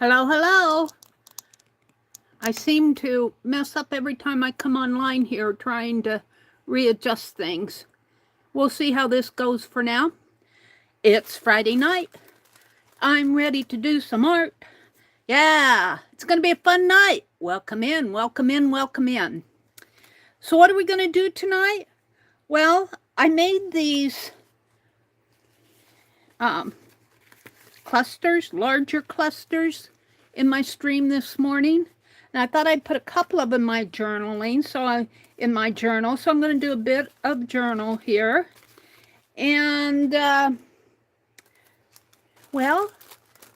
Hello, hello. I seem to mess up every time I come online here trying to readjust things. We'll see how this goes for now. It's Friday night. I'm ready to do some art. Yeah, it's going to be a fun night. Welcome in, welcome in, welcome in. So what are we going to do tonight? Well, I made these clusters, larger clusters in my stream this morning. And I thought I'd put a couple of them in my journaling, so I'm going to do a bit of journal here. And well,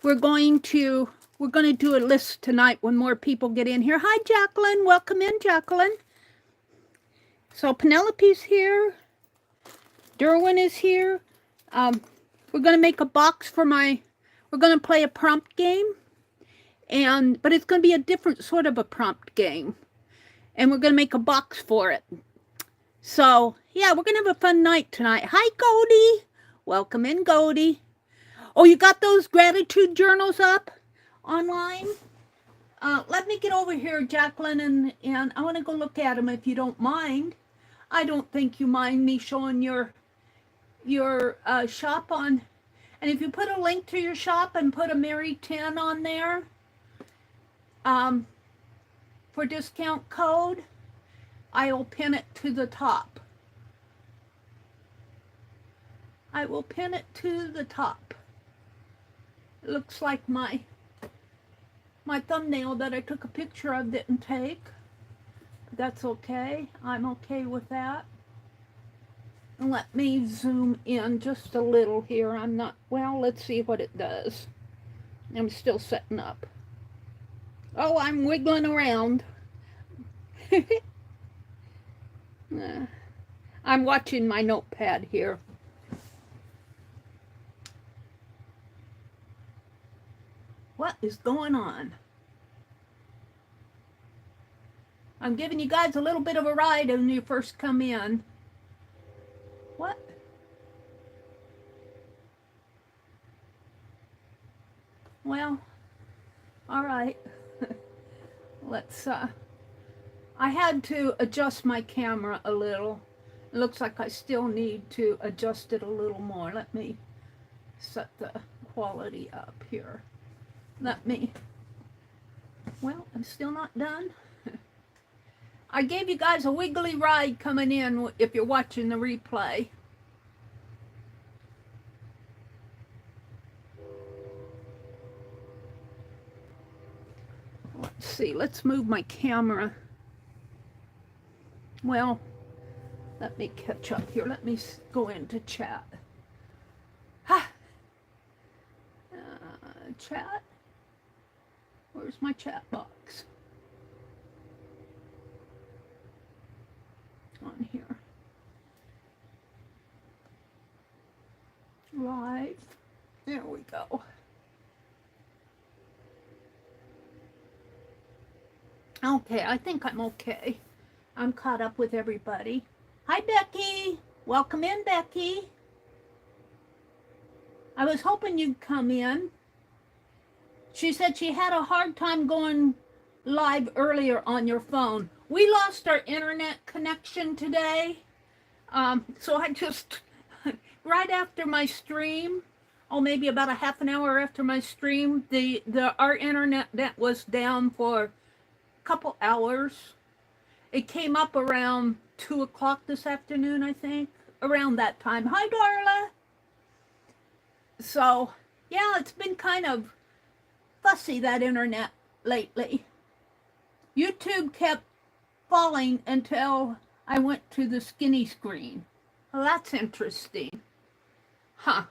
we're going to do a list tonight when more people get in here. Hi, Jacqueline. Welcome in, Jacqueline. So Penelope's here. Derwin is here. We're going to make a box for we're going to play a prompt game. But it's going to be a different sort of a prompt game. And we're going to make a box for it. So, yeah, we're going to have a fun night tonight. Hi, Goldie. Welcome in, Goldie. Oh, you got those gratitude journals up online? Let me get over here, Jacqueline, and I want to go look at them if you don't mind. I don't think you mind me showing your shop on. And if you put a link to your shop and put a Meri 10 on there, for discount code, I will pin it to the top. I will pin it to the top. It looks like my thumbnail that I took a picture of didn't take. That's okay. I'm okay with that. And let me zoom in just a little here. Well, let's see what it does. I'm still setting up. Oh, I'm wiggling around. I'm watching my notepad here. What is going on? I'm giving you guys a little bit of a ride when you first come in. What? Well, all right. Let's, I had to adjust my camera a little. It looks like I still need to adjust it a little more. Let me set the quality up here. Well, I'm still not done. I gave you guys a wiggly ride coming in if you're watching the replay. Let's see, let's move my camera. Well, let me catch up here. Let me go into chat. Chat? Where's my chat box? On here. Live. There we go. Okay, I think I'm okay. I'm caught up with everybody. Hi, Becky. Welcome in, Becky. I was hoping you'd come in. She said she had a hard time going live earlier on your phone. We lost our internet connection today. So I just, right after my stream, maybe about a half an hour after my stream, our internet was down for couple hours. It came up around 2 o'clock this afternoon, I think, around that time. Hi, Darla. So, yeah, it's been kind of fussy, that internet lately. YouTube kept falling until I went to the skinny screen. Well, that's interesting. Huh.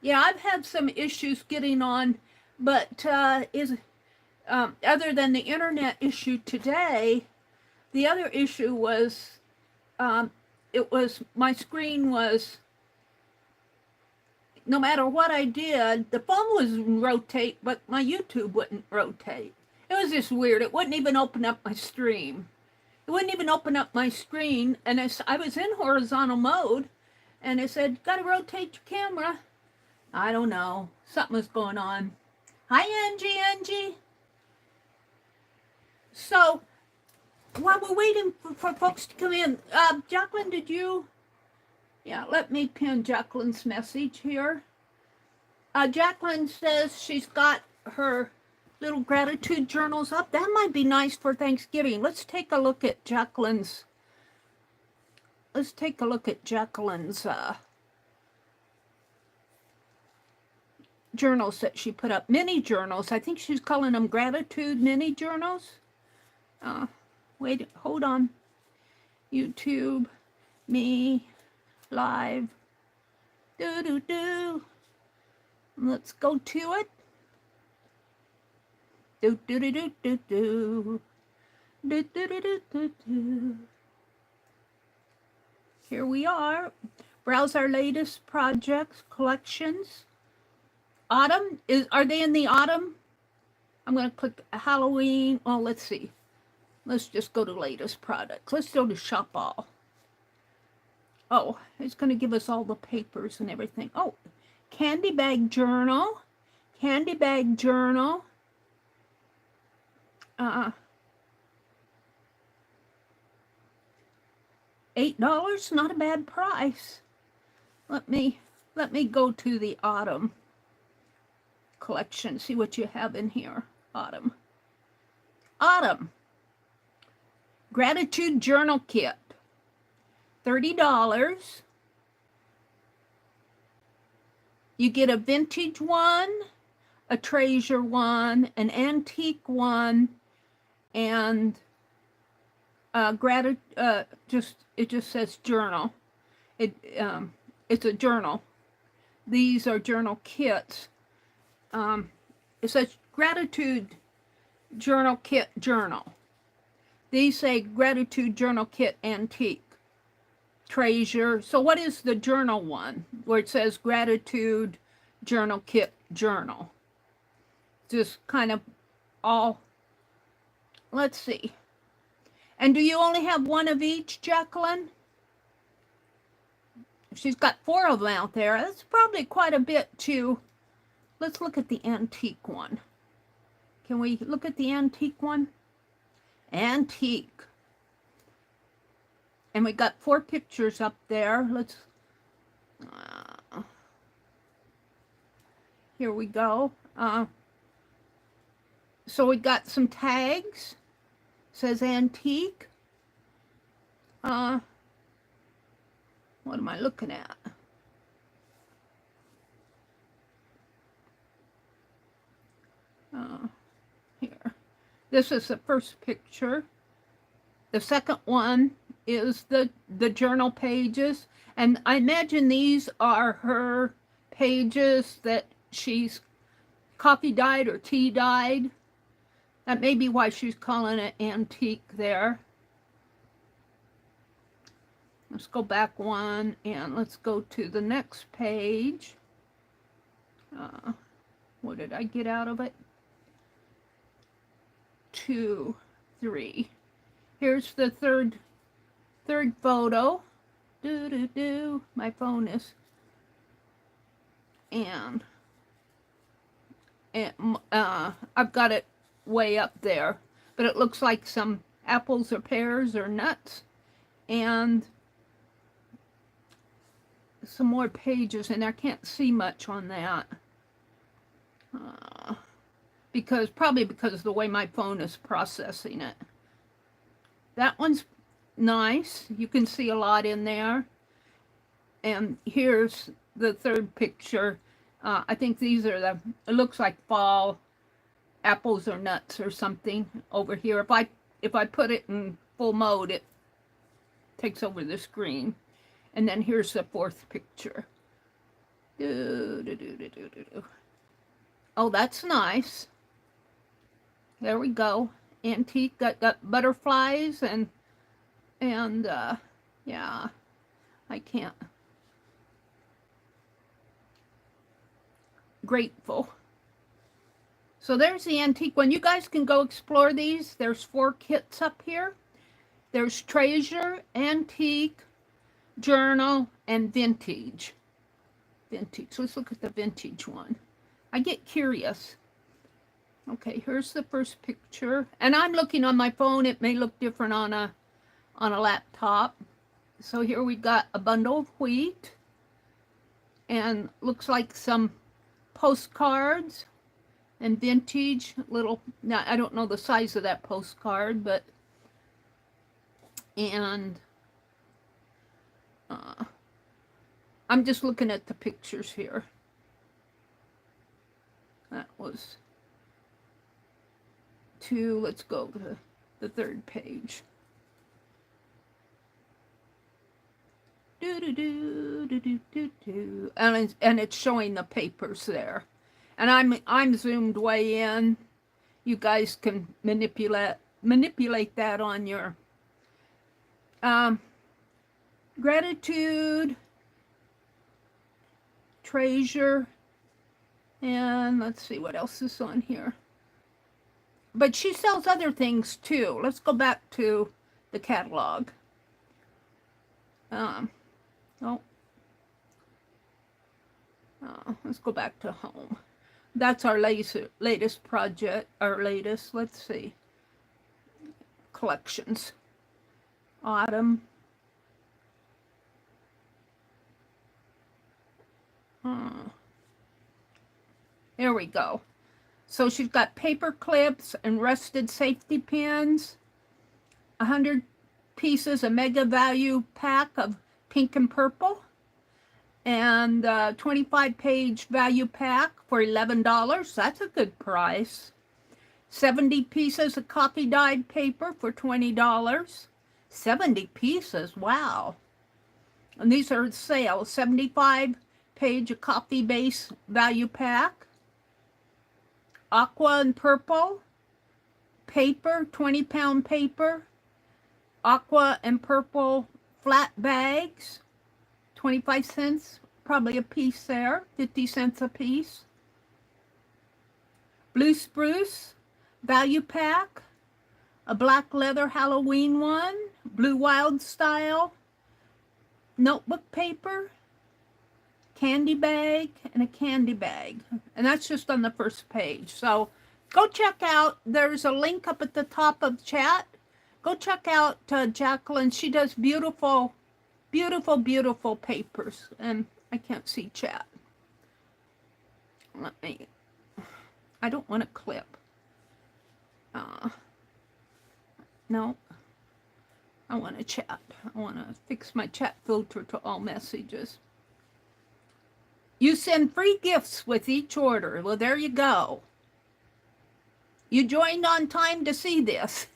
Yeah, I've had some issues getting on, but other than the internet issue today, the other issue was, my screen was, no matter what I did, the phone was rotate, but my YouTube wouldn't rotate. It was just weird. It wouldn't even open up my stream. It wouldn't even open up my screen, and I was in horizontal mode, and it said, gotta rotate your camera. I don't know. Something was going on. Hi, Angie. So, while we're waiting for folks to come in, Jacqueline, did you? Yeah, let me pin Jacqueline's message here. Jacqueline says she's got her little gratitude journals up. That might be nice for Thanksgiving. Let's take a look at Jacqueline's. Journals that she put up. Mini journals. I think she's calling them gratitude mini journals. Wait, hold on. YouTube, me, live. Let's go to it. Here we are. Browse our latest projects, collections. Autumn, are they in the autumn? I'm going to click Halloween. Oh, let's see. Let's just go to latest products. Let's go to shop all. Oh, it's going to give us all the papers and everything. Oh, candy bag journal. $8, not a bad price. Let me go to the autumn collection, see what you have in here. Autumn. Gratitude journal kit. $30. You get a vintage one, a treasure one, an antique one, and it just says journal. It's a journal. These are journal kits. It says gratitude journal kit journal. These say gratitude journal kit antique. Treasure. So what is the journal one where it says gratitude journal kit journal? Just kind of all, let's see. And do you only have one of each, Jacqueline? She's got 4 of them out there. That's probably quite a bit too. Let's look at the antique one. Can we look at the antique one? Antique. And we got 4 pictures up there. Let's, here we go. So we got some tags. Says antique. What am I looking at? Here. This is the first picture. The second one is the journal pages. And I imagine these are her pages that she's coffee dyed or tea dyed. That may be why she's calling it antique there. Let's go back one and let's go to the next page. What did I get out of it? 2, 3. Here's the third photo. My phone is. And I've got it way up there, but it looks like some apples or pears or nuts, and some more pages, and I can't see much on that probably because of the way my phone is processing it. That one's nice. You can see a lot in there. And here's the third picture. I think these are it looks like fall apples or nuts or something over here. If I put it in full mode, it takes over the screen. And then here's the 4th picture. Oh, that's nice. There we go. Antique, got butterflies and yeah, I can't. Grateful. So there's the antique one. You guys can go explore these. There's 4 kits up here. There's treasure, antique, journal, and vintage. Vintage. Let's look at the vintage one. I get curious. Okay, here's the first picture. And I'm looking on my phone. It may look different on a laptop. So here we got a bundle of wheat. And looks like some postcards and vintage little, now I don't know the size of that postcard, but, and I'm just looking at the pictures here. That was 2, let's go to the 3rd page. And it's showing the papers there. And I'm zoomed way in. You guys can manipulate that on your gratitude, treasure, and let's see what else is on here. But she sells other things too. Let's go back to the catalog. Let's go back to home. That's our latest project, let's see, collections. Autumn. There we go. So she's got paper clips and rusted safety pins, 100 pieces, a mega value pack of pink and purple, and 25-page value pack for $11. That's a good price. 70 pieces of coffee dyed paper for $20. 70 pieces, wow. And these are sales. 75-page of coffee base value pack. Aqua and purple paper, 20-pound paper. Aqua and purple flat bags, 25 cents, probably a piece there, 50 cents a piece. Blue spruce value pack, a black leather Halloween one, blue wild style, notebook paper, candy bag, and a candy bag. And that's just on the first page. So go check out, there's a link up at the top of the chat. Go check out Jacqueline. She does beautiful, beautiful, beautiful papers. And I can't see chat. I don't want to clip. No. I want to chat. I want to fix my chat filter to all messages. You send free gifts with each order. Well, there you go. You joined on time to see this.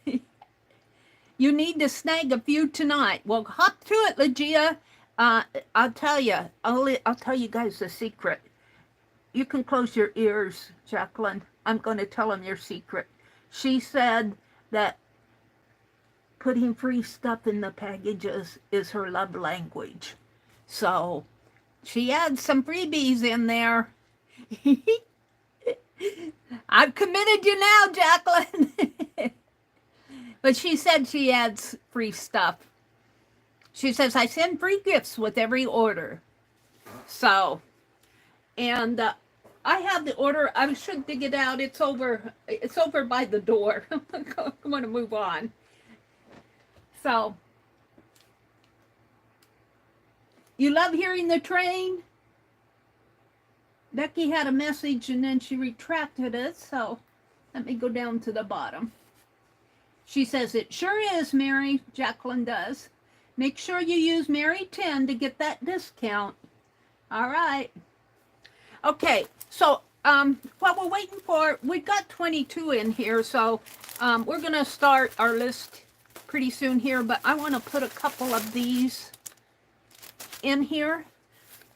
You need to snag a few tonight. Well, hop to it, Legia. I'll tell you. I'll tell you guys the secret. You can close your ears, Jacqueline. I'm going to tell them your secret. She said that putting free stuff in the packages is her love language. So she adds some freebies in there. I've committed you now, Jacqueline. But she said she adds free stuff. She says, I send free gifts with every order. So, and I have the order. I should dig it out. It's over by the door. I'm going to move on. So, you love hearing the train? Becky had a message and then she retracted it. So, let me go down to the bottom. She says, it sure is, Mary. Jacqueline does. Make sure you use Mary 10 to get that discount. All right. Okay, so what we're waiting for, we've got 22 in here, so we're going to start our list pretty soon here, but I want to put a couple of these in here,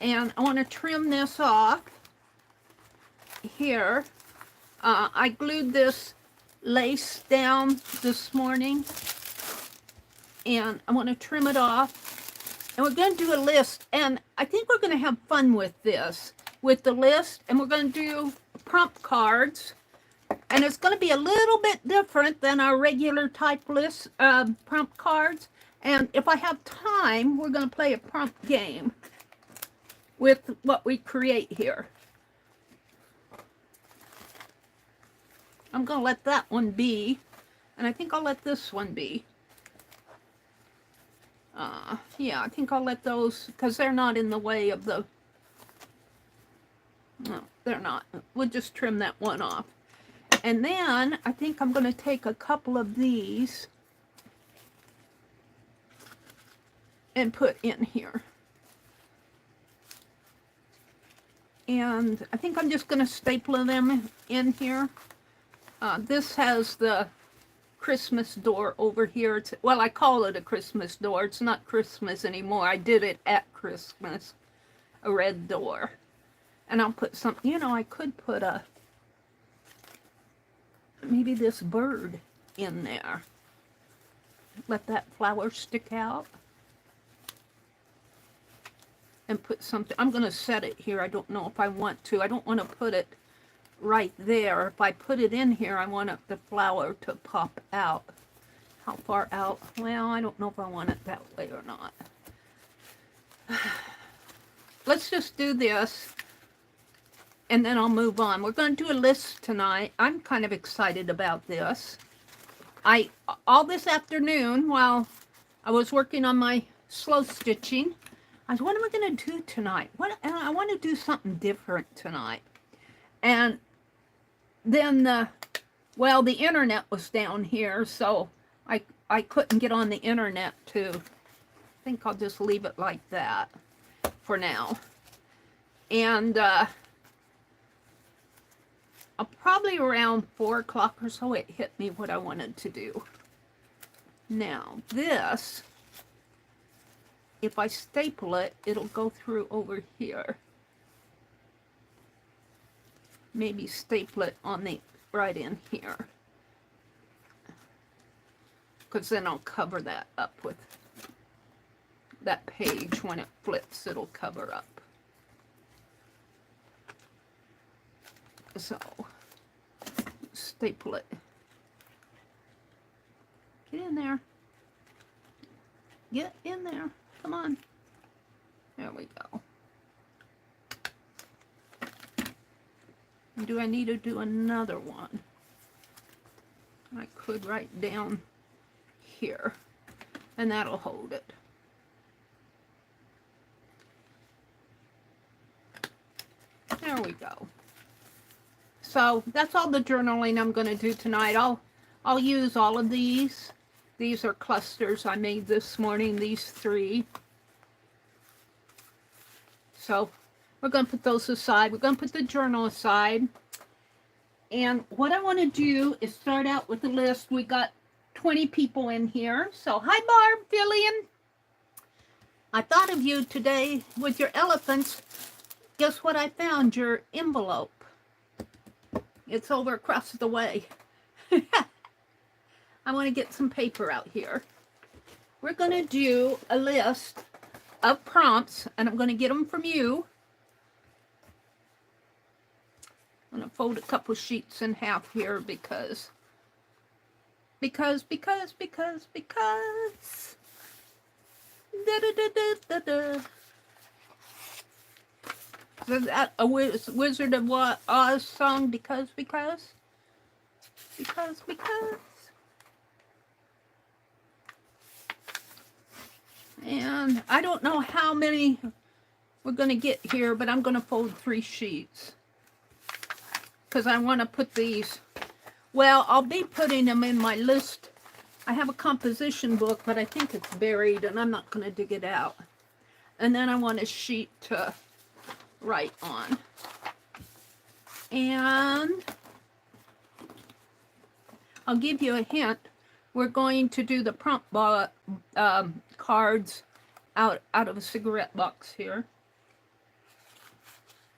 and I want to trim this off here. I glued this lace down this morning, and I want to trim it off, and we're going to do a list, and I think we're going to have fun with this, with the list, and we're going to do prompt cards, and it's going to be a little bit different than our regular type list prompt cards, and if I have time, we're going to play a prompt game with what we create here. I'm going to let that one be. And I think I'll let this one be. Yeah, I think I'll let those, because they're not in the way of the... No, they're not. We'll just trim that one off. And then I think I'm going to take a couple of these and put in here. And I think I'm just going to staple them in here. This has the Christmas door over here. Well, I call it a Christmas door. It's not Christmas anymore. I did it at Christmas. A red door. And I'll put some, you know, I could put maybe this bird in there. Let that flower stick out. And put something, I'm going to set it here. I don't know if I want to. I don't want to put it right there. If I put it in here, I want the flower to pop out. How far out? Well, I don't know if I want it that way or not. Let's just do this, and then I'll move on. We're going to do a list tonight. I'm kind of excited about this. All this afternoon, while I was working on my slow stitching, I was, what am I going to do tonight? I want to do something different tonight. And then, well, the internet was down here, so I couldn't get on the internet to, I think I'll just leave it like that for now. And probably around 4 o'clock or so, it hit me what I wanted to do. Now, this, if I staple it, it'll go through over here. Maybe staple it on the right in here, because then I'll cover that up with that page. When it flips, it'll cover up. So staple it. Get in there. Get in there. Come on. There we go. Do I need to do another one? I could write down here, and that'll hold it. There we go. So that's all the journaling I'm going to do tonight. I'll use all of these. These are clusters I made this morning, these 3. So we're going to put those aside. We're going to put the journal aside. And what I want to do is start out with a list. We got 20 people in here. So hi, Barb, Fillion. I thought of you today with your elephants. Guess what I found? Your envelope. It's over across the way. I want to get some paper out here. We're going to do a list of prompts, and I'm going to get them from you. I'm going to fold a couple sheets in half here because da, da, da, da, da, da. Is that a Wizard of Oz song? Because. And I don't know how many we're going to get here, but I'm going to fold 3 sheets. Because I want to put these, well, I'll be putting them in my list. I have a composition book, but I think it's buried, and I'm not going to dig it out. And then I want a sheet to write on. And I'll give you a hint. We're going to do the prompt cards out of a cigarette box here.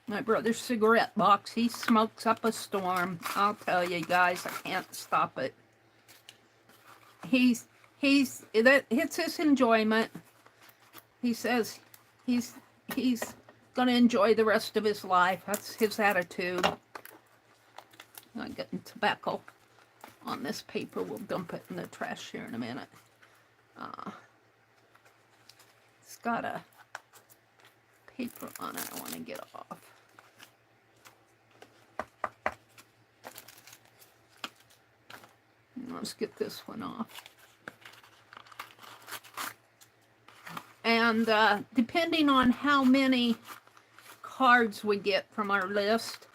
My brother's cigarette box. He smokes up a storm. I'll tell you guys, I can't stop it. It's his enjoyment. He says he's gonna enjoy the rest of his life. That's his attitude. I'm getting tobacco on this paper. We'll dump it in the trash here in a minute. It's got a paper on it I want to get off. Let's get this one off. And depending on how many cards we get from our list,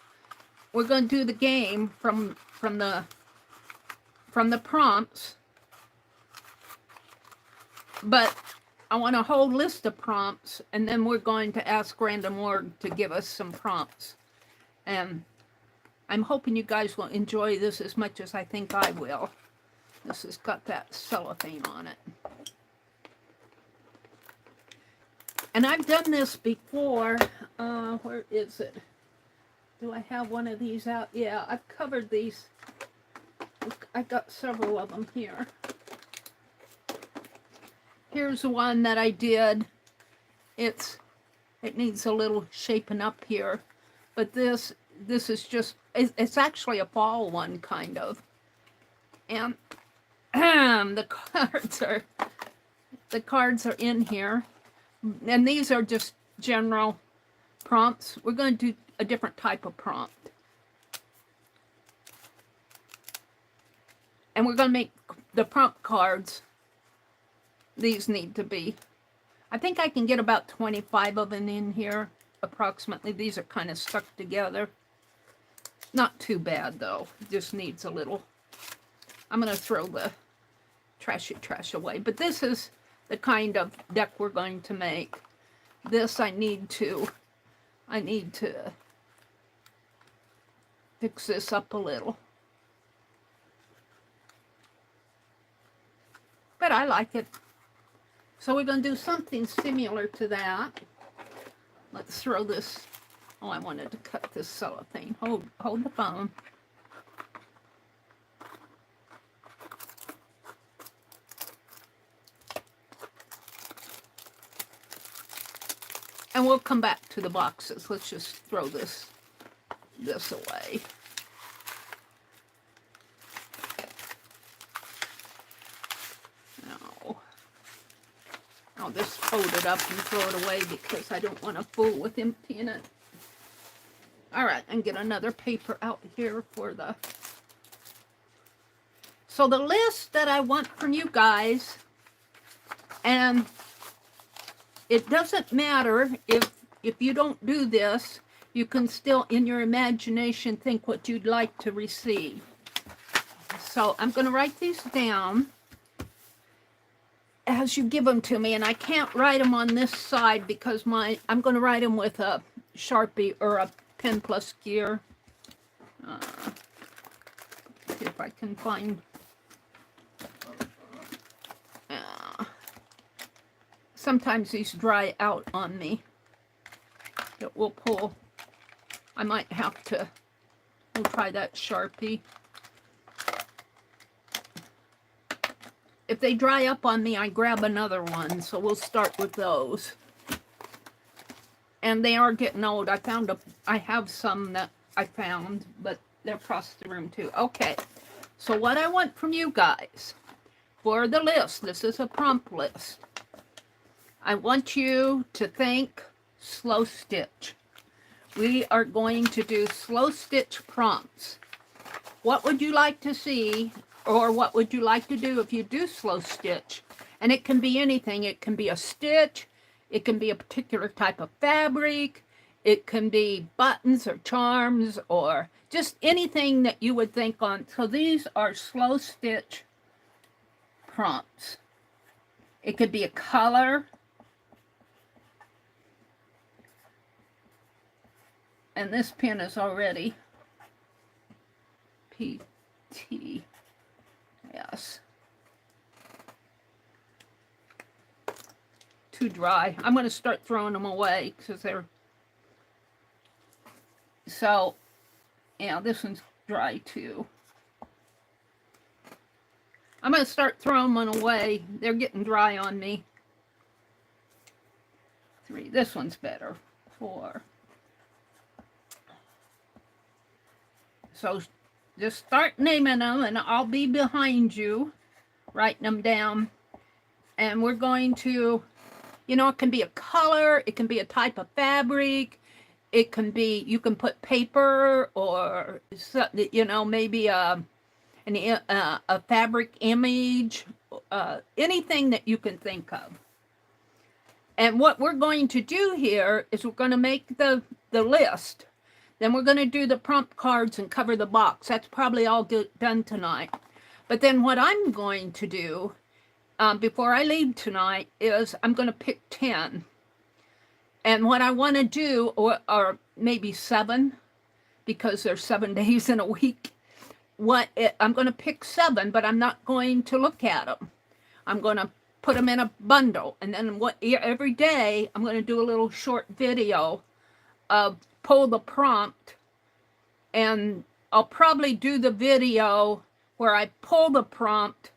we're going to do the game from the prompts. But I want a whole list of prompts, and then we're going to ask Random Org to give us some prompts. And I'm hoping you guys will enjoy this as much as I think I will. This has got that cellophane on it. And I've done this before. Where is it? Do I have one of these out? Yeah, I've covered these. I've got several of them here. Here's one that I did. It needs a little shaping up here. But this is just, it's actually a fall one, kind of. And the cards are in here. And these are just general prompts. We're going to do a different type of prompt. And we're going to make the prompt cards. These need to be, I think I can get about 25 of them in here, approximately. These are kind of stuck together. Not too bad, though. Just needs a little. I'm going to throw the trashy trash away. But this is the kind of deck we're going to make. This I need to fix this up a little. But I like it. So we're going to do something similar to that. Let's throw this. Oh, I wanted to cut this cellophane. Hold the phone. And we'll come back to the boxes. Let's just throw this away. No. I'll just fold it up and throw it away because I don't want to fool with emptying it. All right, and get another paper out here for the... So the list that I want from you guys, and it doesn't matter if you don't do this, you can still, in your imagination, think what you'd like to receive. So I'm going to write these down as you give them to me, and I can't write them on this side because I'm going to write them with a Sharpie or a pen plus gear. See if I can find... Sometimes these dry out on me. It will pull. I might have to, we'll try that Sharpie. If they dry up on me, I grab another one. So we'll start with those. And they are getting old. I have some that I found, but they're across the room too. Okay. So what I want from you guys for the list, this is a prompt list. I want you to think slow stitch. We are going to do slow stitch prompts. What would you like to see, or what would you like to do if you do slow stitch? And it can be anything. It can be a stitch. It can be a particular type of fabric. It can be buttons or charms or just anything that you would think on. So these are slow stitch prompts. It could be a color. And this pen is already PT. Yes. Too dry. I'm going to start throwing them away because they're... So, yeah, this one's dry too. I'm going to start throwing them away. They're getting dry on me. 3. This one's better. 4. So just start naming them, and I'll be behind you, writing them down. And we're going to, you know, it can be a color, it can be a type of fabric, it can be, you can put paper or, you know, maybe a fabric image, anything that you can think of. And what we're going to do here is we're going to make the list. Then we're going to do the prompt cards and cover the box. That's probably all done tonight. But then what I'm going to do before I leave tonight is I'm going to pick 10. And what I want to do, or maybe 7, because there's 7 days in a week. I'm going to pick 7, but I'm not going to look at them. I'm going to put them in a bundle. And then every day, I'm going to do a little short video of pull the prompt. And I'll probably do the video where I pull the prompt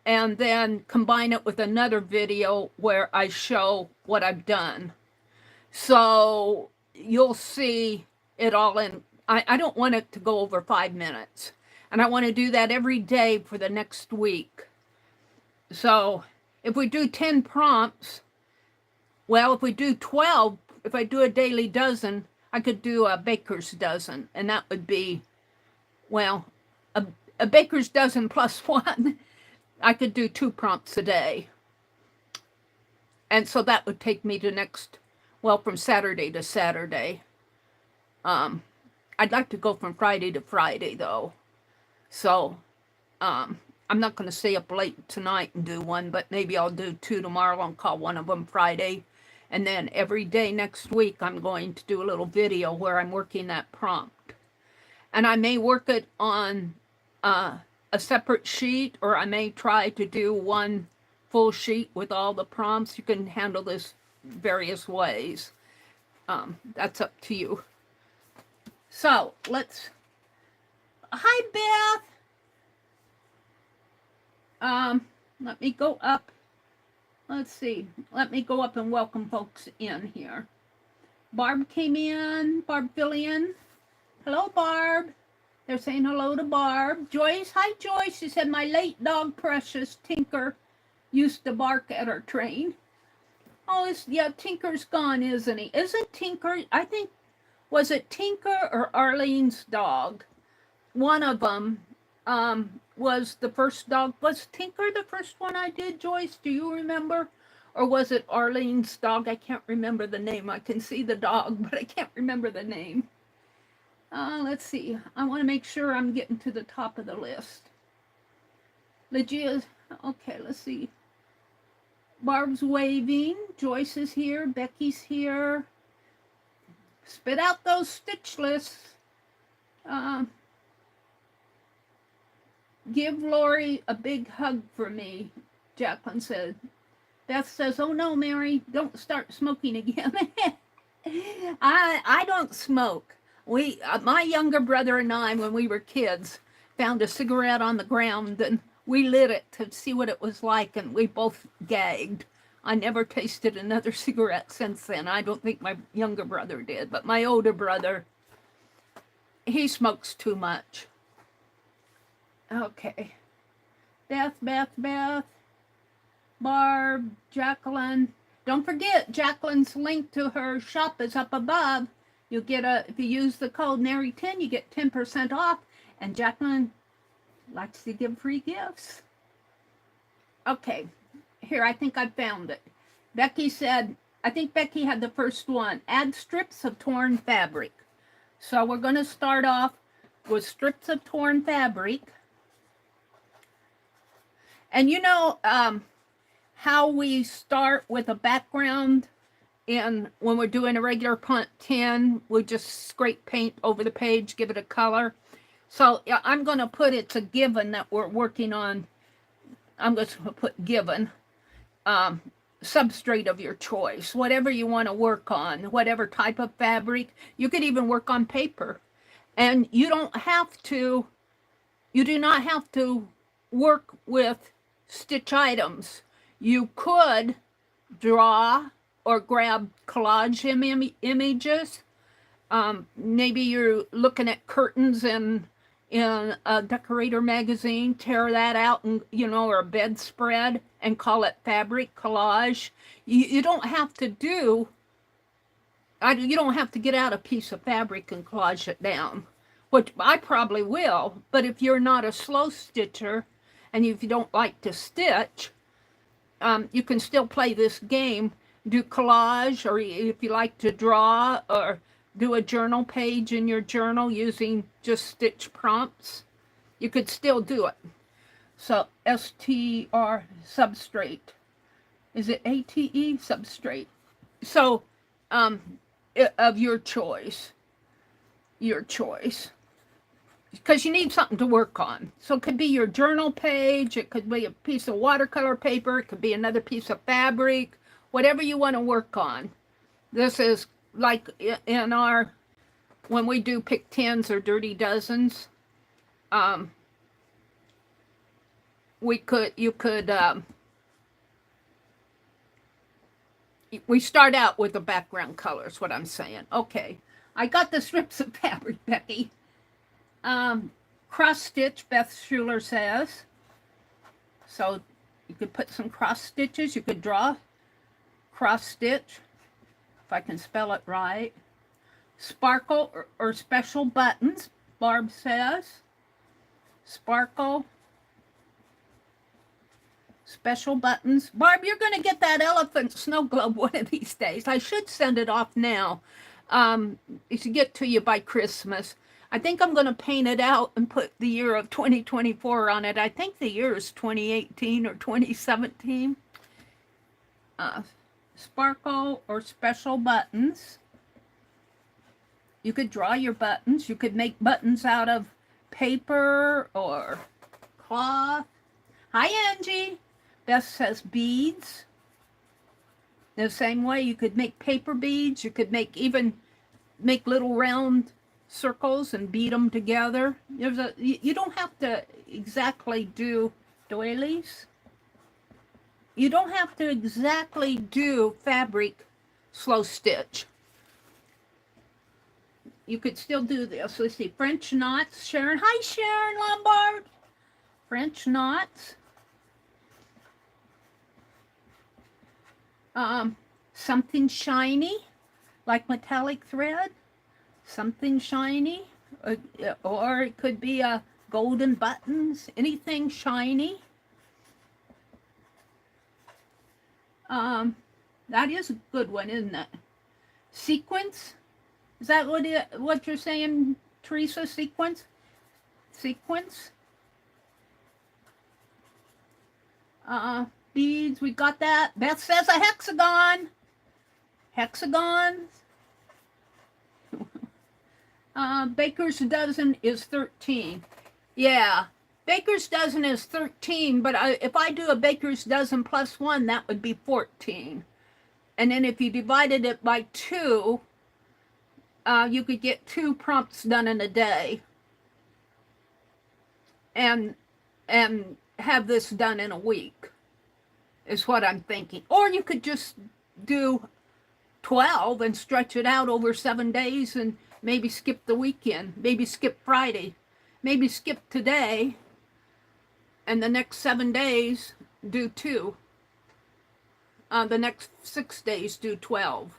and then combine it with another video where I show what I've done. So you'll see it all in. I don't want it to go over 5 minutes. And I want to do that every day for the next week. So if we do 10 prompts, well, if we do 12, if I do a daily dozen, I could do a baker's dozen. And that would be, well, a baker's dozen plus 1. I could do 2 prompts a day. And so that would take me to from Saturday to Saturday. I'd like to go from Friday to Friday, though. So I'm not going to stay up late tonight and do one, but maybe I'll do 2 tomorrow and call one of them Friday. And then every day next week, I'm going to do a little video where I'm working that prompt. And I may work it on a separate sheet, or I may try to do one full sheet with all the prompts. You can handle this various ways. That's up to you. So hi Beth. Let me go up. Let's see. Let me go up and welcome folks in here. Barb came in. Barb Fillion. Hello, Barb. They're saying hello to Barb. Joyce. Hi, Joyce. She said, my late dog, Precious, Tinker, used to bark at our train. Oh, yeah, Tinker's gone, isn't he? Isn't Tinker, I think, was it Tinker or Arlene's dog? One of them was the first dog. Was Tinker the first one I did, Joyce? Do you remember? Or was it Arlene's dog? I can't remember the name. I can see the dog, but I can't remember the name. Let's see. I want to make sure I'm getting to the top of the list. Lygia's, okay, let's see. Barb's waving. Joyce is here. Becky's here. Spit out those stitch lists. Give Lori a big hug for me, Jacqueline said. Beth says, oh no, Mary, don't start smoking again. I don't smoke. My younger brother and I, when we were kids, found a cigarette on the ground and we lit it to see what it was like, and we both gagged. I never tasted another cigarette since then. I don't think my younger brother did, but my older brother, he smokes too much. Okay. Beth, Barb, Jacqueline. Don't forget, Jacqueline's link to her shop is up above. You'll get if you use the code Meri10, you get 10% off. And Jacqueline likes to give free gifts. Okay, here, I think I found it. Becky said, I think Becky had the first one. Add strips of torn fabric. So we're going to start off with strips of torn fabric. And you know how we start with a background, and when we're doing a regular punt 10, we just scrape paint over the page, give it a color. So I'm going to put it's a given that we're working on. I'm going to put given substrate of your choice, whatever you want to work on, whatever type of fabric. You could even work on paper, and you do not have to work with stitch items. You could draw or grab collage images. Maybe you're looking at curtains in a decorator magazine, tear that out and, or a bedspread and call it fabric collage. You don't have to get out a piece of fabric and collage it down. which I probably will, but if you're not a slow stitcher and if you don't like to stitch, you can still play this game, do collage, or if you like to draw, or do a journal page in your journal using just stitch prompts. You could still do it. So STR substrate. Is it ATE? Substrate. So of your choice. Your choice. Because you need something to work on. So it could be your journal page, it could be a piece of watercolor paper, it could be another piece of fabric, whatever you want to work on. This is like in our, when we do pick tens or dirty dozens, we start out with the background color is what I'm saying. Okay, I got the strips of fabric, Becky. Cross stitch, Beth Schuler says. So you could put some cross stitches. You could draw cross stitch, if I can spell it right. Sparkle or special buttons, Barb says. Sparkle. Special buttons. Barb, you're going to get that elephant snow globe one of these days. I should send it off now. It should get to you by Christmas. I think I'm going to paint it out and put the year of 2024 on it. I think the year is 2018 or 2017. Sparkle or special buttons. You could draw your buttons. You could make buttons out of paper or cloth. Hi, Angie. Beth says beads. The same way you could make paper beads. You could even make little round circles and bead them together. You don't have to exactly do doilies. You don't have to exactly do fabric slow stitch. You could still do this. Let's see, French knots. Sharon. Hi, Sharon Lombard. French knots. Something shiny, like metallic thread. Something shiny, or it could be golden buttons, anything shiny. That is a good one, isn't it? Sequence, is that what you're saying, Teresa? Sequence? Sequence? Beads, we got that. Beth says a hexagon. Hexagons. Baker's dozen is 13. Yeah, baker's dozen is 13, but if I do a baker's dozen plus 1, that would be 14. And then if you divided it by 2, you could get 2 prompts done in a day. And have this done in a week, is what I'm thinking. Or you could just do 12 and stretch it out over 7 days and maybe skip the weekend, maybe skip Friday, maybe skip today, and the next 7 days do 2. The next 6 days do 12.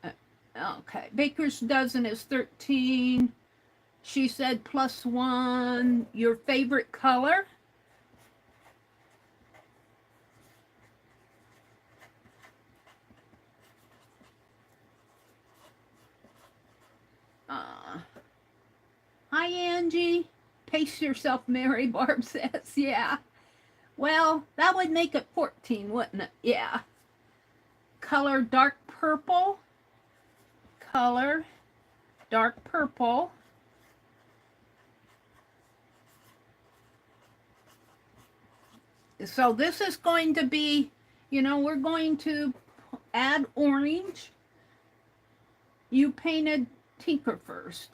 Okay, baker's dozen is 13. She said plus 1. Your favorite color? Hi, Angie. Pace yourself, Mary, Barb says. Yeah. Well, that would make it 14, wouldn't it? Yeah. Color dark purple. Color dark purple. So this is going to be, we're going to add orange. You painted Tinker first.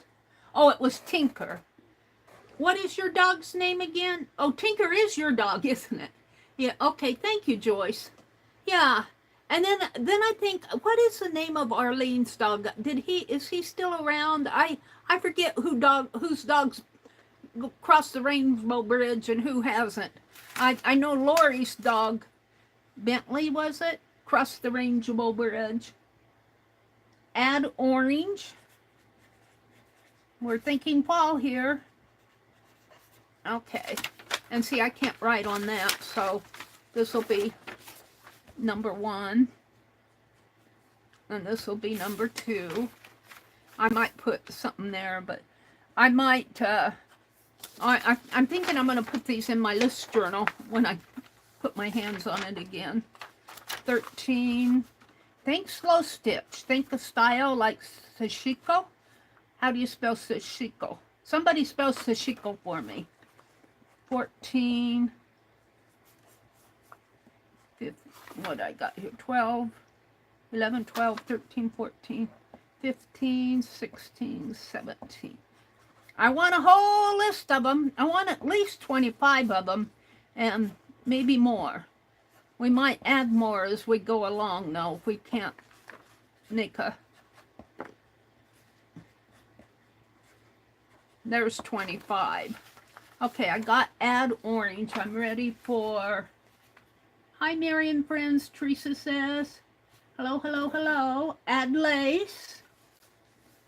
Oh, it was Tinker. What is your dog's name again? Oh, Tinker is your dog, isn't it? Yeah, okay, thank you, Joyce. Yeah, and then I think, what is the name of Arlene's dog? Is he still around? I forget whose dogs crossed the Rainbow Bridge and who hasn't. I know Lori's dog, Bentley, was it? Crossed the Rainbow Bridge. Add orange. We're thinking fall here. Okay. And see, I can't write on that, so this will be number 1. And this will be number 2. I might put something there, but I might, I'm thinking I'm going to put these in my list journal when I put my hands on it again. 13. Think slow stitch. Think the style like sashiko. How do you spell sashiko? Somebody spell sashiko for me. 14. 15, what I got here? 12. 11, 12, 13, 14, 15, 16, 17. I want a whole list of them. I want at least 25 of them, and maybe more. We might add more as we go along, though, if we can't make a... There's 25. Okay, I got add orange. I'm ready for... Hi, Mary and friends, Teresa says. Hello, hello, hello. Add lace.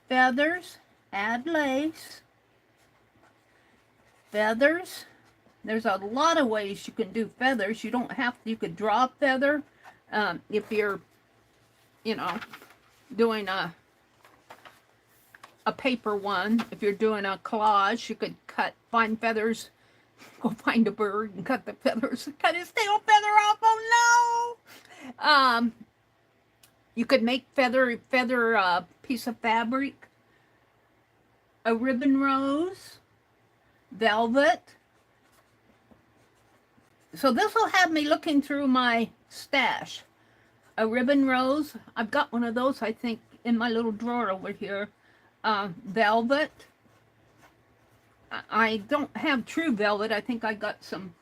Feathers. Add lace. Feathers. There's a lot of ways you can do feathers. You don't have to, you could draw a feather. If you're, you know, doing a paper one. If you're doing a collage, you could find feathers. Go find a bird and cut the feathers. Cut his tail feather off. Oh no! You could make feather piece of fabric, a ribbon rose, velvet. So this will have me looking through my stash. A ribbon rose. I've got one of those, I think, in my little drawer over here. Velvet. I don't have true velvet. I think I got some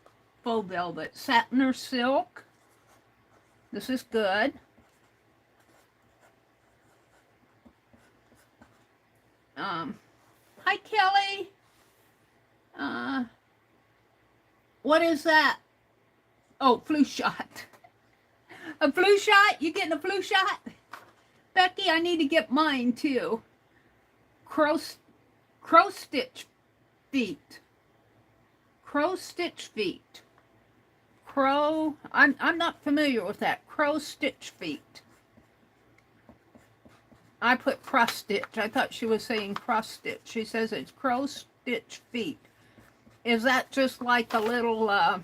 faux velvet. Satin or silk. This is good. Hi, Kelly. What is that? Oh, flu shot. A flu shot? You getting a flu shot? Becky, I need to get mine too. Crow stitch feet. Crow stitch feet. Crow, I'm not familiar with that. Crow stitch feet. I put cross stitch. I thought she was saying cross stitch. She says it's crow stitch feet. Is that just like a little, I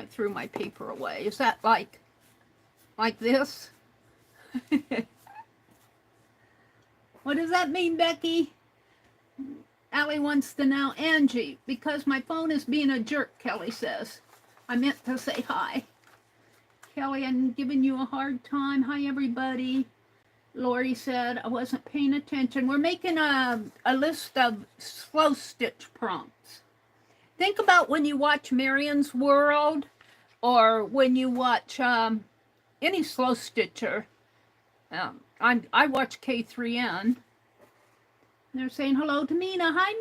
threw my paper away. Is that like this? What does that mean, Becky? Allie wants to know. Angie, because my phone is being a jerk, Kelly says. I meant to say hi. Kelly, I'm giving you a hard time. Hi, everybody. Lori said I wasn't paying attention. We're making a list of slow stitch prompts. Think about when you watch Marion's World or when you watch any slow stitcher. I watch K3N. They're saying hello to Mina. Hi,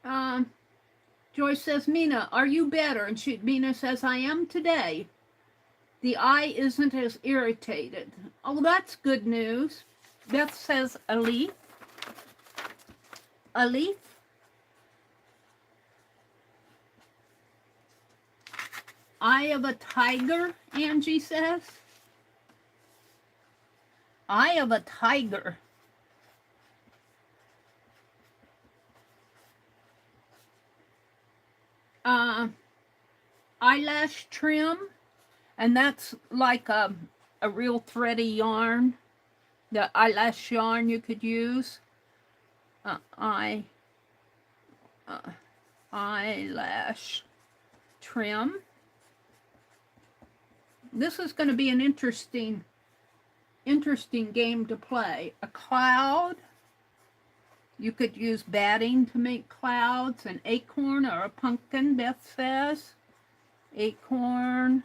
Mina. Joyce says, Mina, are you better? And Mina says, I am today. The eye isn't as irritated. Oh, that's good news. Beth says, a leaf. A leaf. Eye of a tiger, Angie says. Eye of a tiger. Eyelash trim. And that's like a real thready yarn. The eyelash yarn you could use. Eyelash trim. This is going to be an interesting game to play. A cloud. You could use batting to make clouds. An acorn or a pumpkin, Beth says. Acorn.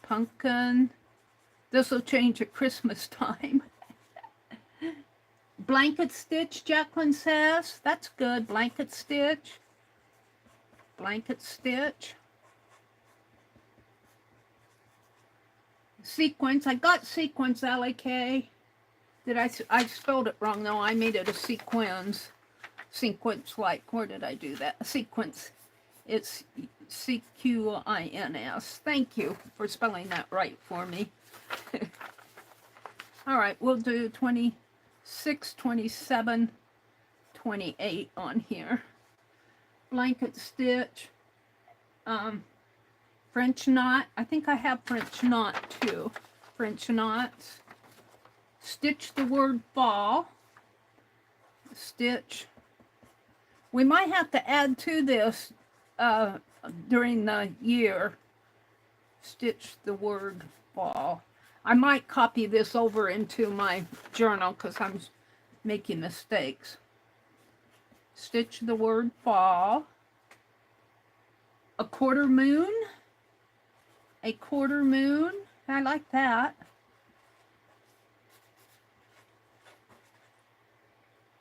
Pumpkin. This will change at Christmas time. Blanket stitch, Jacqueline says. That's good. Blanket stitch. Blanket stitch. Sequence. I got sequence, LAK. I spelled it wrong though. I made it a sequence. Sequence, like, where did I do that? A sequence. It's C-Q-I-N-S. Thank you for spelling that right for me. All right, we'll do 26, 27, 28 on here. Blanket stitch. French knot. I think I have French knot too. French knots. Stitch the word fall. Stitch. We might have to add to this during the year. Stitch the word fall. I might copy this over into my journal because I'm making mistakes. Stitch the word fall. A quarter moon. A quarter moon. I like that.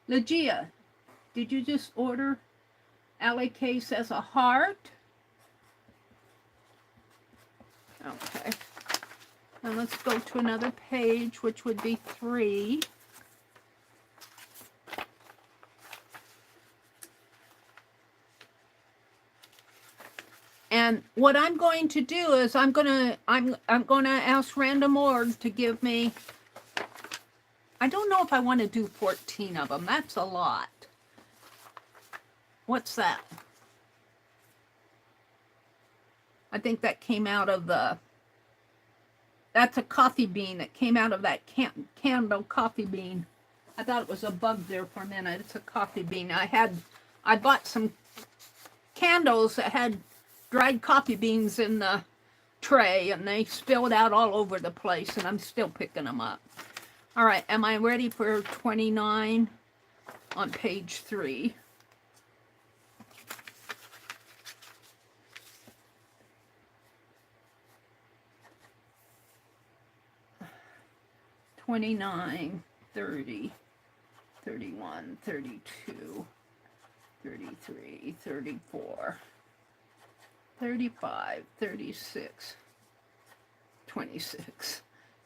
Legia, did you just order? Allie says a heart. Okay. Now let's go to another page, which would be 3. And what I'm going to do is I'm gonna ask Random Org to give me. I don't know if I want to do 14 of them. That's a lot. What's that? I think that came out of the. That's a coffee bean that came out of that candle coffee bean. I thought it was a bug there for a minute. It's a coffee bean. I bought some candles that had dried coffee beans in the tray, and they spilled out all over the place, and I'm still picking them up. All right, am I ready for 29 on page 3? $29, $30, $31, $32, $33, $34, $35, $36, $26,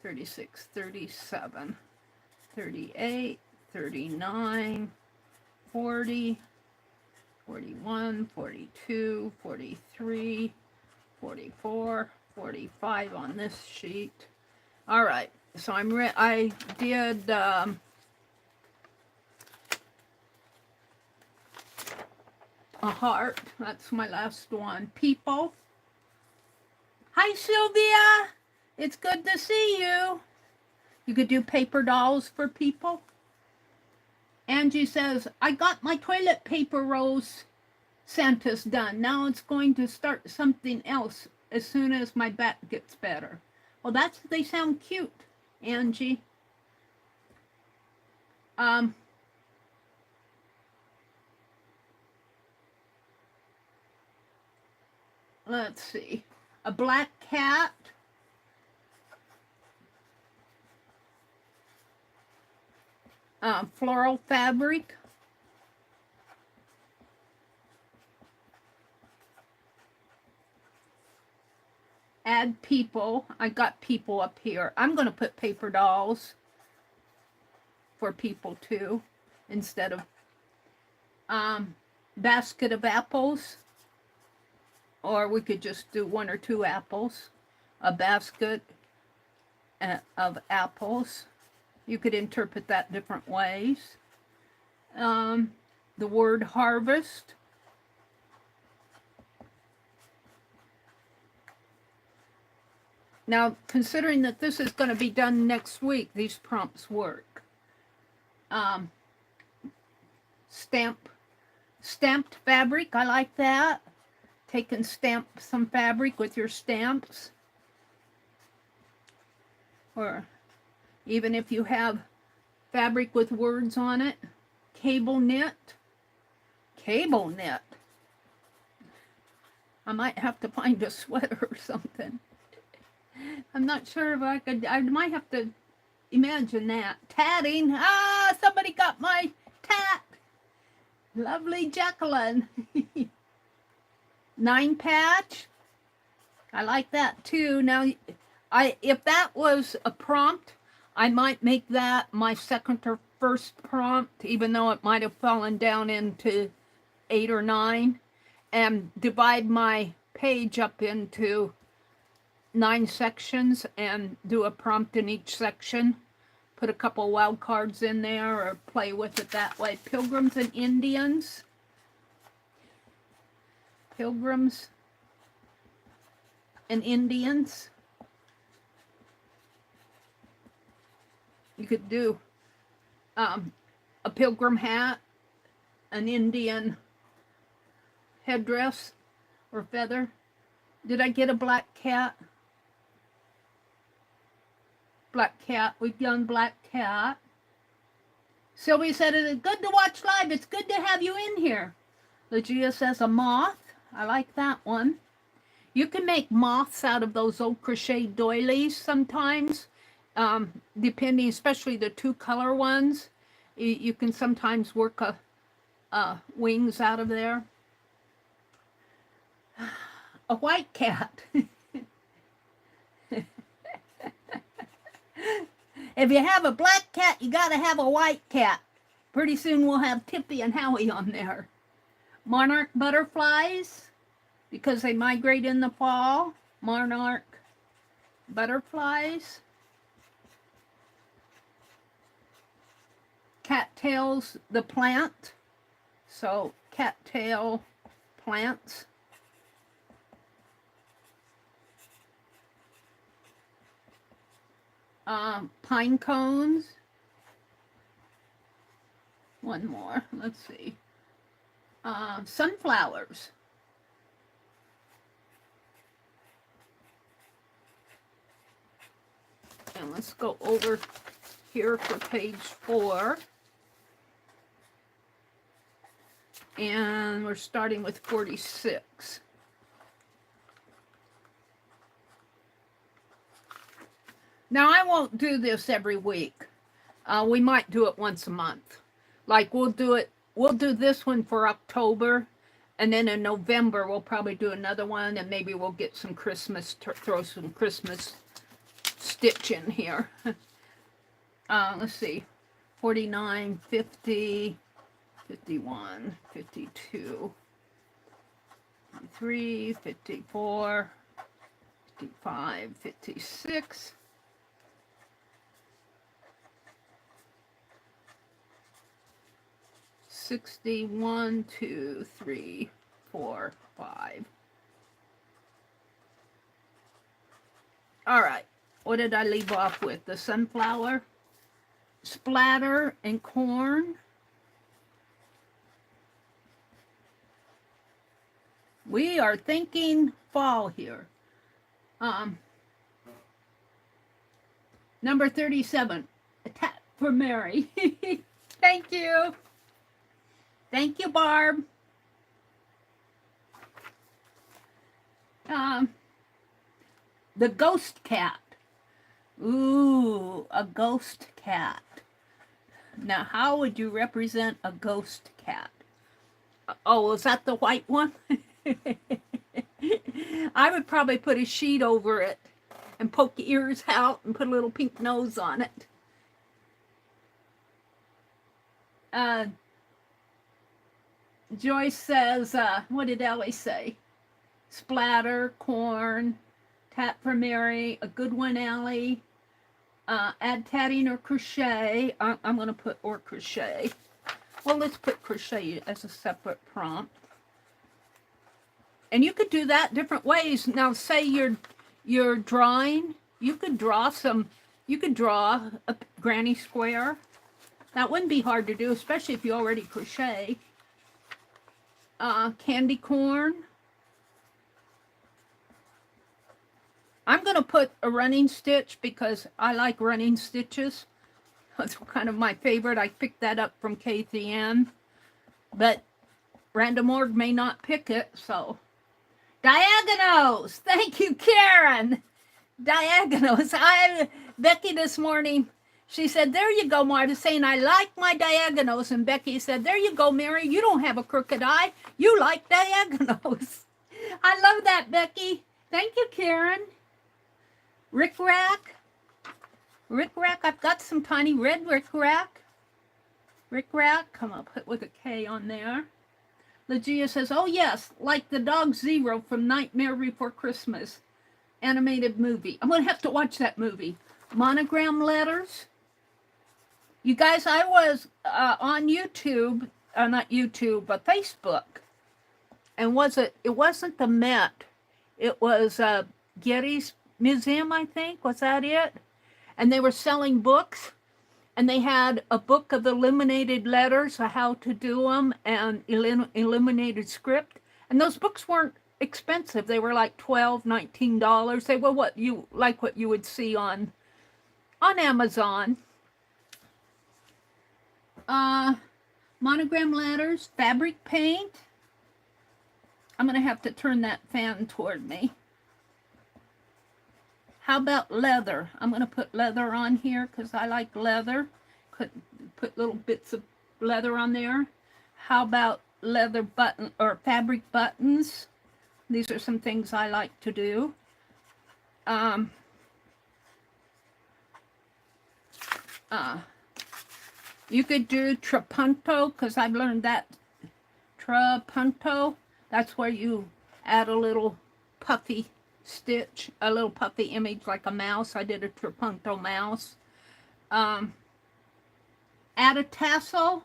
$36, $37, $38, $39, $40, $41, $42, $43, $44, $45 on this sheet. All right, so I did a heart. That's my last one. People. Hi, Sylvia. It's good to see you. You could do paper dolls for people. Angie says, I got my toilet paper rolls Santa's done. Now it's going to start something else as soon as my back gets better. Well, they sound cute, Angie. Let's see. A black cat. Floral fabric. Add people. I got people up here. I'm going to put paper dolls for people too, instead of basket of apples. Or we could just do 1 or 2 apples. A basket of apples. You could interpret that different ways. The word harvest. Now, considering that this is going to be done next week, these prompts work. Stamped fabric, I like that. Take and stamp some fabric with your stamps. Or even if you have fabric with words on it. Cable knit. Cable knit. I might have to find a sweater or something. I'm not sure if I could. I might have to imagine that. Tatting. Ah, somebody got my tat. Lovely Jacqueline. 9 patch. I like that too. Now, if that was a prompt, I might make that my second or first prompt, even though it might have fallen down into 8 or 9, and divide my page up into 9 sections and do a prompt in each section. Put a couple wild cards in there or play with it that way. Pilgrims and Indians. Pilgrims and Indians. You could do a pilgrim hat, an Indian headdress or feather. Did I get a black cat? Black cat. We've done black cat. Sylvia said it is good to watch live. It's good to have you in here. Legia says a moth. I like that one. You can make moths out of those old crochet doilies sometimes. Depending, especially the 2-color ones, you can sometimes work wings out of there. A white cat. If you have a black cat, you gotta have a white cat. Pretty soon we'll have Tippy and Howie on there. Monarch butterflies, because they migrate in the fall. Monarch butterflies. Cattails, the plant. So cattail plants. Pine cones. One more. Let's see. Sunflowers. And let's go over here for page 4. And we're starting with 46. Now, I won't do this every week. We might do it once a month. Like we'll do this one for October, and then in November we'll probably do another one, and maybe we'll get some Christmas, throw some Christmas stitch in here. Let's see, 49, 50, 51, 52, 53, 54, 55, 56. 61, 2, 3, 4, 5. All right, what did I leave off with? The sunflower, splatter, and corn. We are thinking fall here. Number 37, a tap for Meri. Thank you. Thank you, Barb. The ghost cat. Ooh, a ghost cat. Now, how would you represent a ghost cat? Oh, is that the white one? I would probably put a sheet over it and poke the ears out and put a little pink nose on it. Joyce says, what did Ellie say? Splatter, corn, tap for Meri, a good one, Ellie. Add tatting or crochet. I'm going to put or crochet. Well, let's put crochet as a separate prompt. And you could do that different ways. Now, say you're drawing. You could draw a granny square. That wouldn't be hard to do, especially if you already crochet. Candy corn. I'm going to put a running stitch because I like running stitches. That's kind of my favorite. I picked that up from KTN. But Random Org may not pick it, so. Diagonals! Thank you, Karen! Diagonals. Becky this morning, she said, there you go, Marta, saying, I like my diagonals. And Becky said, there you go, Meri. You don't have a crooked eye. You like diagonals. I love that, Becky. Thank you, Karen. Rick Rack. Rick Rack, I've got some tiny red Rick Rack. Rick Rack, I'm going to put with a K on there. Legia says, oh yes, like the dog Zero from Nightmare Before Christmas. Animated movie. I'm going to have to watch that movie. Monogram letters. You guys, I was on YouTube, not YouTube, but Facebook. And it wasn't the Met. It was Getty's Museum, I think. Was that it? And they were selling books. And they had a book of illuminated letters, how to do them, and illuminated script. And those books weren't expensive. They were like $12, $19. They were what you would see on Amazon. Monogram letters, fabric paint. I'm going to have to turn that fan toward me. How about leather? I'm going to put leather on here because I like leather. Put little bits of leather on there. How about leather button or fabric buttons? These are some things I like to do. You could do trapunto because I've learned that. Trapunto. That's where you add a little puffy stitch, a little puffy image like a mouse. I did a trapunto mouse. Add a tassel.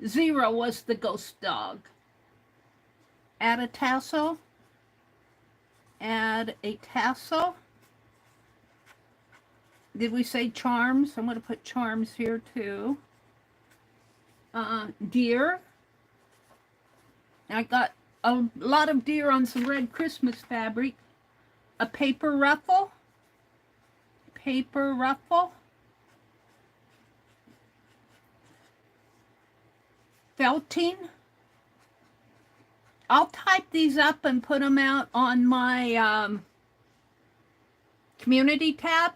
Zero was the ghost dog. Add a tassel. Add a tassel. Did we say charms? I'm going to put charms here too. Deer. I got a lot of deer on some red Christmas fabric. A paper ruffle. Paper ruffle. Felting. I'll type these up and put them out on my community tab.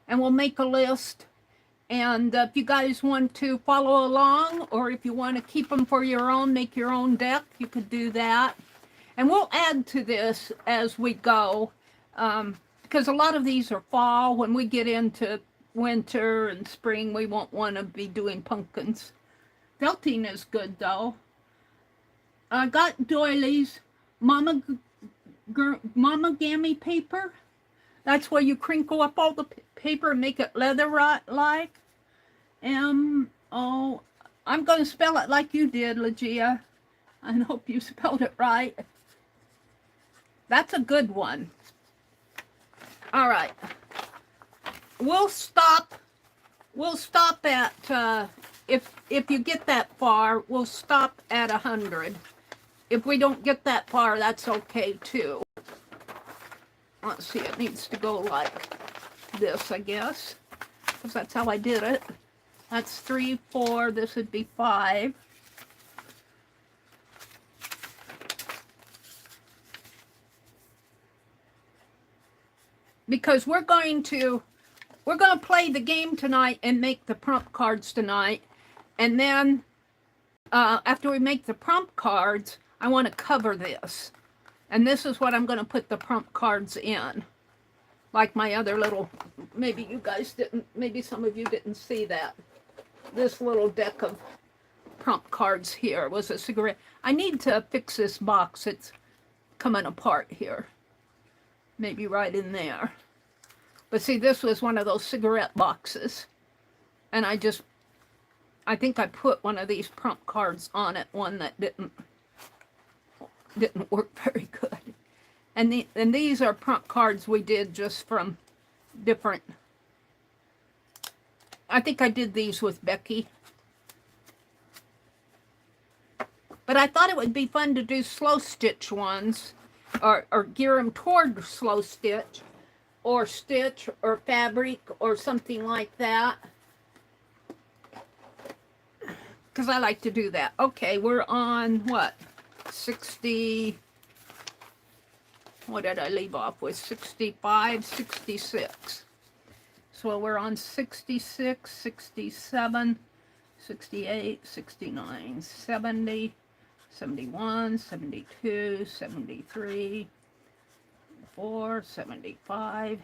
And we'll make a list. And if you guys want to follow along, or if you want to keep them for your own, make your own deck, you could do that. And we'll add to this as we go, because a lot of these are fall. When we get into winter and spring, we won't want to be doing pumpkins. Felting is good, though. I got doilies, Gammy paper. That's where you crinkle up all the paper and make it leather-like. M-O, I'm going to spell it like you did, Legia. I hope you spelled it right. That's a good one. All right. We'll stop at, if you get that far, we'll stop at 100. If we don't get that far, that's okay too. Let's see, it needs to go like this, I guess, because that's how I did it. That's 3, 4, this would be 5. Because we're going to play the game tonight and make the prompt cards tonight. And then after we make the prompt cards, I want to cover this. And this is what I'm going to put the prompt cards in. Like my other little, maybe you guys didn't, maybe some of you didn't see that. This little deck of prompt cards here was a cigarette. I need to fix this box. It's coming apart here. Maybe right in there. But see, this was one of those cigarette boxes. And I think I put one of these prompt cards on it, one that didn't work very good. And these are prompt cards we did just from different. I think I did these with Becky. But I thought it would be fun to do slow stitch ones, or gear them toward slow stitch, or stitch, or fabric, or something like that. Because I like to do that. Okay, we're on what? 60, what did I leave off with? 65, 66. So we're on 66, 67, 68, 69, 70, 71, 72, 73, 74, 75,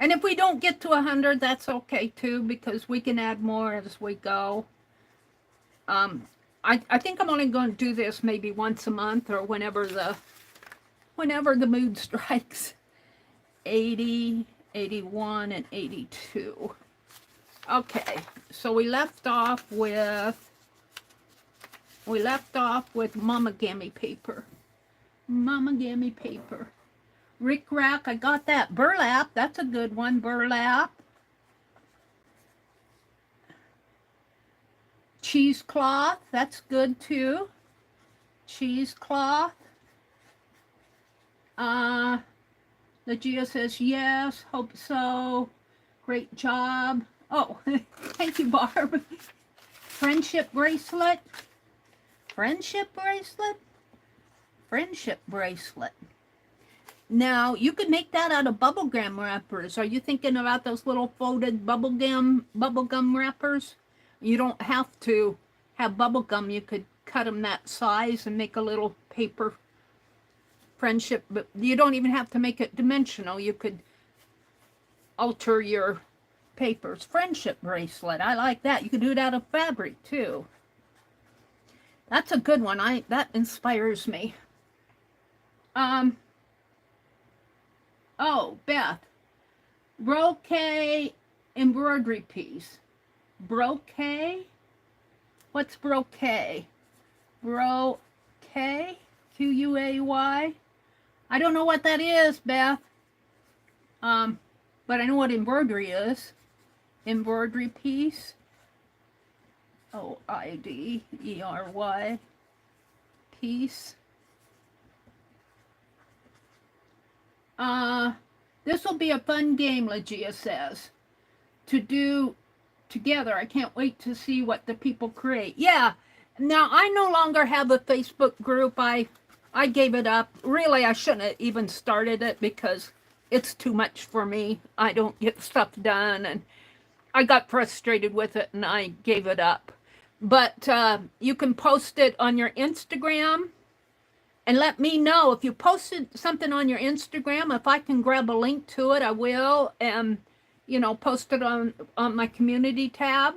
And if we don't get to 100, that's okay too, because we can add more as we go. I think I'm only going to do this maybe once a month or whenever the mood strikes. 80, 81, and 82. Okay, so we left off with Mamagami paper. Mamagami paper. Rick Rack, I got that. Burlap, that's a good one. Burlap. Cheesecloth, that's good too. Cheesecloth. Legia says yes, hope so. Great job. Oh, thank you, Barb. Friendship bracelet. Friendship bracelet? Friendship bracelet. Now, you could make that out of bubblegum wrappers. Are you thinking about those little folded bubblegum wrappers? You don't have to have bubblegum. You could cut them that size and make a little paper friendship. But you don't even have to make it dimensional. You could alter your papers. Friendship bracelet. I like that. You could do it out of fabric, too. That's a good one. That inspires me. Oh, Beth. Brocade embroidery piece. Brocade? What's brocade? Brocade? Q-U-A-Y? I don't know what that is, Beth. But I know what embroidery is. Embroidery piece. O-I-D-E-R-Y. Piece. This will be a fun game, Legia says, to do together. I can't wait to see what the people create. Yeah, now I no longer have a Facebook group. I gave it up. Really, I shouldn't have even started it because it's too much for me. I don't get stuff done, and I got frustrated with it, and I gave it up. But you can post it on your Instagram. And let me know if you posted something on your Instagram. If I can grab a link to it, I will, and post it on my community tab.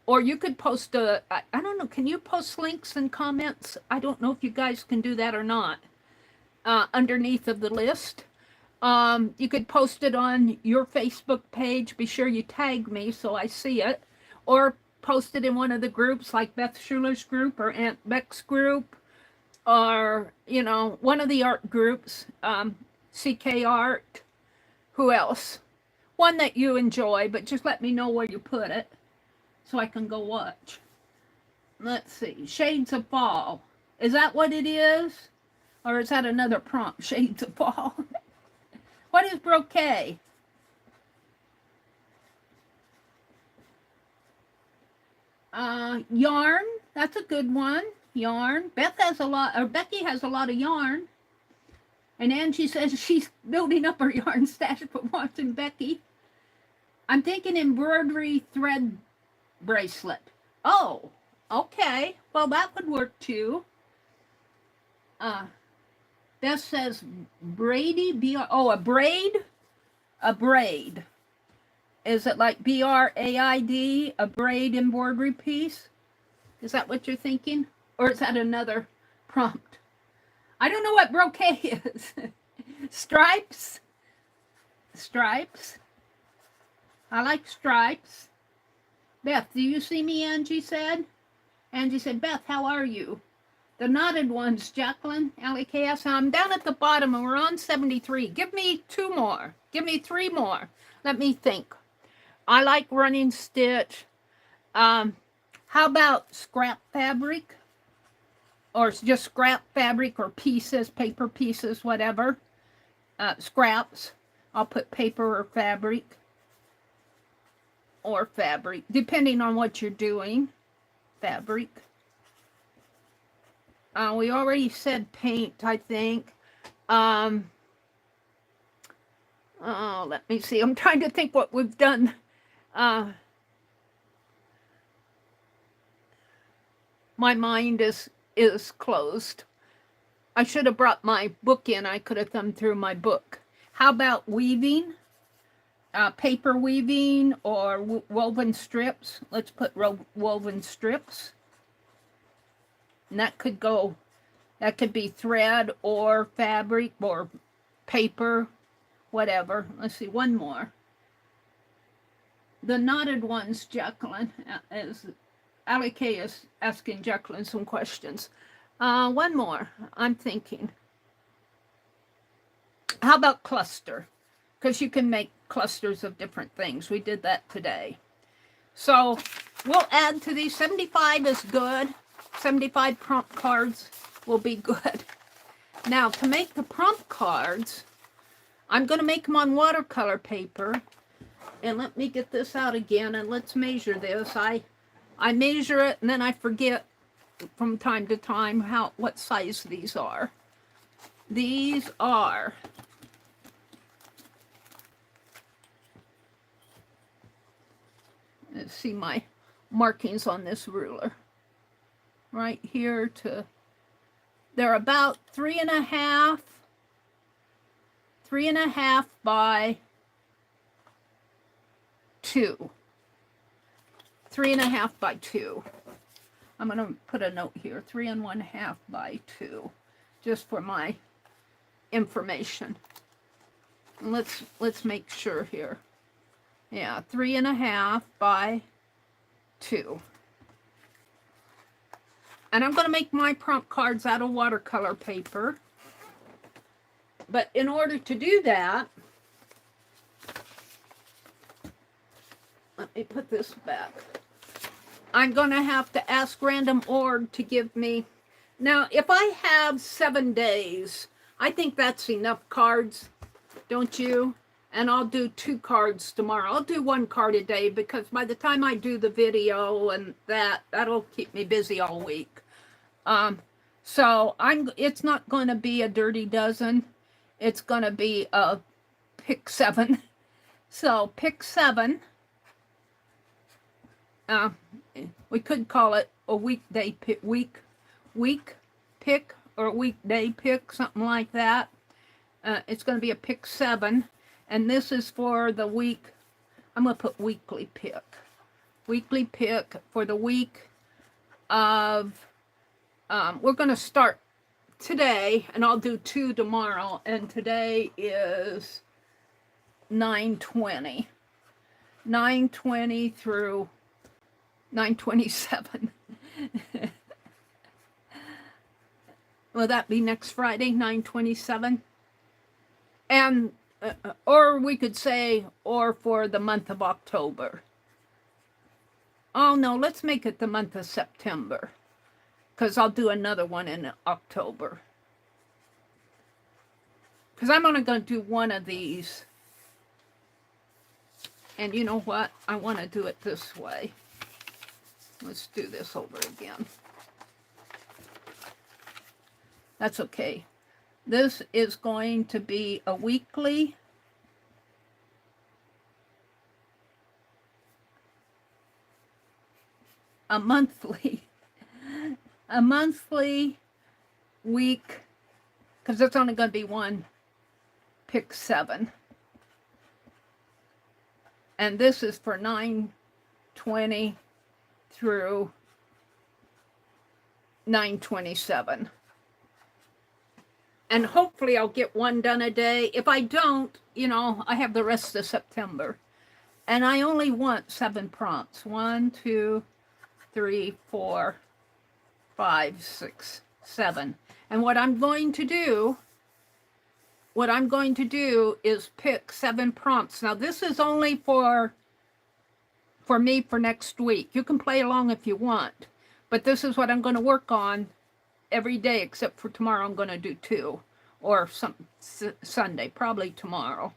Or you could post I don't know, can you post links and comments? I don't know if you guys can do that or not. Underneath of the list, you could post it on your Facebook page. Be sure you tag me so I see it, or post it in one of the groups like Beth Schuler's group or Aunt Beck's group. Or, one of the art groups, CK Art, who else? One that you enjoy, but just let me know where you put it so I can go watch. Let's see, Shades of Fall. Is that what it is? Or is that another prompt, Shades of Fall? What is brocade? Yarn, that's a good one. Yarn. Beth has a lot, or Becky has a lot of yarn. And Angie says she's building up her yarn stash but watching Becky. I'm thinking embroidery thread bracelet. Oh, okay. Well, that would work too. Beth says Brady, a braid? A braid. Is it like B-R-A-I-D, a braid embroidery piece? Is that what you're thinking? Or is that another prompt? I don't know what brocade is. Stripes? Stripes? I like stripes. Beth, do you see me, Angie said? Angie said, Beth, how are you? The knotted ones, Jacqueline, LKS. I'm down at the bottom and we're on 73. Give me 2 more. Give me 3 more. Let me think. I like running stitch. How about scrap fabric? Or just scrap fabric or pieces, paper pieces, whatever. Scraps. I'll put paper or fabric. Or fabric, depending on what you're doing. Fabric. We already said paint, I think. Oh, let me see. I'm trying to think what we've done. My mind is closed. I should have brought my book in. I could have thumbed through my book. How about weaving? paper weaving or woven strips. Let's put woven strips. And that could be thread or fabric or paper, whatever. Let's see, one more. The knotted ones, Jacqueline, Ali K is asking Jacqueline some questions. One more, I'm thinking. How about cluster? Because you can make clusters of different things. We did that today. So we'll add to these. 75 is good. 75 prompt cards will be good. Now, to make the prompt cards, I'm going to make them on watercolor paper. And let me get this out again, and let's measure this. I measure it, and then I forget from time to time what size these are. These are let's see my markings on this ruler. Right here they're about 3.5 by 2. 3.5 by 2. I'm going to put a note here, 3.5 by 2, just for my information. And let's make sure here. Yeah, 3.5 by 2. And I'm going to make my prompt cards out of watercolor paper. But in order to do that, let me put this back. I'm going to have to ask Random Org to give me... Now, if I have 7 days, I think that's enough cards, don't you? And I'll do 2 cards tomorrow. I'll do 1 card a day because by the time I do the video and that'll keep me busy all week. So it's not going to be a dirty dozen. It's going to be a pick 7. So pick 7. We could call it a weekday pick, week pick or weekday pick, something like that. It's going to be a pick 7, and this is for the week. I'm going to put weekly pick. Weekly pick for the week of. We're going to start today, and I'll do 2 tomorrow. And today is 9/20. 9/20 through 9/27. Will that be next Friday, 9/27? And, or we could say, or for the month of October. Oh no, let's make it the month of September. Because I'll do another one in October. Because I'm only going to do 1 of these. And you know what? I want to do it this way. Let's do this over again. That's okay. This is going to be a weekly. A monthly week, because it's only going to be 1 pick 7. And this is for 9/20 through 9/27. And hopefully I'll get 1 done a day. If I don't, you know, I have the rest of September. And I only want 7 prompts. 1, 2, 3, 4, 5, 6, 7. And what I'm going to do is pick 7 prompts. Now this is only for me for next week. You can play along if you want, but this is what I'm going to work on every day except for tomorrow. I'm going to do 2, or Sunday, probably tomorrow.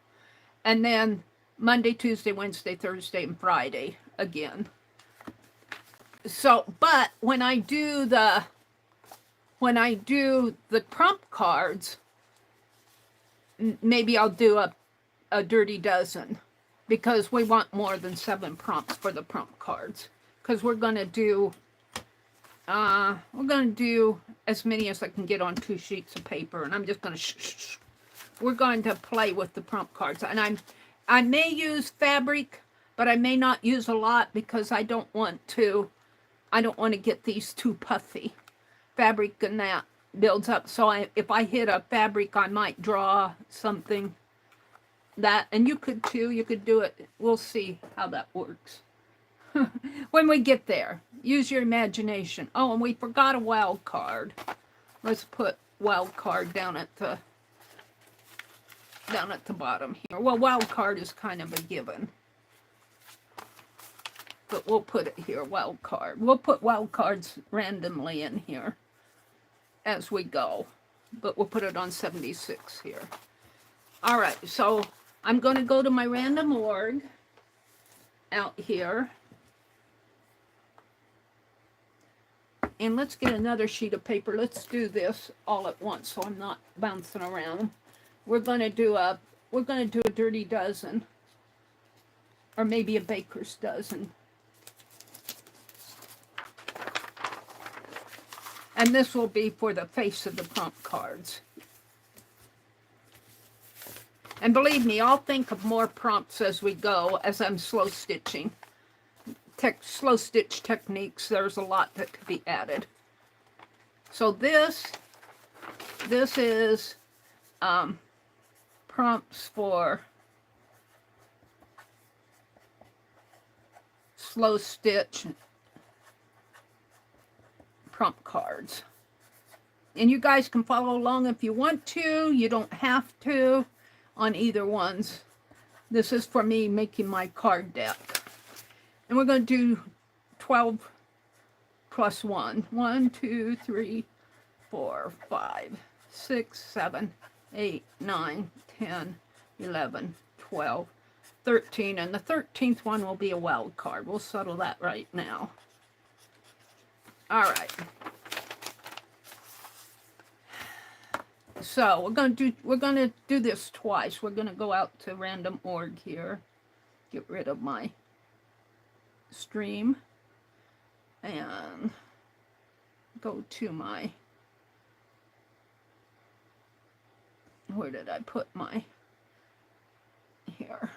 And then Monday, Tuesday, Wednesday, Thursday, and Friday again. So, but when I do the prompt cards, maybe I'll do a dirty dozen, because we want more than 7 prompts for the prompt cards. Because we're going to do as many as I can get on 2 sheets of paper, and I'm just going to we're going to play with the prompt cards, and I may use fabric, but I may not use a lot because I don't want to get these too puffy. Fabric and that builds up. So if I hit a fabric, I might draw something that, and you could too, you could do it. We'll see how that works. When we get there, use your imagination. Oh, and we forgot a wild card. Let's put wild card down at the bottom here. Well, wild card is kind of a given, but we'll put it here, wild card. We'll put wild cards randomly in here as we go, but we'll put it on 76 here. All right, so I'm going to go to my random org out here. And let's get another sheet of paper. Let's do this all at once so I'm not bouncing around. We're going to do a dirty dozen, or maybe a baker's dozen. And this will be for the face of the prompt cards. And believe me, I'll think of more prompts as we go, as I'm slow stitching. Slow stitch techniques, there's a lot that could be added. So this is prompts for slow stitch prompt cards. And you guys can follow along if you want to. You don't have to on either ones. This is for me making my card deck. And we're going to do 12 plus 1. 1, 2, 3, 4, 5, 6, 7, 8, 9, 10, 11, 12, 13. And the 13th one will be a wild card. We'll settle that right now. All right. So we're going to do this twice. We're going to go out to random org here. Get rid of my stream and go to my, where did I put my, here.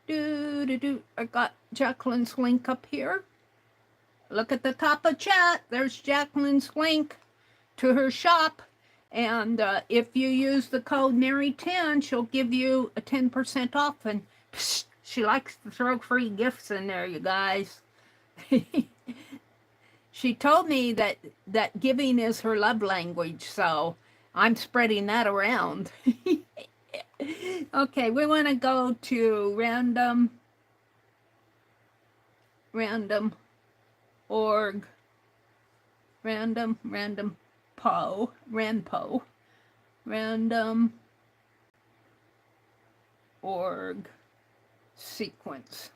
I got Jacqueline's link up here. Look at the top of chat. There's Jacqueline's link to her shop. And if you use the code Meri10, she'll give you a 10% off. And psh, she likes to throw free gifts in there, you guys. She told me that giving is her love language, so I'm spreading that around. Okay, we want to go to random org, random org sequence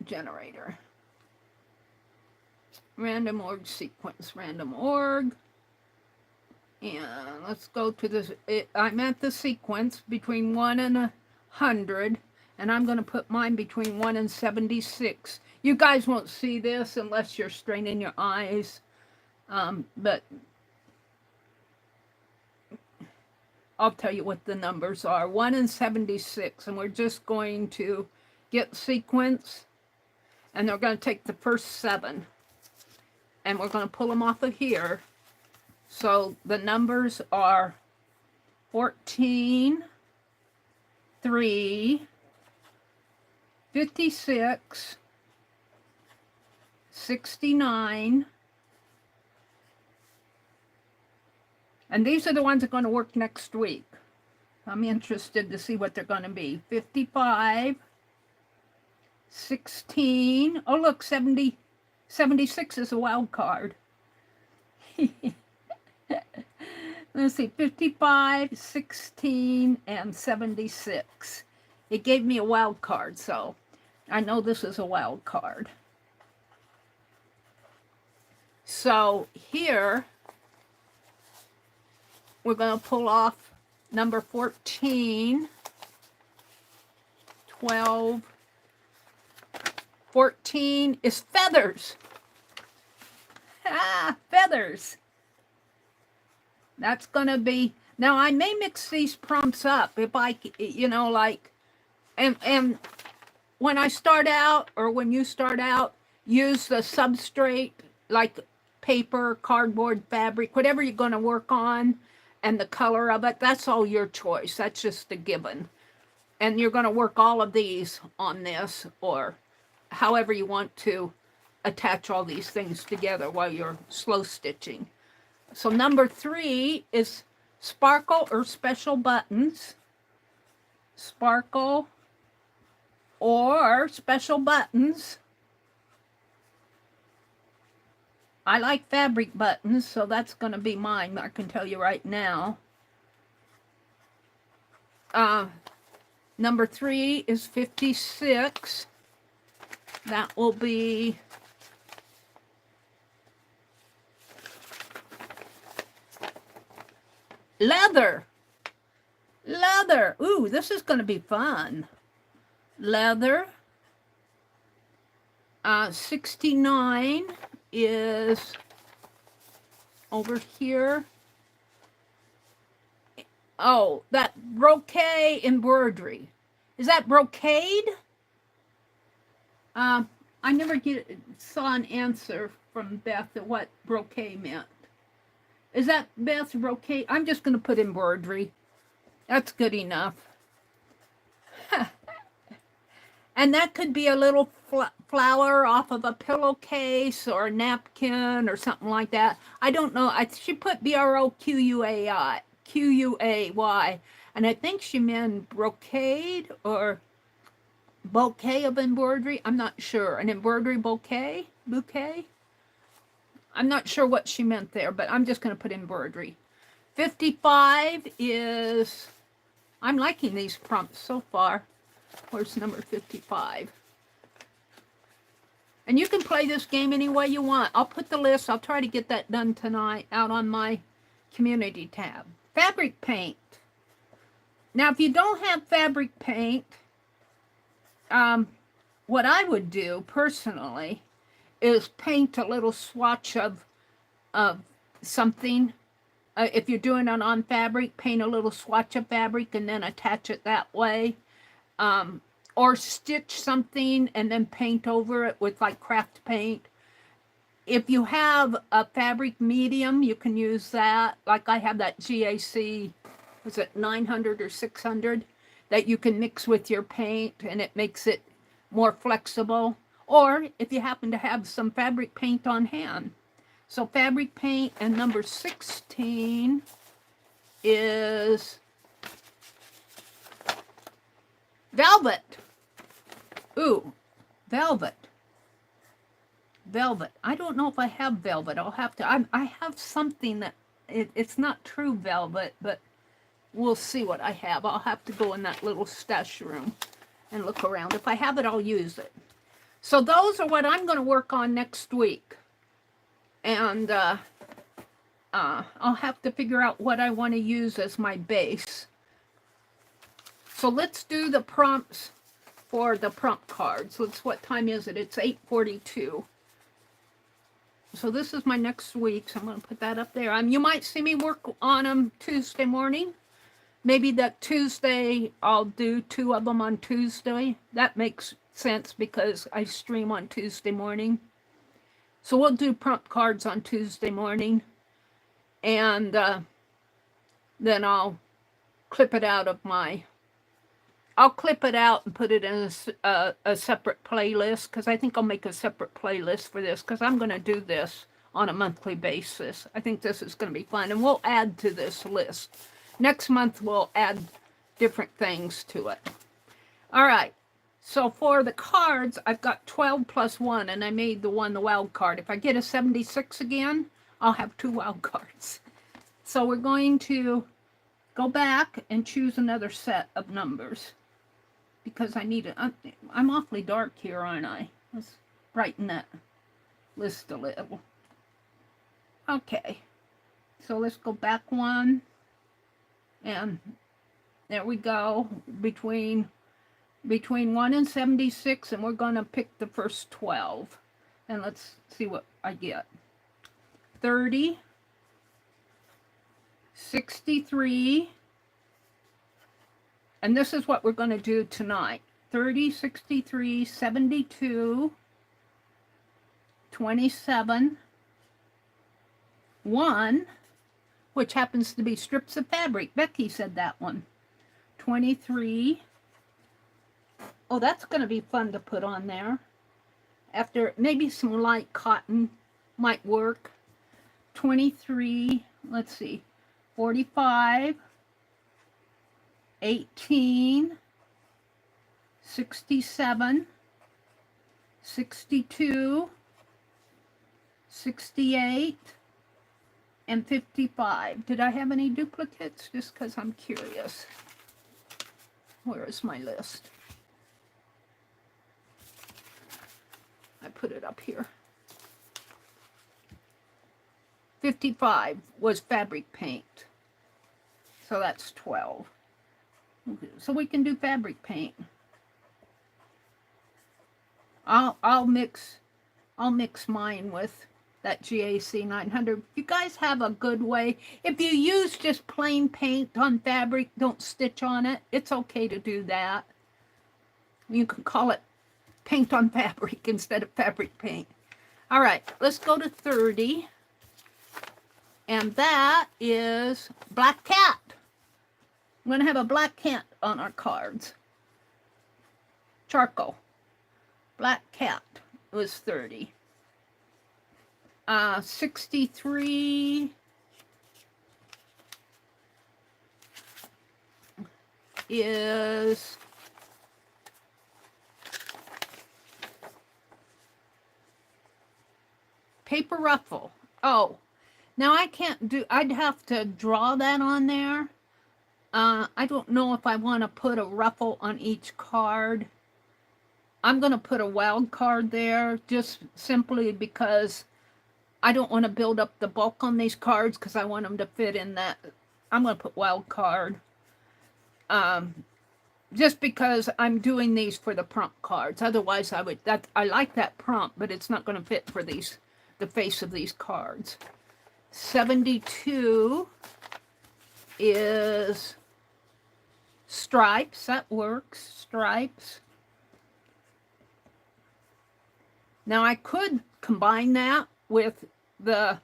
generator. Random org sequence, random org. And let's go to this. I'm at the sequence between 1 and 100, and I'm going to put mine between 1 and 76. You guys won't see this unless you're straining your eyes, but I'll tell you what the numbers are. 1 and 76, and we're just going to get sequence, and they're going to take the first 7, and we're going to pull them off of here. So the numbers are 14, 3, 56, 69, and these are the ones that are going to work next week. I'm interested to see what they're going to be. 55, 16, oh look, 70, 76 is a wild card. Let's see, 55, 16, and 76. It gave me a wild card, so I know this is a wild card. So here, we're going to pull off number 14, 12, 14 is feathers. Ah, feathers. That's going to be, Now, I may mix these prompts up if I, you know, like, and when I start out or when you start out, use the substrate like paper, cardboard, fabric, whatever you're going to work on, and the color of it. That's all your choice. That's just a given. And you're going to work all of these on this, or however you want to attach all these things together while you're slow stitching. So number 3 is sparkle or special buttons. Sparkle or special buttons. I like fabric buttons, so that's going to be mine. I can tell you right now. Number 3 is 56. That will be leather. Leather. Ooh, this is going to be fun. Leather. 69 is over here. Oh, that brocade embroidery. Is that brocade? I never saw an answer from Beth at what brocade meant. Is that Beth brocade? I'm just going to put embroidery. That's good enough. And that could be a little flower off of a pillowcase or a napkin or something like that. I don't know. She put BROQUAY, QUAY, and I think she meant brocade or bouquet of embroidery. I'm not sure. An embroidery bouquet? I'm not sure what she meant there, but I'm just going to put embroidery. 55 is, I'm liking these prompts so far. Where's number 55? And you can play this game any way you want. I'll put the list. I'll try to get that done tonight out on my community tab. Fabric paint. Now, if you don't have fabric paint, what I would do personally is paint a little swatch of something. If you're doing it on fabric, paint a little swatch of fabric and then attach it that way. Or stitch something and then paint over it with like craft paint. If you have a fabric medium, you can use that. Like I have that GAC, was it 900 or 600, that you can mix with your paint and it makes it more flexible. Or if you happen to have some fabric paint on hand. So fabric paint, and number 16 is velvet. Ooh, velvet. Velvet. I don't know if I have velvet. I'll have to. I have something that it's not true velvet, but we'll see what I have. I'll have to go in that little stash room and look around. If I have it, I'll use it. So those are what I'm going to work on next week. And I'll have to figure out what I want to use as my base. So let's do the prompts for the prompt cards. What time is it? It's 8:42. So this is my next week. So I'm going to put that up there. You might see me work on them Tuesday morning. Maybe that Tuesday I'll do 2 of them on Tuesday. That makes sense because I stream on Tuesday morning. So we'll do prompt cards on Tuesday morning. And then I'll clip it out of I'll clip it out and put it in a separate playlist, because I think I'll make a separate playlist for this, because I'm going to do this on a monthly basis. I think this is going to be fun, and we'll add to this list. Next month, we'll add different things to it. All right, so for the cards, I've got 12 plus 1, and I made the wild card. If I get a 76 again, I'll have 2 wild cards. So we're going to go back and choose another set of numbers, because I need it. I'm awfully dark here, aren't I? Let's brighten that list a little. Okay, so let's go back 1, and there we go, between 1 and 76, and we're going to pick the first 12, and let's see what I get. 30, 63, and this is what we're going to do tonight. 30, 63, 72, 27, 1, which happens to be strips of fabric. Becky said that one. 23. Oh, that's going to be fun to put on there. After, maybe some light cotton might work. 23, let's see, 45, 18, 67, 62, 68, and 55. Did I have any duplicates? Just because I'm curious. Where is my list? I put it up here. 55 was fabric paint. So that's 12. So we can do fabric paint. I'll mix mine with that GAC 900. You guys have a good way. If you use just plain paint on fabric, don't stitch on it, it's okay to do that. You can call it paint on fabric instead of fabric paint. All right, let's go to 30. And that is black cat. I'm going to have a black cat on our cards. Charcoal. Black cat was 30. 63 is paper ruffle. Oh, now I can't do, I'd have to draw that on there. I don't know if I want to put a ruffle on each card. I'm going to put a wild card there just simply because I don't want to build up the bulk on these cards because I want them to fit in that. I'm going to put wild card. Just because I'm doing these for the prompt cards. Otherwise, I like that prompt, but it's not going to fit for these, the face of these cards. 72 is stripes. That works. Stripes. Now I could combine that with the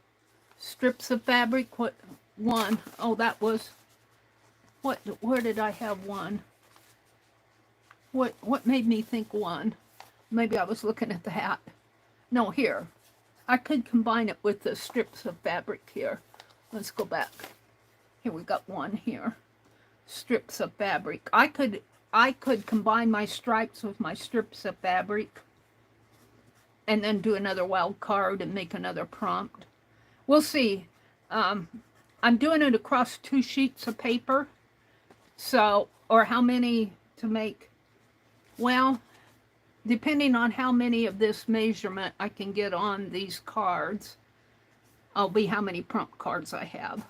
strips of fabric. What one? Oh, that was what? Where did I have one? What made me think one? Maybe I was looking at the hat. No, here. I could combine it with the strips of fabric here. Let's go back. Here we got one here. Strips of fabric. I could combine my stripes with my strips of fabric and then do another wild card and make another prompt. We'll see. I'm doing it across 2 sheets of paper. So, or how many to make? Well, depending on how many of this measurement I can get on these cards, I'll be how many prompt cards I have.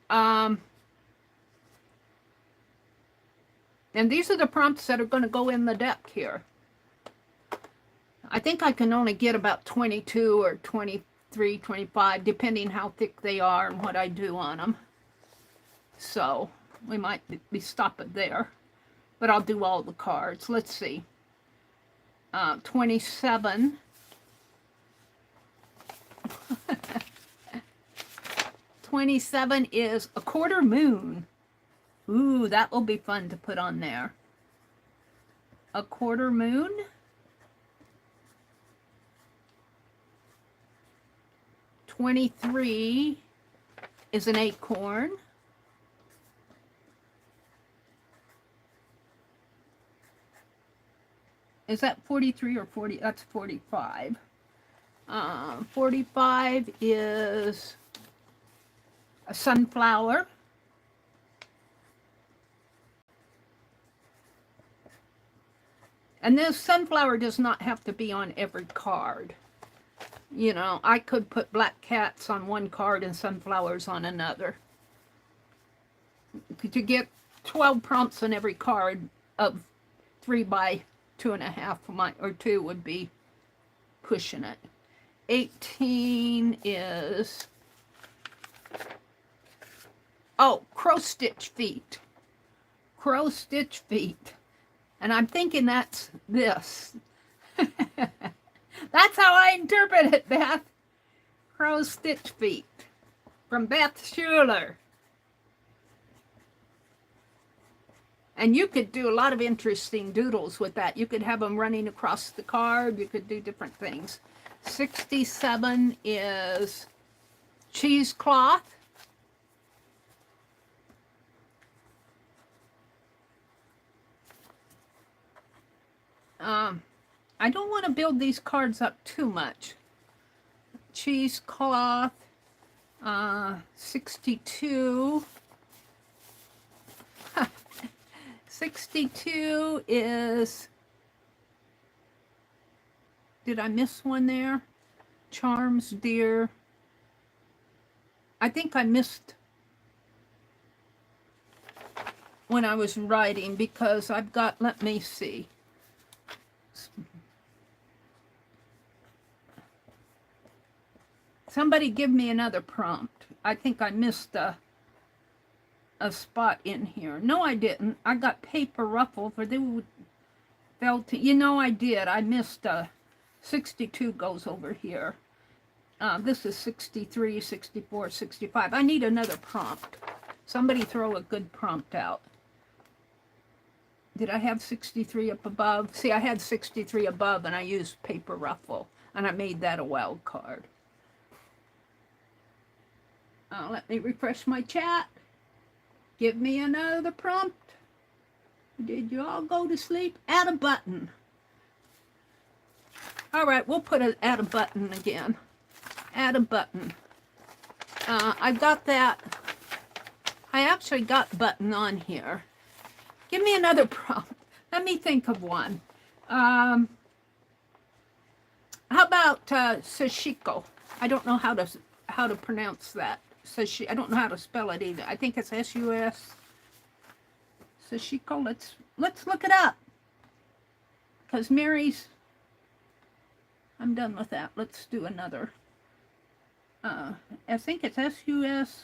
And these are the prompts that are going to go in the deck here. I think I can only get about 22 or 23, 25, depending how thick they are and what I do on them. So we might be stopping there. But I'll do all the cards. Let's see. 27. $27 is a quarter moon. Ooh, that will be fun to put on there. A quarter moon. $23 is an acorn. Is that 43 or 40? That's 45. 45 is a sunflower. And this sunflower does not have to be on every card. You know, I could put black cats on one card and sunflowers on another. Could you get 12 prompts on every card of 3 by 2.5, or 2 would be pushing it. 18 is Oh, crow stitch feet. Crow stitch feet. And I'm thinking that's this. That's how I interpret it, Beth. Crow stitch feet from Beth Schuler. And you could do a lot of interesting doodles with that. You could have them running across the card. You could do different things. 67 is cheesecloth. I don't want to build these cards up too much. Cheesecloth, 62. 62 is, did I miss one there? Charms, dear. I think I missed when I was writing because I've got, let me see. Somebody give me another prompt. I think I missed a spot in here. No, I didn't. I got paper ruffle for the felt. You know, I did. I missed 62 goes over here. This is 63, 64, 65. I need another prompt. Somebody throw a good prompt out. Did I have 63 up above? See, I had 63 above and I used paper ruffle and I made that a wild card. Let me refresh my chat. Give me another prompt. Did you all go to sleep? Add a button. All right, we'll add a button again. Add a button. I got that. I actually got button on here. Give me another prompt. Let me think of one. How about sashiko? I don't know how to pronounce that. I don't know how to spell it either. I think it's S-U-S. Sashiko. Let's look it up. Because Mary's. I'm done with that. Let's do another. I think it's S-U-S-H-I-K-O.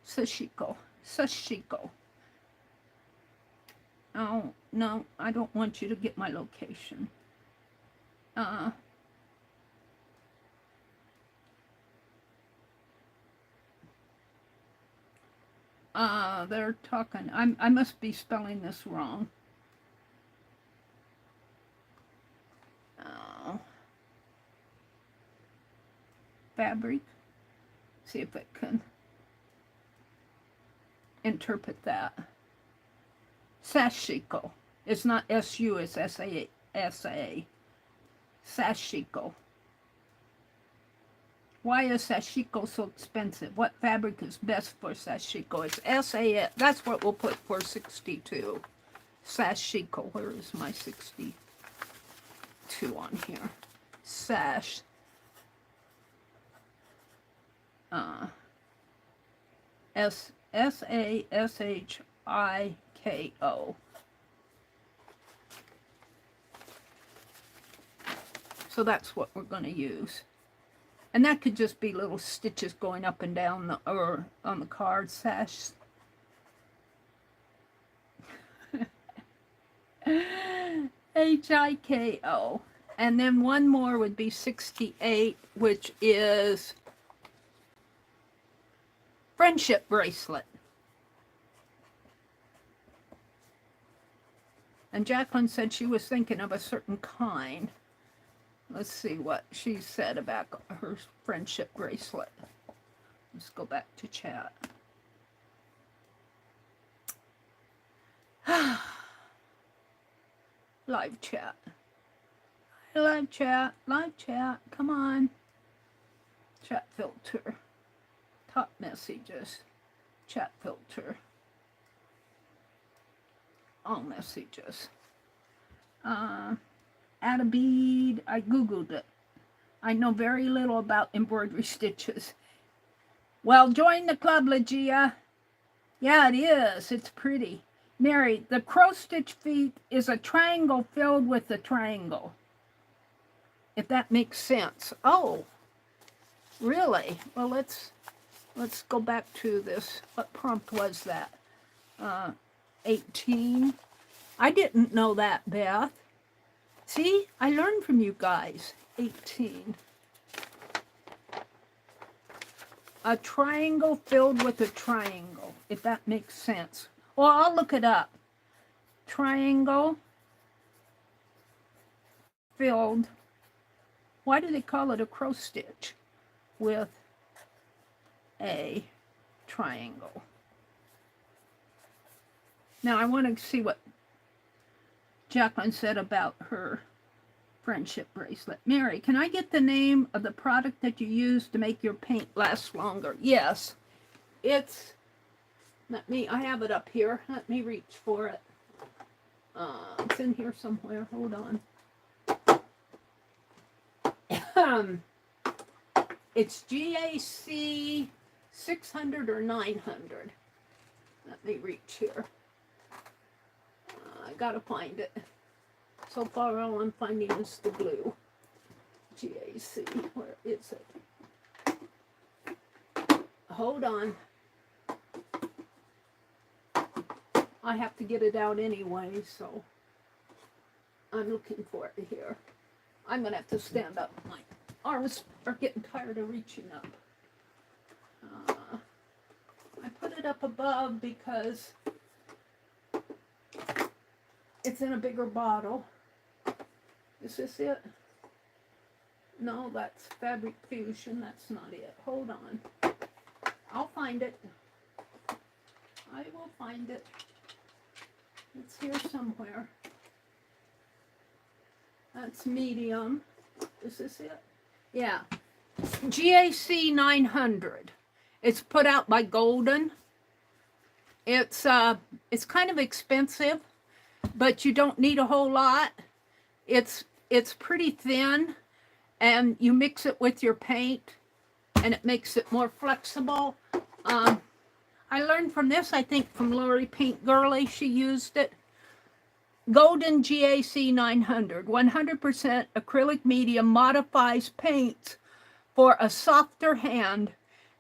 Sashiko. Sashiko. Oh, no, I don't want you to get my location. They're talking. I must be spelling this wrong. Fabric. See if it can interpret that. Sashiko. It's not S-U, it's S-A. Sashiko. Why is sashiko so expensive? What fabric is best for sashiko? It's S-A-S. That's what we'll put for 62. Sashiko. Where is my 62 on here? Sash. S-A-S-H-I-K-O. So that's what we're going to use. And that could just be little stitches going up and down or on the card. Sash. H-I-K-O. And then one more would be 68, which is friendship bracelet. And Jacqueline said she was thinking of a certain kind. Let's see what she said about her friendship bracelet. Let's go back to chat. Live chat. Live chat. Live chat. Come on. Chat filter. Top messages. Chat filter. All messages. Add a bead. I googled it. I know very little about embroidery stitches. Well, join the club, Legia. Yeah, it is. It's pretty. Mary, the crow stitch feet is a triangle filled with a triangle. If that makes sense. Oh, really? Well, let's let's go back to this. What prompt was that? 18. I didn't know that, Beth. See, I learned from you guys. 18. A triangle filled with a triangle, if that makes sense. Well, I'll look it up. Triangle filled. Why do they call it a crow stitch? With a triangle. Now I want to see what Jacqueline said about her friendship bracelet. Mary, can I get the name of the product that you use to make your paint last longer? Yes. It's, I have it up here. Let me reach for it. It's in here somewhere. Hold on. It's GAC 600 or 900. Let me reach here. I gotta find it. So far, all I'm finding is the blue. GAC, where is it? Hold on. I have to get it out anyway, so I'm looking for it here. I'm gonna have to stand up. My arms are getting tired of reaching up. I put it up above because it's in a bigger bottle. Is this it? No, that's Fabric Fusion. That's not it. Hold on. I'll find it. I will find it. It's here somewhere. That's medium. Is this it? Yeah. GAC 900. It's put out by Golden. It's kind of expensive, but you don't need a whole lot. It's pretty thin, and you mix it with your paint, and it makes it more flexible. I learned from this, I think, from Lori Pink Girly. She used it. Golden GAC 900, 100% acrylic medium, modifies paints for a softer hand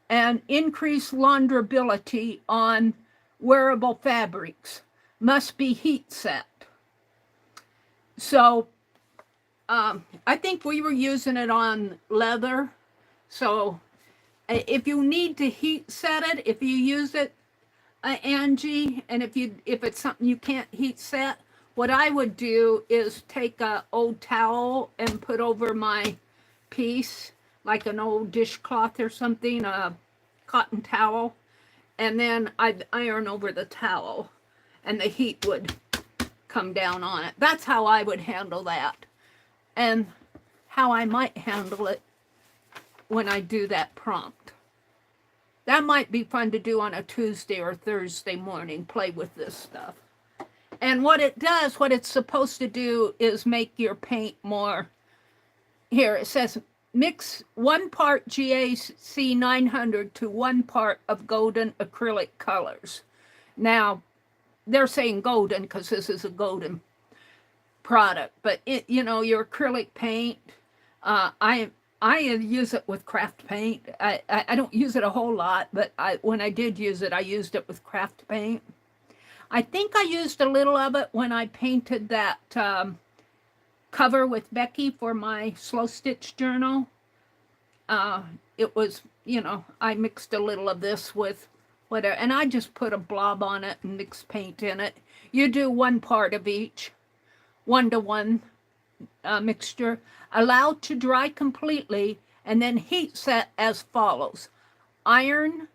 and increased launderability on wearable fabrics. Must be heat set. So I think we were using it on leather. So if you need to heat set it, if you use it, Angie, and if it's something you can't heat set, what I would do is take an old towel and put over my piece, like an old dishcloth or something, a cotton towel, and then I'd iron over the towel, and the heat would come down on it. That's how I would handle that, and how I might handle it when I do that prompt. That might be fun to do on a Tuesday or Thursday morning, play with this stuff. And what it does, what it's supposed to do is make your paint more, here it says, mix 1 part GAC 900 to 1 part of golden acrylic colors. Now, they're saying golden because this is a golden product, but your acrylic paint, I use it with craft paint. I don't use it a whole lot, but when I did use it, I used it with craft paint. I think I used a little of it when I painted that cover with Becky for my slow stitch journal. It was, I mixed a little of this with whatever, and I just put a blob on it and mixed paint in it. You do 1 part of each, 1-to-1 mixture, allowed to dry completely, and then heat set as follows. Iron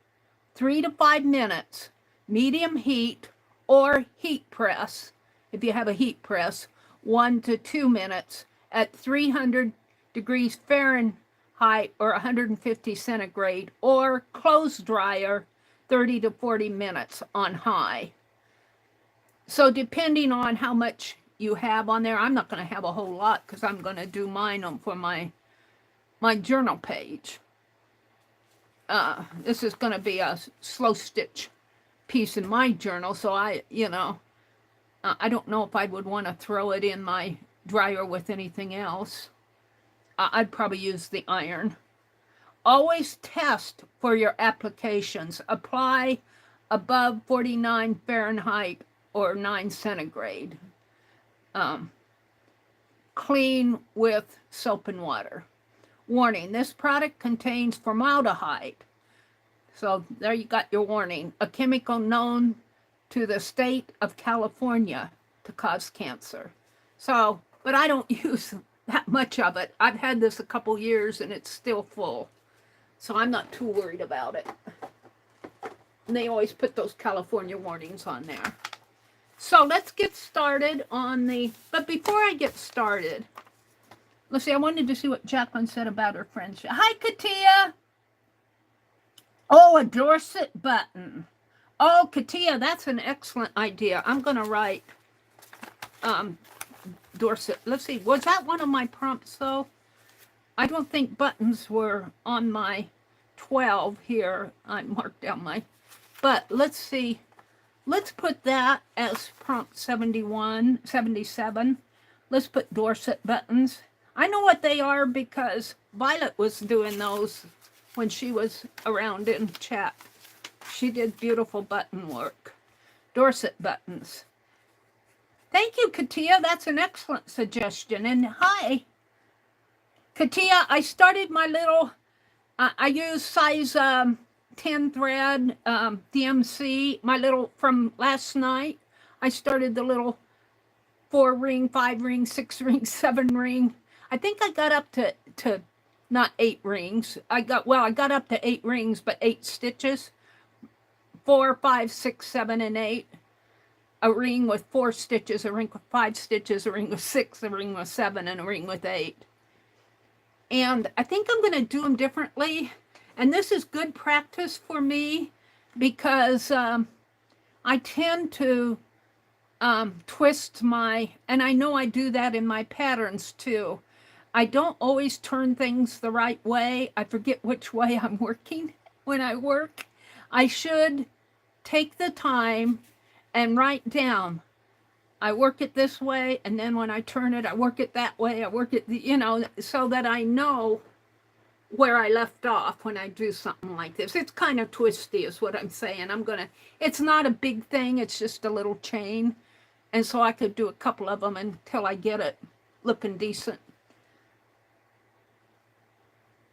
3 to 5 minutes, medium heat, or heat press, if you have a heat press, 1 to 2 minutes at 300 degrees Fahrenheit or 150 centigrade, or clothes dryer 30 to 40 minutes on high. So depending on how much you have on there, I'm not going to have a whole lot because I'm going to do mine for my journal page. This is going to be a slow stitch piece in my journal, so I don't know if I would want to throw it in my dryer with anything else. I'd probably use the iron. always test for your applications. Apply above 49 Fahrenheit or 9 centigrade. Clean with soap and water. Warning, this product contains formaldehyde. So there you got your warning. A chemical known to the state of California to cause cancer. So, but I don't use that much of it. I've had this a couple years and it's still full. So I'm not too worried about it. And they always put those California warnings on there. So let's get started on the, but before I get started, let's see, I wanted to see what Jacqueline said about her friendship. Hi, Katia. Oh, a Dorset button. Oh, Katia, that's an excellent idea. I'm going to write Dorset. Let's see, was that one of my prompts, though? I don't think buttons were on my 12 here. I marked down my, but let's see. Let's put that as prompt 77. Let's put Dorset buttons. I know what they are because Violet was doing those when she was around in chat. She did beautiful button work. Dorset buttons. Thank you, Katia. That's an excellent suggestion. And hi, Katia. I started my little, I use size 10 thread DMC, my little, from last night. I started the little 4 ring, 5 ring, 6 ring, 7 ring. I think I got up to not 8 rings. I got up to 8 rings, but 8 stitches. 4, 5, 6, 7, and 8. A ring with 4 stitches, a ring with 5 stitches, a ring with 6, a ring with 7, and a ring with 8. And I think I'm going to do them differently. And this is good practice for me because I tend to twist my, and I know I do that in my patterns too. I don't always turn things the right way. I forget which way I'm working when I work. I should take the time and write down, I work it this way, and then when I turn it, I work it that way. I work it, you know, so that I know where I left off when I do something like this. It's kind of twisty is what I'm saying. It's not a big thing. It's just a little chain. And so I could do a couple of them until I get it looking decent.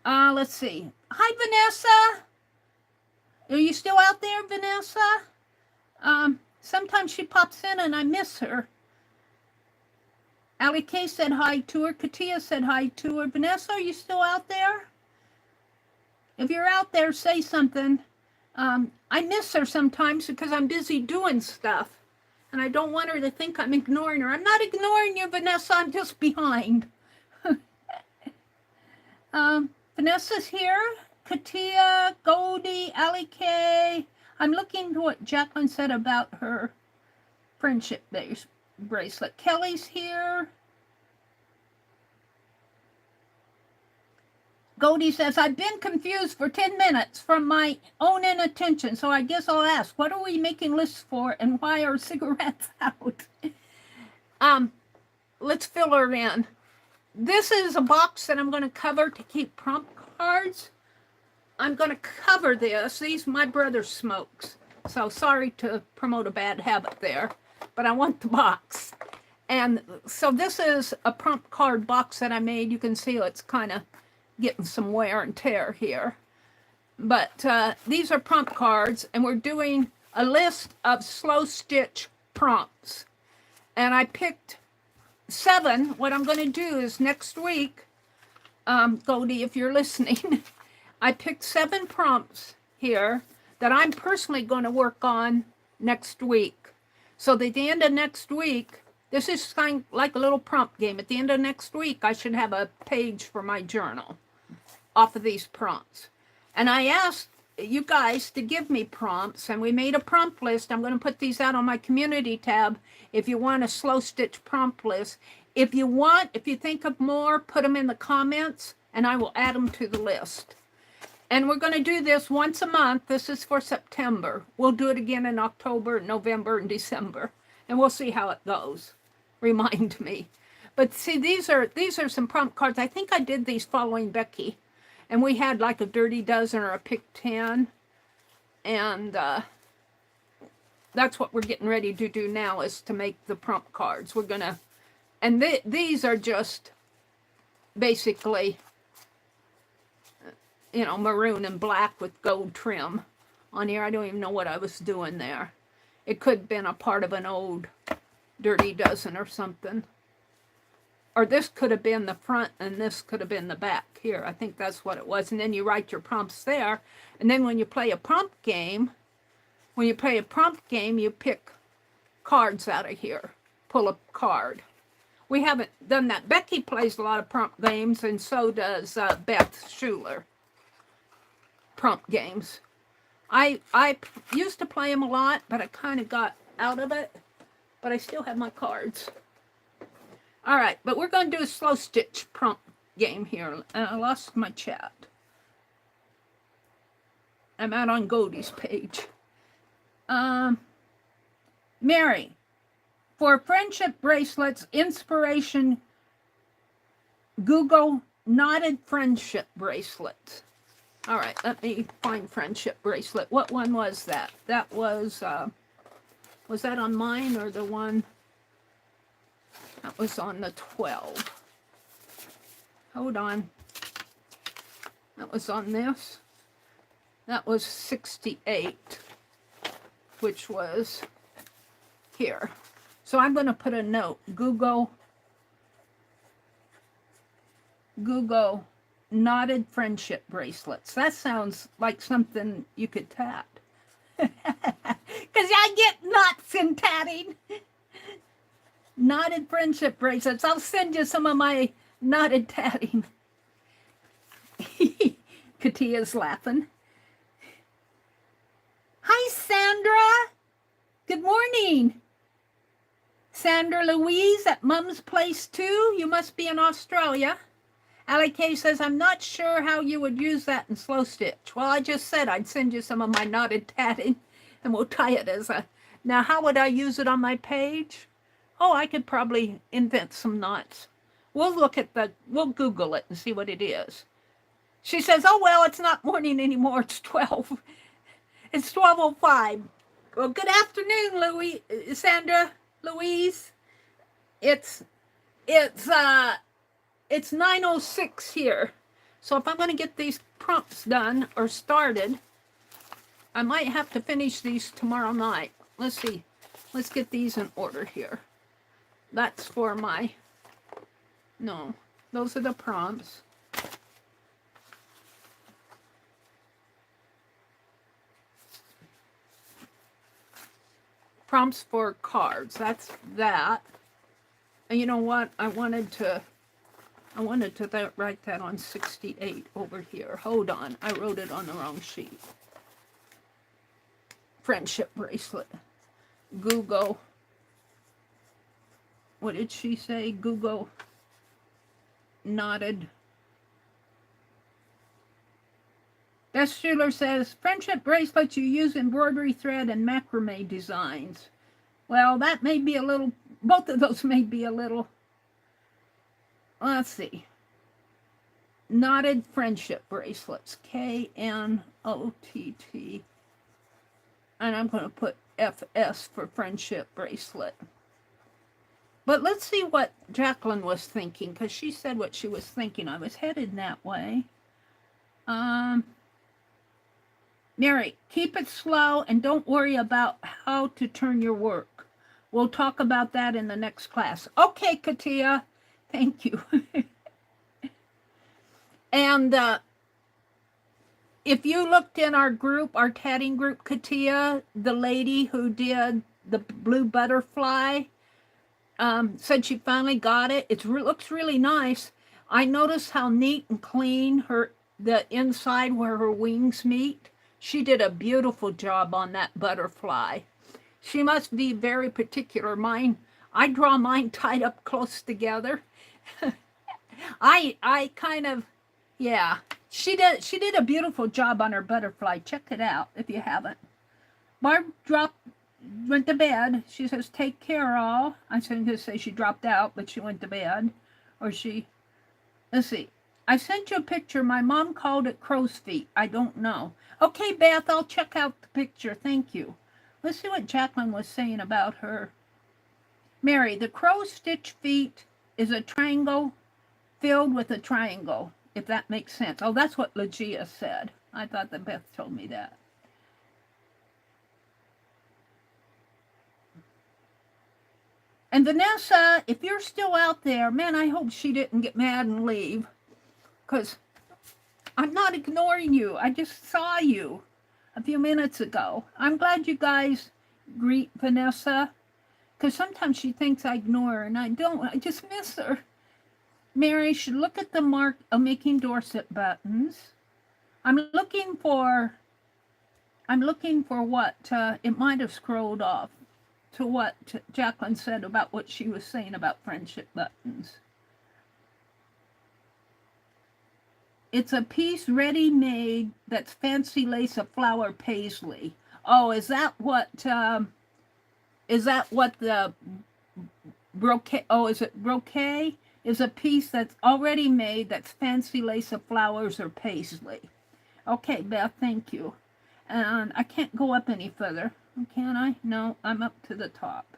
Let's see. Hi, Vanessa. Are you still out there, Vanessa? Sometimes she pops in and I miss her. Allie K said hi to her. Katia said hi to her. Vanessa, are you still out there? If you're out there, say something. I miss her sometimes because I'm busy doing stuff. And I don't want her to think I'm ignoring her. I'm not ignoring you, Vanessa. I'm just behind. Vanessa's here. Katia, Goldie, Allie K. I'm looking to what Jacqueline said about her friendship bracelet. Kelly's here. Goldie says, I've been confused for 10 minutes from my own inattention, so I guess I'll ask, what are we making lists for and why are cigarettes out? Let's fill her in. This is a box that I'm going to cover to keep prompt cards. I'm going to cover this. My brother smokes, so sorry to promote a bad habit there, but I want the box. And so this is a prompt card box that I made. You can see it's kind of getting some wear and tear here. But these are prompt cards, and we're doing a list of slow stitch prompts. And I picked 7. What I'm going to do is next week, Goldie, if you're listening, I picked 7 prompts here that I'm personally going to work on next week. So at the end of next week, this is kind of like a little prompt game. At the end of next week, I should have a page for my journal off of these prompts. And I asked you guys to give me prompts, and we made a prompt list. I'm going to put these out on my community tab if you want a slow stitch prompt list. If you think of more, put them in the comments, and I will add them to the list. And we're going to do this once a month. This is for September. We'll do it again in October, November, and December. And we'll see how it goes. Remind me. But see, these are some prompt cards. I think I did these following Becky. And we had like a dirty dozen or a pick 10. And that's what we're getting ready to do now, is to make the prompt cards. We're going to, and these are just basically, you know, maroon and black with gold trim on here. I don't even know what I was doing there. It could have been a part of an old dirty dozen or something. Or this could have been the front and this could have been the back here. I think that's what it was. And then you write your prompts there. And then when you play a prompt game, you pick cards out of here. Pull a card. We haven't done that. Becky plays a lot of prompt games, and so does Beth Schuler. Prompt games. I used to play them a lot, but I kind of got out of it. But I still have my cards. All right, but we're going to do a slow stitch prompt game here. And I lost my chat. I'm out on Goldie's page. Mary, for friendship bracelets, inspiration, Google knotted friendship bracelets. All right, let me find friendship bracelet. What one was that? That was that on mine or the one? That was on the 12. Hold on. That was on this. That was 68, which was here. So I'm going to put a note. Google knotted friendship bracelets. That sounds like something you could tat. Because I get knots in tatting. Knotted friendship bracelets. I'll send you some of my knotted tatting. Katia's laughing. Hi, Sandra. Good morning. Sandra Louise at Mum's Place too. You must be in Australia. Allie K says, I'm not sure how you would use that in slow stitch. Well, I just said I'd send you some of my knotted tatting and we'll tie it as a... Now, how would I use it on my page? Oh, I could probably invent some knots. We'll Google it and see what it is. She says, oh, well, it's not morning anymore. It's 12. It's 12:05. Well, good afternoon, Sandra Louise. It's 9:06 here. So if I'm going to get these prompts done or started, I might have to finish these tomorrow night. Let's see. Let's get these in order here. That's for my... No, those are the prompts. Prompts for cards. That's that. And you know what? I wanted to write that on 68 over here. Hold on. I wrote it on the wrong sheet. Friendship bracelet. Google. What did she say? Google knotted. Beth Schuler says, friendship bracelets you use embroidery thread and macrame designs. Well, that may be a little, both of those may be a little, let's see. Knotted friendship bracelets, K-N-O-T-T. And I'm going to put FS for friendship bracelet. But let's see what Jacqueline was thinking, because she said what she was thinking. I was headed that way. Mary, keep it slow and don't worry about how to turn your work. We'll talk about that in the next class. Okay, Katia. Thank you. And if you looked in our group, our tatting group, Katia, the lady who did the blue butterfly, said she finally got it. It looks really nice. I noticed how neat and clean the inside where her wings meet. She did a beautiful job on that butterfly. She must be very particular. I draw mine tied up close together. I kind of, yeah. She did a beautiful job on her butterfly. Check it out if you haven't. Barb went to bed. She says, take care all. I was going to say she dropped out, but she went to bed. Or let's see. I sent you a picture. My mom called it crow's feet. I don't know. Okay, Beth, I'll check out the picture. Thank you. Let's see what Jacqueline was saying about her. Mary, the crow's stitch feet is a triangle filled with a triangle, if that makes sense. Oh, that's what Legia said. I thought that Beth told me that. And Vanessa, if you're still out there, man, I hope she didn't get mad and leave. Because I'm not ignoring you. I just saw you a few minutes ago. I'm glad you guys greet Vanessa. Because sometimes she thinks I ignore her, and I don't. I just miss her. Mary should look at the mark of making Dorset buttons. I'm looking for what, it might have scrolled off to what Jacqueline said about what she was saying about friendship buttons. It's a piece ready-made that's fancy lace of flower paisley. Oh, is that what the brocade, oh, is it brocade? Is a piece that's already made that's fancy lace of flowers or paisley. Okay, Beth, thank you. And I can't go up any further, can I? No, I'm up to the top.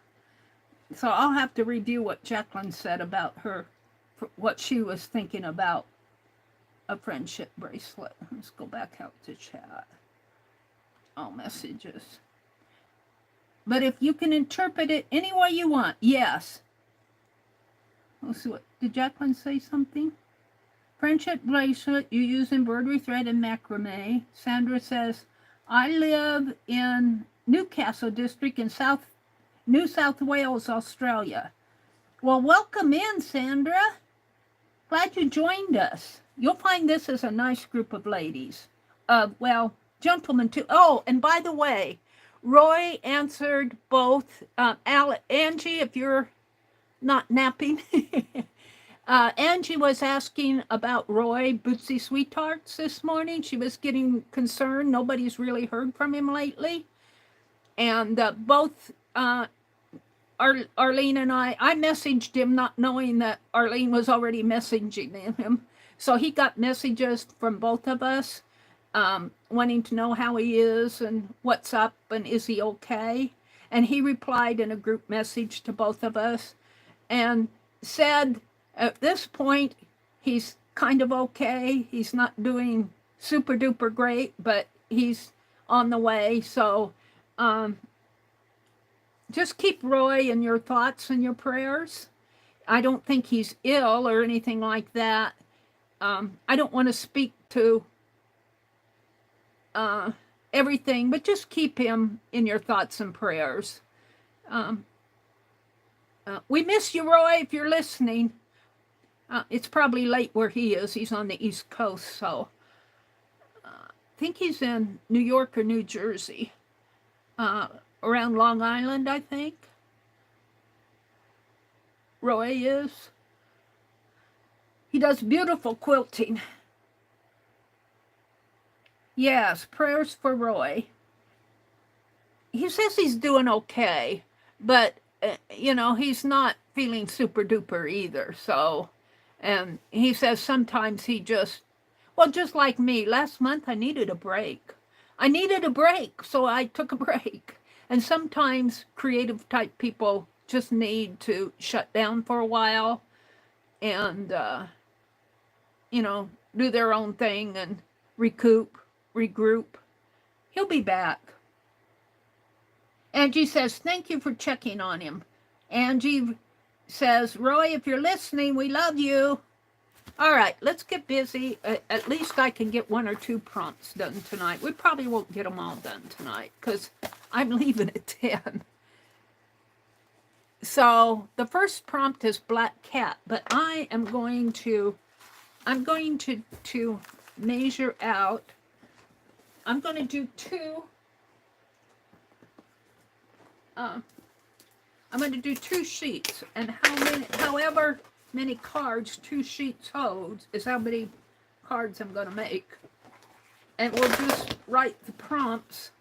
So I'll have to review what Jacqueline said about her, what she was thinking about a friendship bracelet. Let's go back out to chat. All messages. But if you can interpret it any way you want, yes. Let's see, what did Jacqueline say something? Friendship bracelet, you use embroidery thread and macrame. Sandra says, I live in Newcastle district in New South Wales, Australia. Well, welcome in, Sandra. Glad you joined us. You'll find this is a nice group of ladies. Well, gentlemen too. Oh, and by the way, Roy answered both. Angie, if you're not napping. Angie was asking about Roy Bootsy Sweethearts this morning. She was getting concerned. Nobody's really heard from him lately. And both Arlene and I messaged him not knowing that Arlene was already messaging him. So he got messages from both of us wanting to know how he is and what's up and is he okay. And he replied in a group message to both of us and said at this point he's kind of okay. He's not doing super duper great, but he's on the way. So just keep Roy in your thoughts and your prayers. I don't think he's ill or anything like that. I don't want to speak to everything, but just keep him in your thoughts and prayers. We miss you, Roy, if you're listening. It's probably late where he is. He's on the East Coast, so I think he's in New York or New Jersey. Around Long Island, I think. Roy is. He does beautiful quilting. Yes, prayers for Roy. He says he's doing okay, but, you know, he's not feeling super duper either. So, and he says sometimes he just, well, just like me, last month I needed a break. So I took a break. And sometimes creative type people just need to shut down for a while and, you know, do their own thing and recoup, regroup. He'll be back. Angie says, thank you for checking on him. Angie says, Roy, if you're listening, we love you. All right, let's get busy. At least I can get 1 or 2 prompts done tonight. We probably won't get them all done tonight because I'm leaving at 10. So the first prompt is black cat, but I am going to measure out. I'm going to do 2. I'm going to do 2 sheets, and however many cards 2 sheets holds is how many cards I'm going to make. And we'll just write the prompts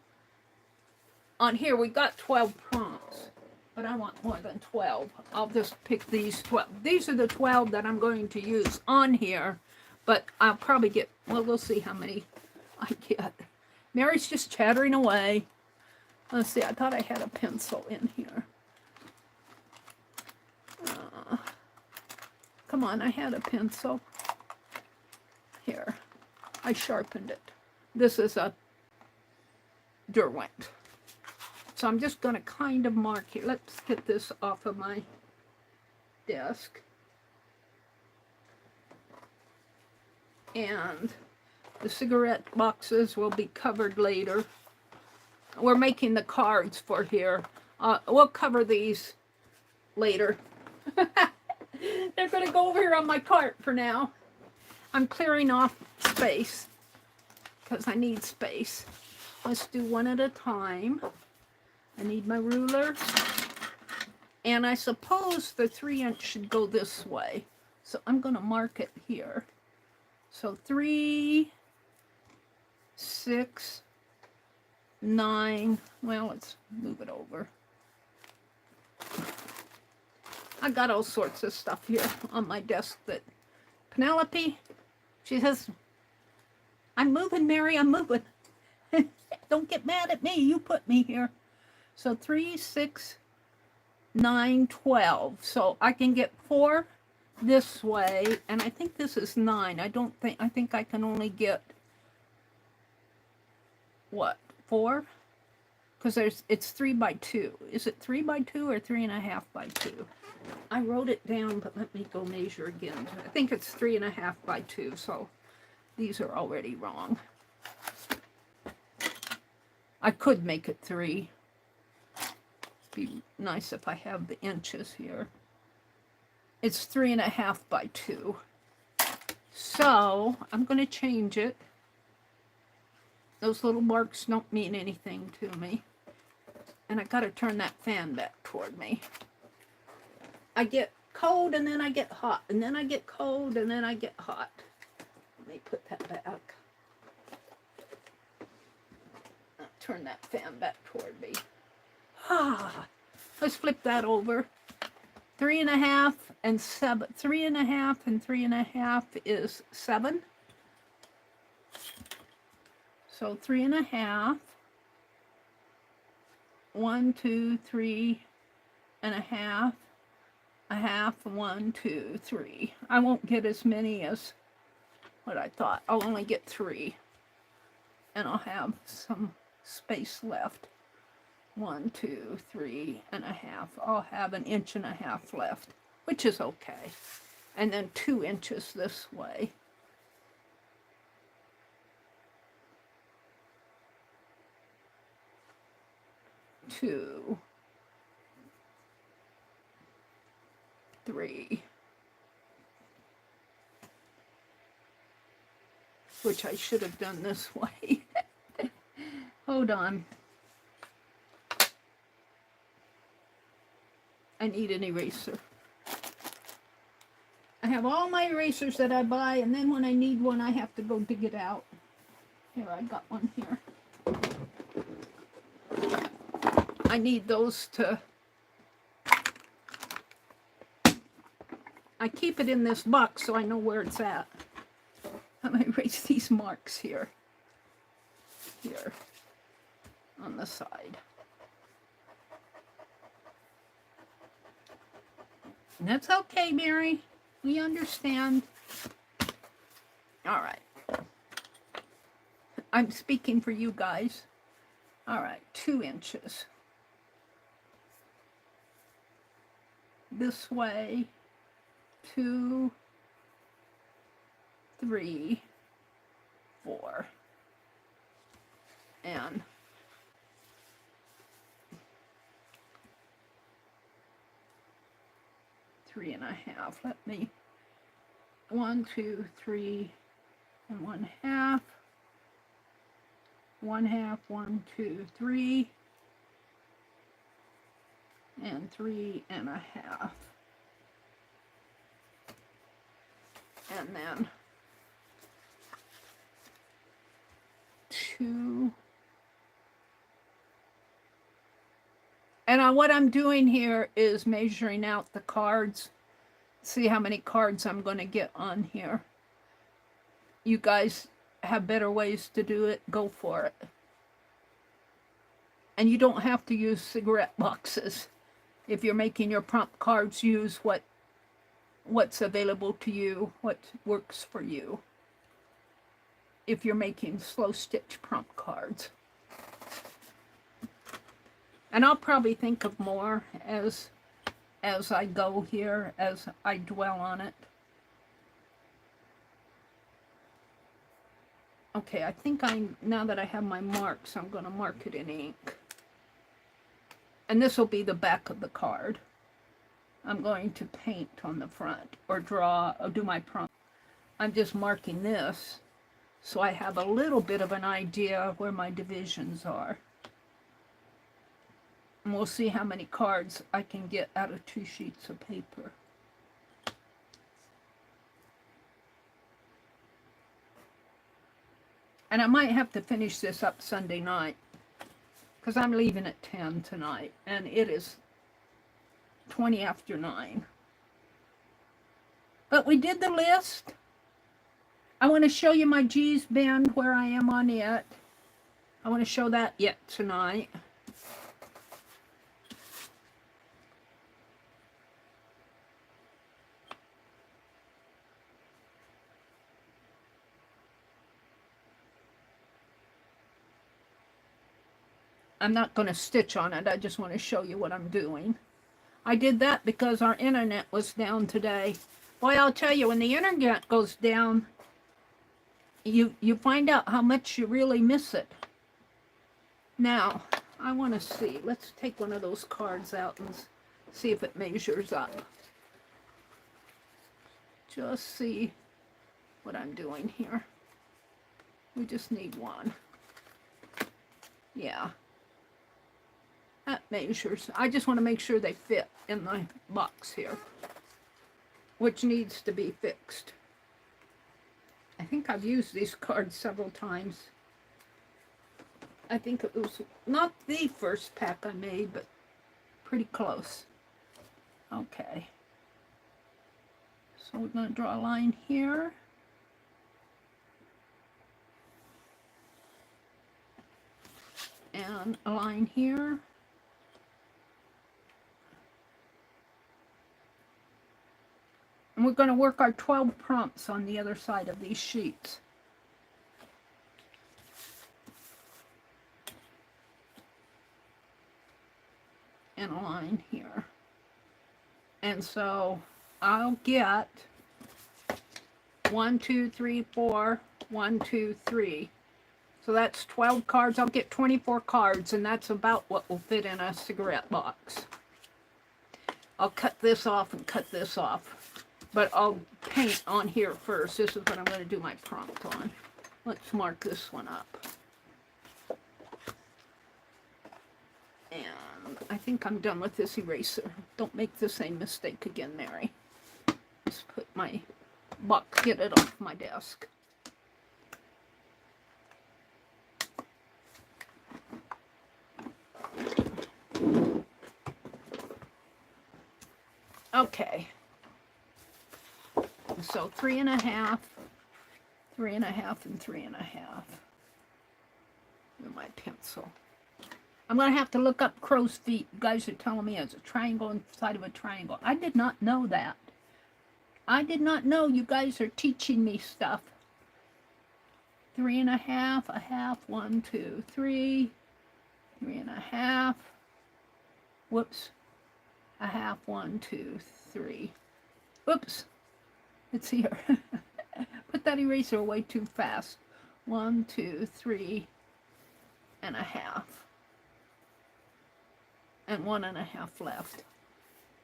on here. We got 12 prompts, but I want more than 12. I'll just pick these 12. These are the 12 that I'm going to use on here but I'll probably get, well, we'll see how many I get. Mary's just chattering away. Let's see, I thought I had a pencil in here. Come on, I had a pencil. Here, I sharpened it. This is a Derwent. So I'm just going to kind of mark here. Let's get this off of my desk. And the cigarette boxes will be covered later. We're making the cards for here. We'll cover these later. They're going to go over here on my cart for now. I'm clearing off space because I need space. Let's do one at a time. I need my ruler. And I suppose the 3-inch should go this way. So I'm going to mark it here. So 3, 6, 9. Well, let's move it over. I got all sorts of stuff here on my desk that Penelope, she says, I'm moving, Mary, I'm moving. Don't get mad at me, you put me here. So 3, 6, 9, 12. So I can get 4 this way, and I think this is 9. I think I can only get, what, 4? Because it's 3 by 2. Is it 3 by 2 or 3.5 by 2? I wrote it down, but let me go measure again. I think it's 3.5 by 2, so these are already wrong. I could make it 3. Be nice if I have the inches here. It's 3.5 by 2. So I'm going to change it. Those little marks don't mean anything to me. And I got to turn that fan back toward me. I get cold and then I get hot. And then I get cold and then I get hot. Let me put that back. Turn that fan back toward me. Let's flip that over. 3.5 and 7. 3.5 and 3.5 is 7. So 3.5. 1, 2, 3 and a half. A half, 1, 2, 3. I won't get as many as what I thought. I'll only get 3. And I'll have some space left. 1, 2, 3 and a half. I'll have 1.5 inches left, which is okay. And then 2 inches this way. Two, 3, which I should have done this way. Hold on. I need an eraser. I have all my erasers that I buy, and then when I need one, I have to go dig it out. Here, I got one here. I need those to... I keep it in this box so I know where it's at. I'm going to erase these marks here. Here. On the side. And that's okay, Mary. We understand. All right. I'm speaking for you guys. All right, 2 inches. This way. 2, 3, 4. And 3.5. Let me 1, 2, 3 and 1/2. 1/2, 1, 2, 3 and 3.5. And then 2. And what I'm doing here is measuring out the cards. See how many cards I'm going to get on here. you guys have better ways to do it, go for it. And you don't have to use cigarette boxes. If you're making your prompt cards, use what's available to you, what works for you. If you're making slow stitch prompt cards. And I'll probably think of more as I go here, as I dwell on it. Okay, I think now that I have my marks, I'm going to mark it in ink. And this will be the back of the card. I'm going to paint on the front or draw or do my prompt. I'm just marking this so I have a little bit of an idea of where my divisions are. And we'll see how many cards I can get out of 2 sheets of paper. And I might have to finish this up Sunday night because I'm leaving at 10 tonight and it is 20 after 9. But we did the list. I want to show you my G's bend, where I am on it. I want to show that yet tonight. I'm not going to stitch on it. I just want to show you what I'm doing. I did that because our internet was down today. Boy, I'll tell you, when the internet goes down, you find out how much you really miss it. Now, I want to see. Let's take one of those cards out and see if it measures up. Just see what I'm doing here. We just need one. Yeah. That measures. I just want to make sure they fit in the box here, which needs to be fixed. I think I've used these cards several times. I think it was not the first pack I made, but pretty close. Okay. So we're going to draw a line here. And a line here. And we're going to work our 12 prompts on the other side of these sheets. And a line here. And so I'll get 1, 2, 3, 4, 1, 2, 3. So that's 12 cards. I'll get 24 cards, and that's about what will fit in a cigarette box. I'll cut this off and cut this off. But I'll paint on here first. This is what I'm going to do my prompt on. Let's mark this one up. And I think I'm done with this eraser. Don't make the same mistake again, Mary. Just put my box, get it off my desk. Okay. So 3 1/2, 3 1/2, and 3 1/2 with my pencil. I'm going to have to look up crow's feet. You guys are telling me it's a triangle inside of a triangle. I did not know that. I did not know. You guys are teaching me stuff. 3 1/2, a half, 1, 2, 3, 3 1/2. Whoops. A half, 1, 2, 3. Oops. It's here. Put that eraser away too fast. 1, 2, 3 1/2. And 1 1/2 left.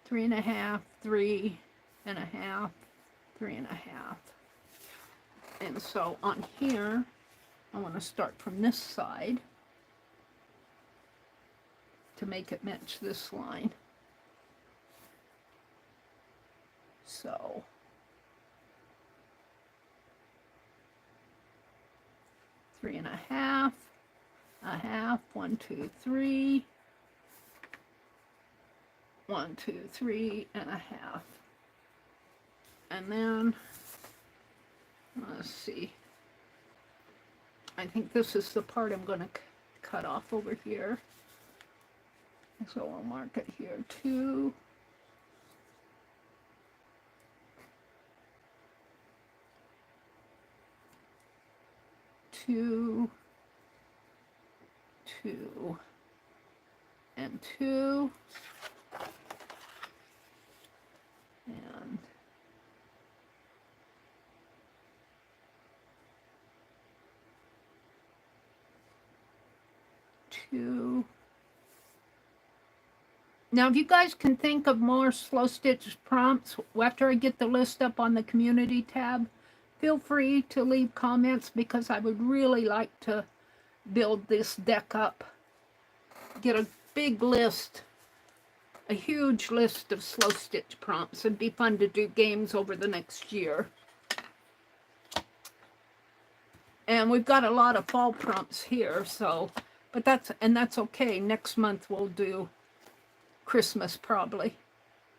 3 1/2, 3 1/2, 3 1/2. And so on here, I want to start from this side to make it match this line. So three and a half, 1, 2, 3, 1, 2, 3 1/2. And then let's see, I think this is the part I'm going to cut off over here. So I'll mark it here, 2. 2, 2, and 2, and 2. Now, if you guys can think of more slow stitch prompts after I get the list up on the community tab, feel free to leave comments, because I would really like to build this deck up. Get a big list, a huge list of slow stitch prompts. It'd be fun to do games over the next year. And we've got a lot of fall prompts here, so, but that's okay. Next month we'll do Christmas, probably.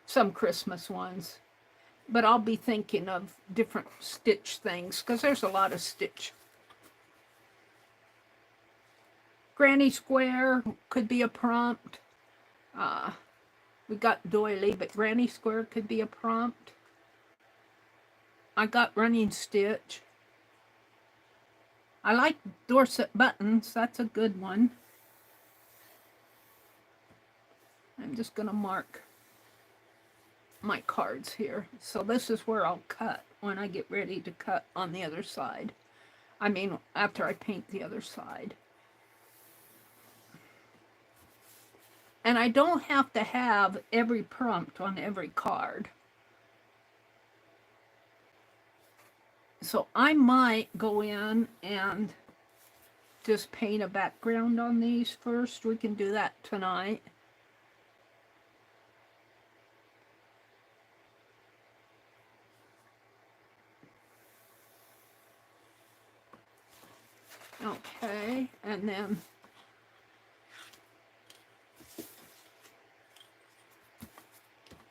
Some Christmas ones. But I'll be thinking of different stitch things, because there's a lot of stitch. Granny Square could be a prompt. We got doily, but Granny Square could be a prompt. I got running stitch. I like Dorset buttons. That's a good one. I'm just going to mark my cards here. So this is where I'll cut when I get ready to cut on the other side. I mean, after I paint the other side. And I don't have to have every prompt on every card. So I might go in and just paint a background on these first. We can do that tonight. Okay, and then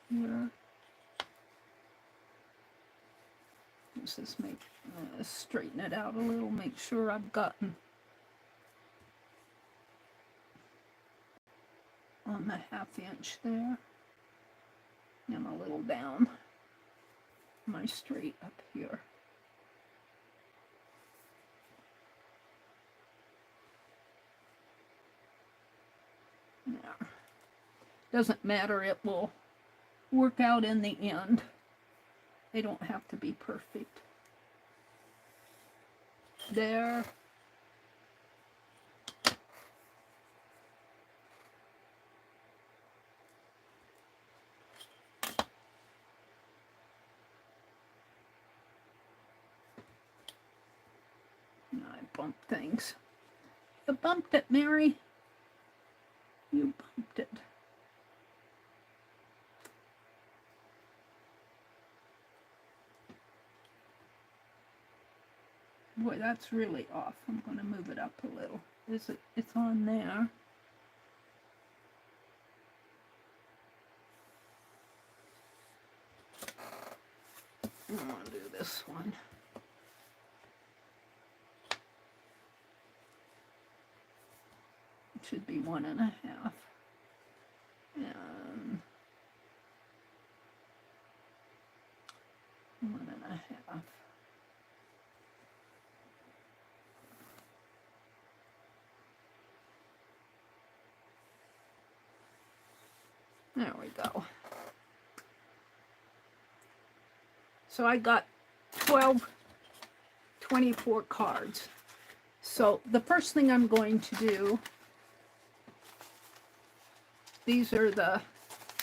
here, let's just straighten it out a little, make sure I've gotten on the 1/2 inch there, and a little down my straight up here. There. Doesn't matter, it will work out in the end. They don't have to be perfect. There. I bumped things. You bumped it, Mary. You bumped it. Boy, that's really off. I'm going to move it up a little. It's on there. I'm going to do this one. It should be 1.5. And 1.5. There we go. So I got 24 cards. So the first thing I'm going to do, these are the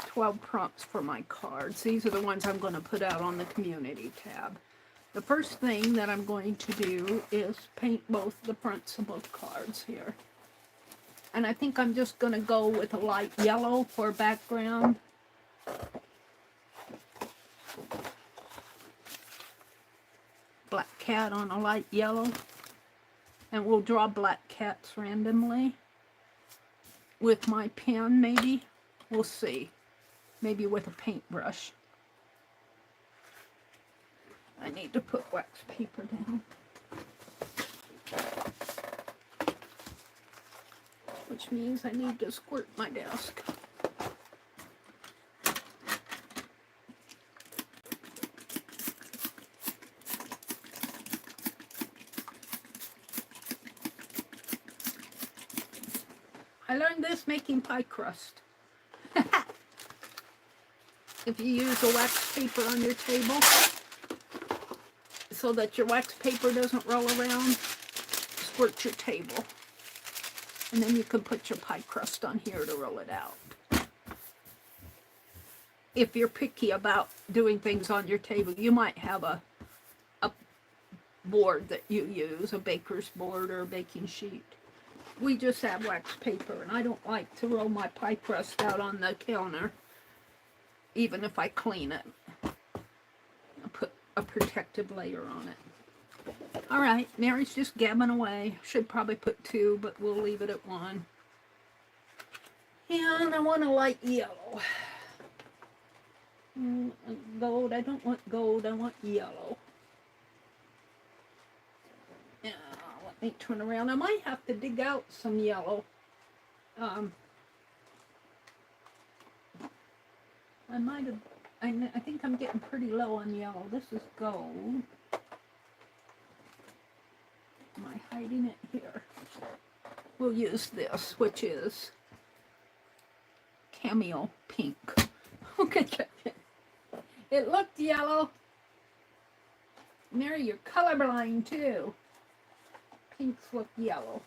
12 prompts for my cards. These are the ones I'm going to put out on the community tab. The first thing that I'm going to do is paint both the fronts of both cards here. And I think I'm just going to go with a light yellow for background. Black cat on a light yellow. And we'll draw black cats randomly with my pen, maybe. We'll see. Maybe with a paintbrush. I need to put wax paper down. which means I need to squirt my desk. I learned this making pie crust. If you use a wax paper on your table so that your wax paper doesn't roll around, squirt your table. And then you can put your pie crust on here to roll it out. If you're picky about doing things on your table, you might have a board that you use, a baker's board or a baking sheet. We just have wax paper, and I don't like to roll my pie crust out on the counter, even if I clean it. I'll put a protective layer on it. All right, Mary's just gabbing away. Should probably put 2, but we'll leave it at 1. And I want a light yellow. Gold, I don't want gold, I want yellow. Yeah, let me turn around. I might have to dig out some yellow. I think I'm getting pretty low on yellow. This is gold. Am I hiding it here? We'll use this, which is cameo pink. Okay, it looked yellow. Mary, you're colorblind too. Pinks look yellow.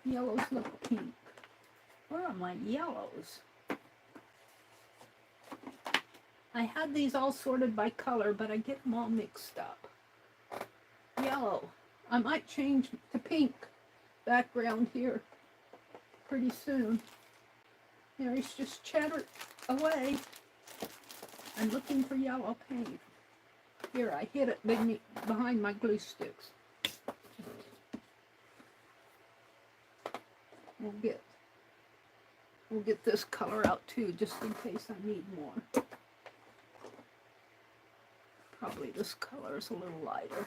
Yellows look pink. Where are my yellows? I had these all sorted by color, but I get them all mixed up. Yellow. I might change to pink background here pretty soon. Mary's just chattered away. I'm looking for yellow paint. Here, I hid it behind my glue sticks. We'll get this color out too, just in case I need more. Probably this color is a little lighter.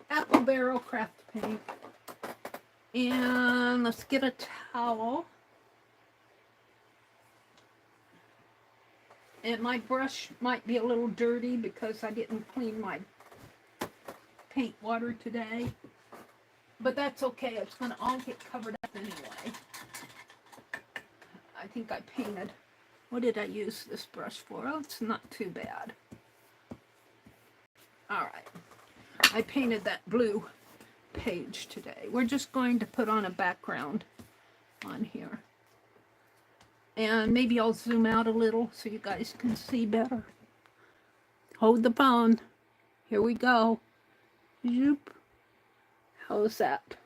Apple Barrel craft paint. And let's get a towel. And my brush might be a little dirty because I didn't clean my paint water today. But that's okay, it's gonna all get covered up anyway. I think I painted, what did I use this brush for? Oh, it's not too bad. All right, I painted that blue page today. We're just going to put on a background on here. And maybe I'll zoom out a little so you guys can see better. Hold the phone. Here we go. Zoop. How's that?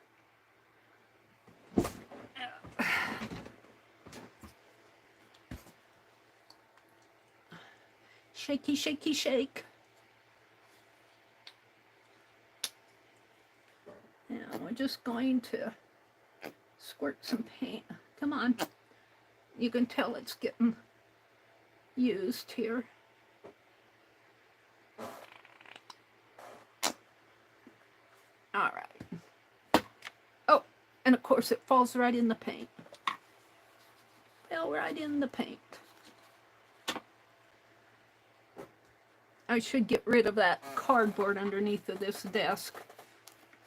Shaky, shaky, shake. Now we're just going to squirt some paint. Come on. You can tell it's getting used here. All right. Oh, and of course it falls right in the paint. Fell right in the paint. I should get rid of that cardboard underneath of this desk.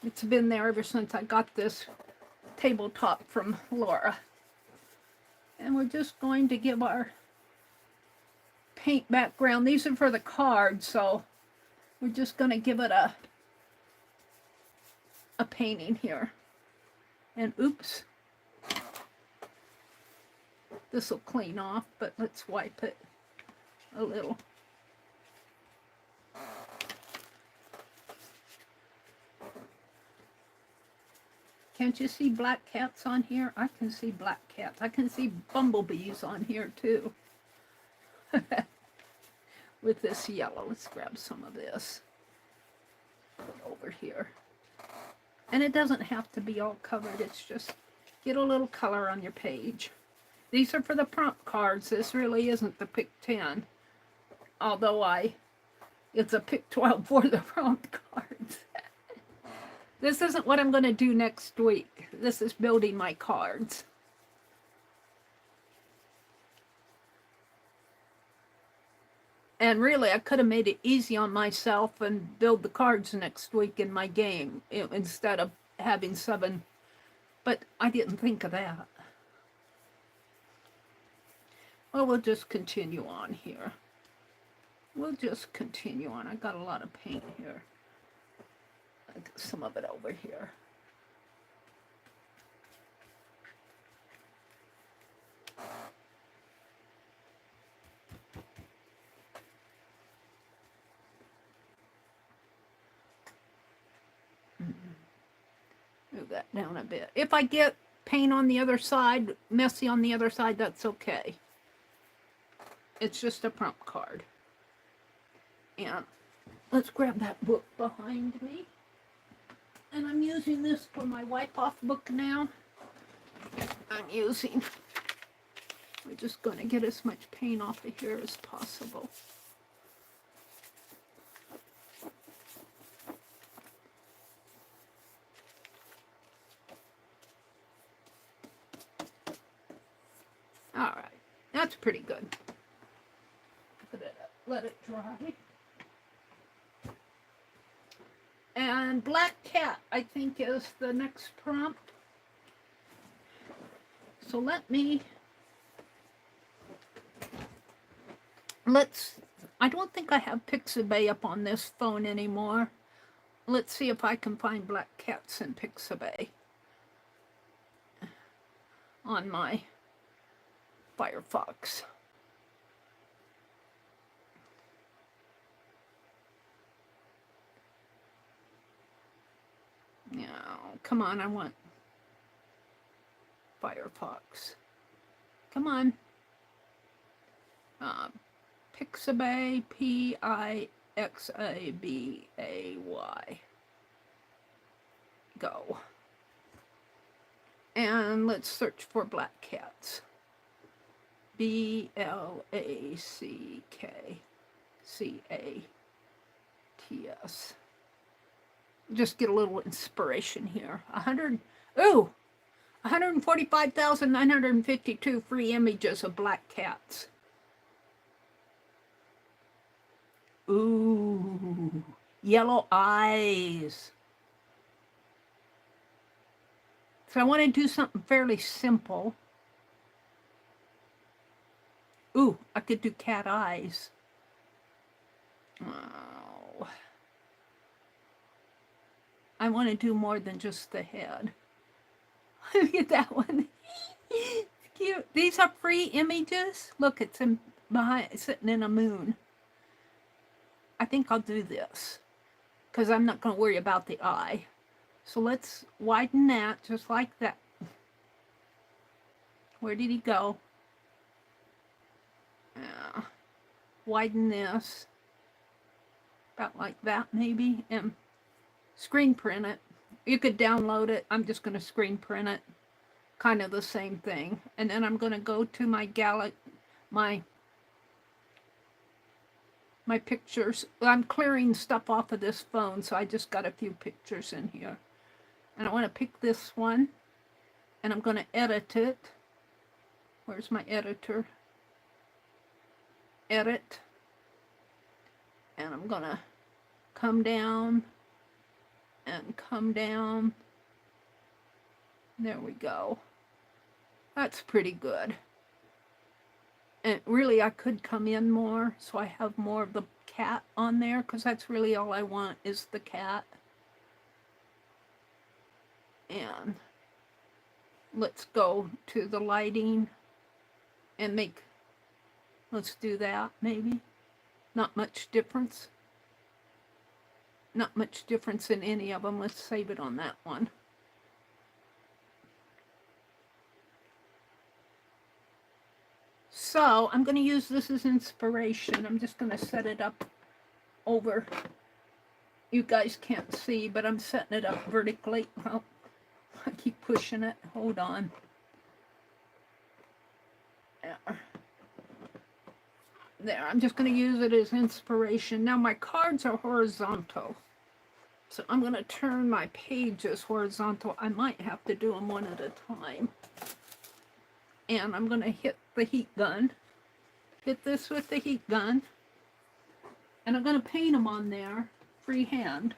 It's been there ever since I got this tabletop from Laura. And we're just going to give our paint background. These are for the cards, so we're just going to give it a painting here. And oops. This will clean off, but let's wipe it a little. Can't you see black cats on here? I can see black cats. I can see bumblebees on here too. With this yellow. Let's grab some of this. Put it over here. And it doesn't have to be all covered. It's just get a little color on your page. These are for the prompt cards. This really isn't the Pick 10. Although it's a Pick 12 for the prompt cards. This isn't what I'm going to do next week. This is building my cards. And really, I could have made it easy on myself and build the cards next week in my game instead of having 7. But I didn't think of that. Well, we'll just continue on here. We'll just continue on. I got a lot of paint here. I got some of it over here. Move that down a bit. If I get paint on the other side, messy on the other side, that's okay. It's just a prompt card. And let's grab that book behind me. And I'm using this for my wipe-off book now. We're just going to get as much paint off of here as possible. All right, that's pretty good. Put it up, let it dry. And Black Cat, I think, is the next prompt. So I don't think I have Pixabay up on this phone anymore. Let's see if I can find Black Cats in Pixabay on my Firefox. No, come on, I want Firefox. Come on. Pixabay, Pixabay. Go. And let's search for Black Cats. BLACKCATS. Just get a little inspiration here. 145,952 free images of black cats. Ooh, yellow eyes. So I want to do something fairly simple. Ooh, I could do cat eyes. Oh. I want to do more than just the head. Look at that one. It's cute. These are free images. Look, it's sitting in a moon. I think I'll do this because I'm not going to worry about the eye. So let's widen that just like that. Where did he go? Widen this about like that maybe, and screen print it. You could download it. I'm just going to screen print it. Kind of the same thing. And then I'm going to go to my my pictures. I'm clearing stuff off of this phone, so I just got a few pictures in here. And I want to pick this one, and I'm going to edit it. Where's my editor? Edit. And I'm going to come down and come down. There we go. That's pretty good. And really, I could come in more, so I have more of the cat on there, because that's really all I want is the cat. And let's go to the lighting and let's do that maybe. Not much difference. Not much difference in any of them. Let's save it on that one. So I'm going to use this as inspiration. I'm just going to set it up over. You guys can't see, but I'm setting it up vertically. Oh, I keep pushing it. Hold on. There, I'm just going to use it as inspiration. Now my cards are horizontal. So I'm going to turn my pages horizontal. I might have to do them one at a time. And I'm going to hit the heat gun. Hit this with the heat gun. And I'm going to paint them on there freehand.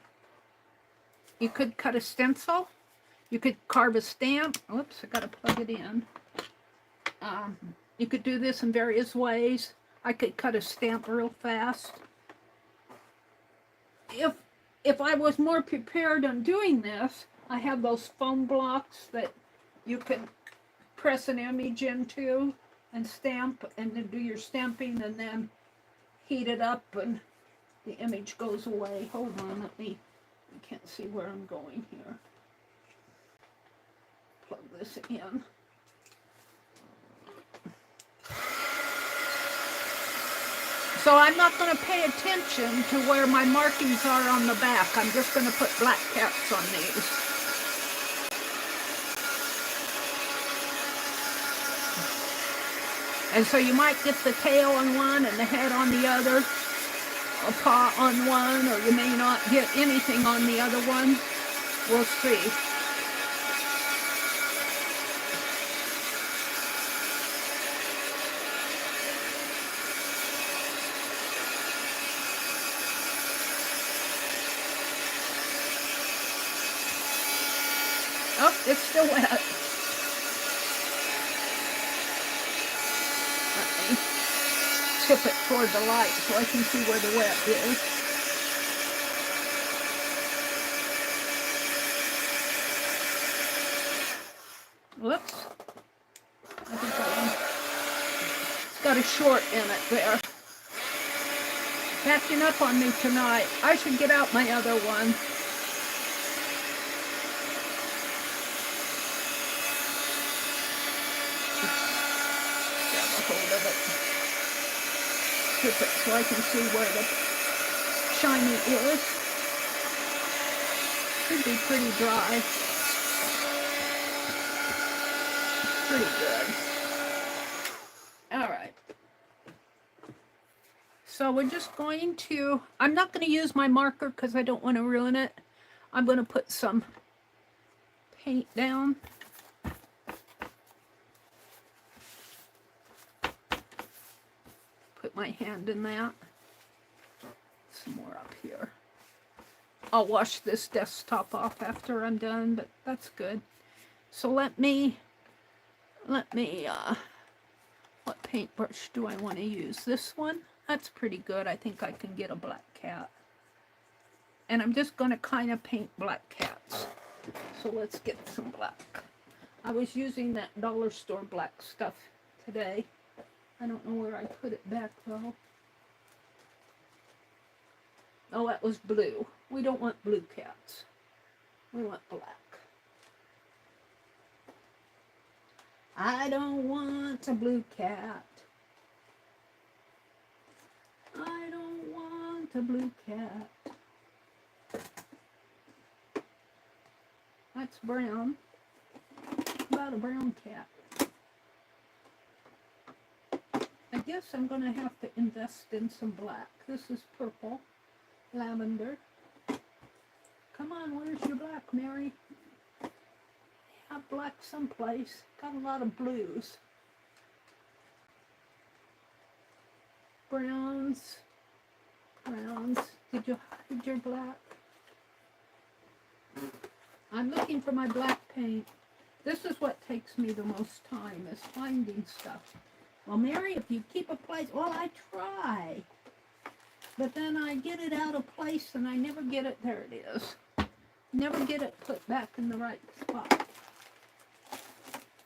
You could cut a stencil. You could carve a stamp. Oops, I got to plug it in. You could do this in various ways. I could cut a stamp real fast. If I was more prepared on doing this, I have those foam blocks that you can press an image into and stamp, and then do your stamping, and then heat it up and the image goes away. Hold on, I can't see where I'm going here. Plug this in. So I'm not going to pay attention to where my markings are on the back. I'm just going to put black cats on these. And so you might get the tail on one and the head on the other, a paw on one, or you may not get anything on the other one. We'll see. Oh, it's still wet. Let me tip it toward the light so I can see where the wet is. Whoops. I think it's got a short in it there. Backing up on me tonight. I should get out my other one. Hold of it. Tip it so I can see where the shiny is. Should be pretty dry. Pretty good. Alright. So we're just going to, I'm not going to use my marker because I don't want to ruin it. I'm going to put some paint down. Put my hand in that. Some more up here. I'll wash this desktop off after I'm done, but that's good. So let me, what paintbrush do I want to use? This one? That's pretty good. I think I can get a black cat. And I'm just going to kind of paint black cats. So let's get some black. I was using that dollar store black stuff today. I don't know where I put it back though. Oh, that was blue. We don't want blue cats. We want black. I don't want a blue cat. I don't want a blue cat. That's brown. How about a brown cat? I guess I'm going to have to invest in some black. This is purple, lavender. Come on, where's your black, Mary? Have black someplace. Got a lot of blues. Browns. Browns. Did you hide your black? I'm looking for my black paint. This is what takes me the most time, is finding stuff. Well, Mary, if you keep a place, well, I try. But then I get it out of place and I never get it, there it is. Never get it put back in the right spot.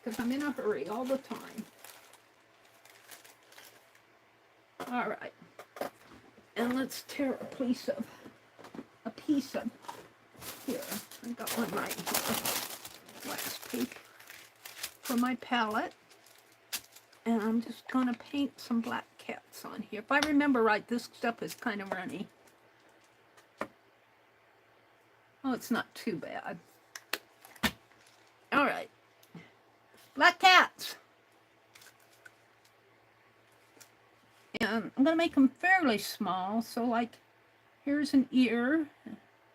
Because I'm in a hurry all the time. All right. And let's tear a piece of here. I got one right here. Wax paper for my palette. And I'm just going to paint some black cats on here. If I remember right, this stuff is kind of runny. Oh, it's not too bad. All right. Black cats. And I'm going to make them fairly small. So, like, here's an ear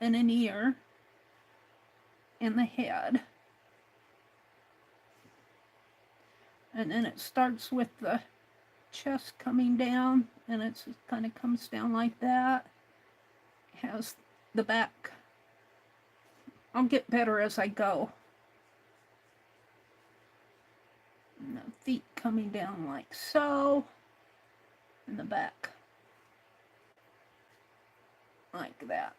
and an ear and the head. And then it starts with the chest coming down and it kind of comes down like that. It has the back. I'll get better as I go. And the feet coming down like so, and the back like that.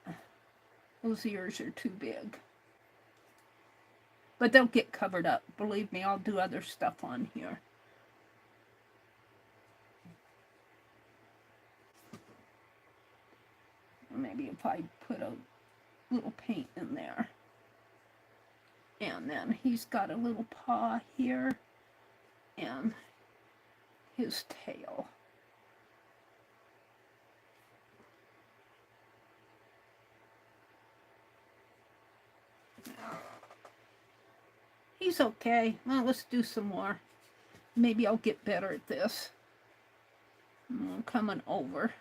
Those ears are too big. But they'll get covered up. Believe me, I'll do other stuff on here. Maybe if I put a little paint in there. And then he's got a little paw here and his tail. He's okay. Well, let's do some more. Maybe I'll get better at this. I'm coming over.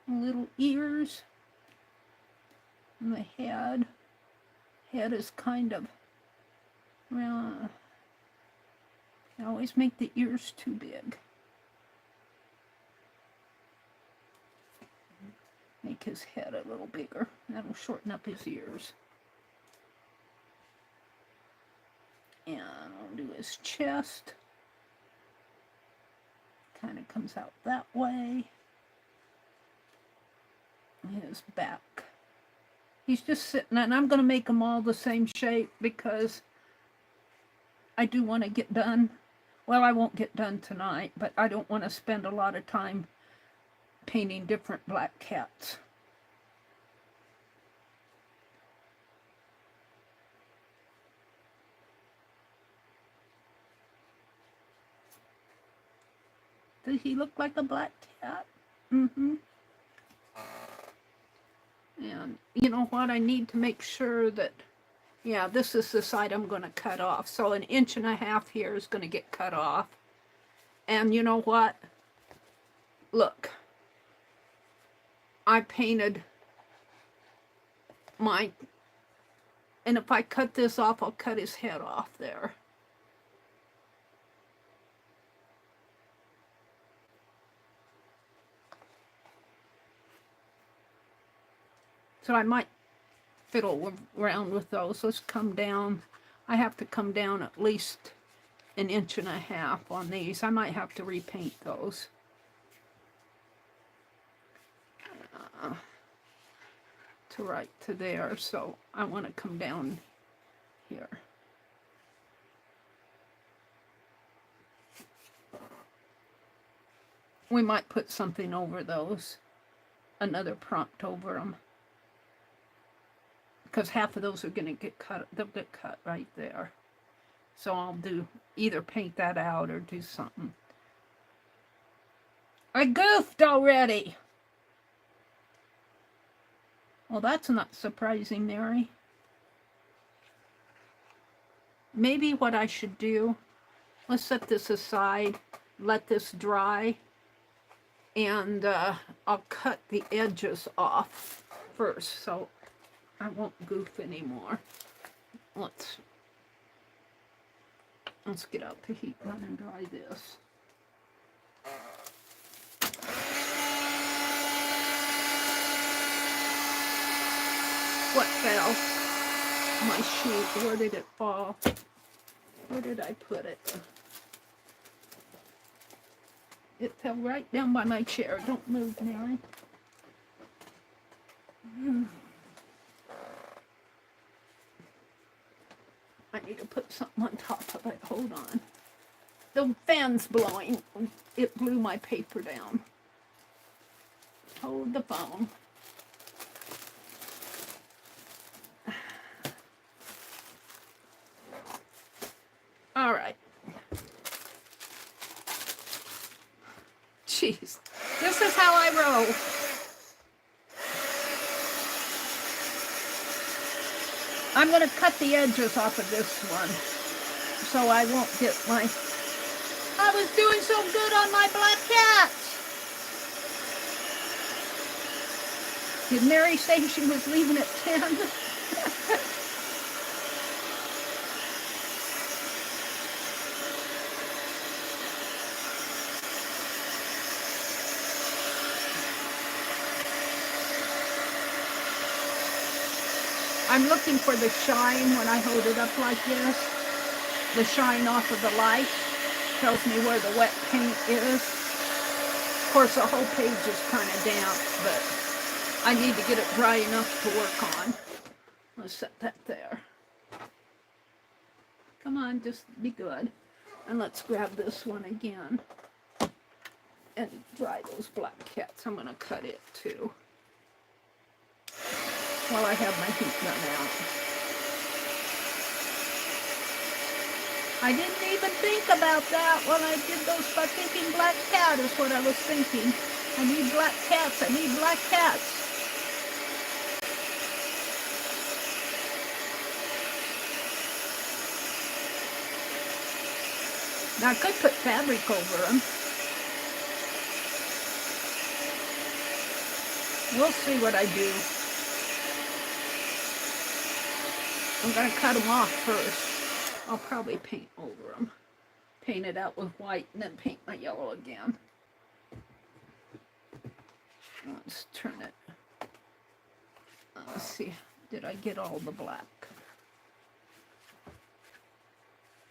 Little ears. And the head. Head is kind of, well, I always make the ears too big. Make his head a little bigger. That'll shorten up his ears. And I'll do his chest. Kind of comes out that way. His back. He's just sitting, and I'm going to make them all the same shape because I do want to get done. Well, I won't get done tonight, but I don't want to spend a lot of time painting different black cats. Does he look like a black cat? Mm-hmm. And you know what? I need to make sure that, yeah, this is the side I'm going to cut off. So 1.5 inches here is going to get cut off. And you know what? Look. I painted my, and if I cut this off, I'll cut his head off there. So I might fiddle around with those. Let's come down. I have to come down at least 1.5 inches on these. I might have to repaint those. To right to there. So I want to come down here. We might put something over those. Another prompt over them. Because half of those are going to get cut. They'll get cut right there. So I'll do either paint that out or do something. I goofed already. Well, that's not surprising, Meri. Maybe what I should do, let's set this aside, let this dry, and I'll cut the edges off first. So I won't goof anymore. Let's get out the heat gun and dry this. What fell? My sheet. Where did it fall? Where did I put it? It fell right down by my chair. Don't move, Meri. I need to put something on top of it. Hold on. The fan's blowing. It blew my paper down. Hold the phone. All right. Jeez. This is how I roll. I'm going to cut the edges off of this one so I won't get my... I was doing so good on my black cats. Did Meri say she was leaving at 10? I'm looking for the shine when I hold it up like this. The shine off of the light tells me where the wet paint is. Of course, the whole page is kind of damp, but I need to get it dry enough to work on. Let's set that there. Come on, just be good. And let's grab this one again and dry those black cats. I'm going to cut it too while I have my heat gun out. I didn't even think about that when I did those by thinking black cat is what I was thinking. I need black cats. I need black cats. Now I could put fabric over them. We'll see what I do. I'm going to cut them off first. I'll probably paint over them. Paint it out with white and then paint my yellow again. Let's turn it. Let's see. Did I get all the black?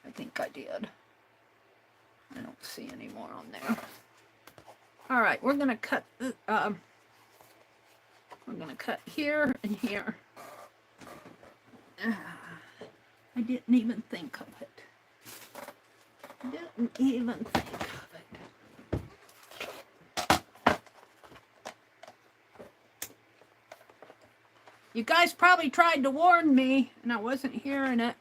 I think I did. I don't see any more on there. All right, we're going to cut here and here. I didn't even think of it. Didn't even think of it. You guys probably tried to warn me, and I wasn't hearing it.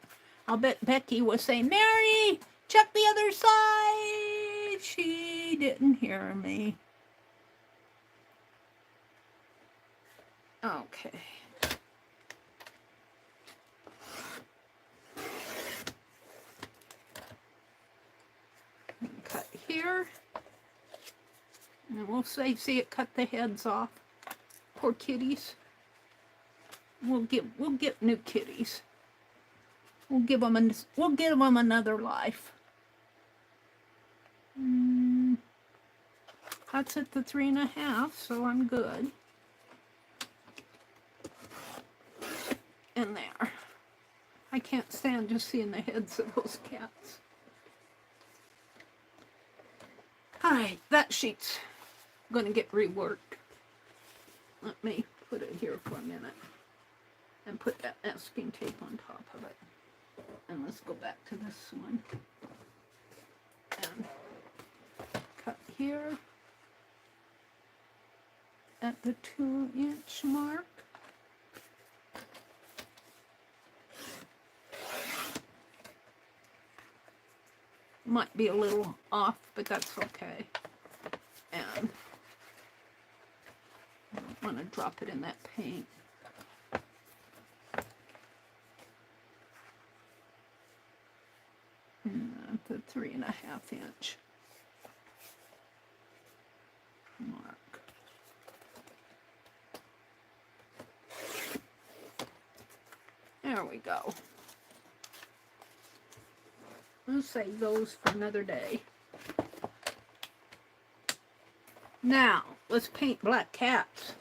I'll bet Becky was saying, Mary, check the other side. She didn't hear me. Okay. Cut here. And we'll see it cut the heads off. Poor kitties. We'll get new kitties. We'll give them another life. That's at the 3.5, so I'm good. In there. I can't stand just seeing the heads of those cats. Alright, that sheet's gonna get reworked. Let me put it here for a minute and put that masking tape on top of it. And let's go back to this one. And cut here at the 2-inch mark. Might be a little off, but that's okay. And I don't want to drop it in that paint. And the 3.5-inch mark. There we go. We'll save those for another day. Now, let's paint black cats.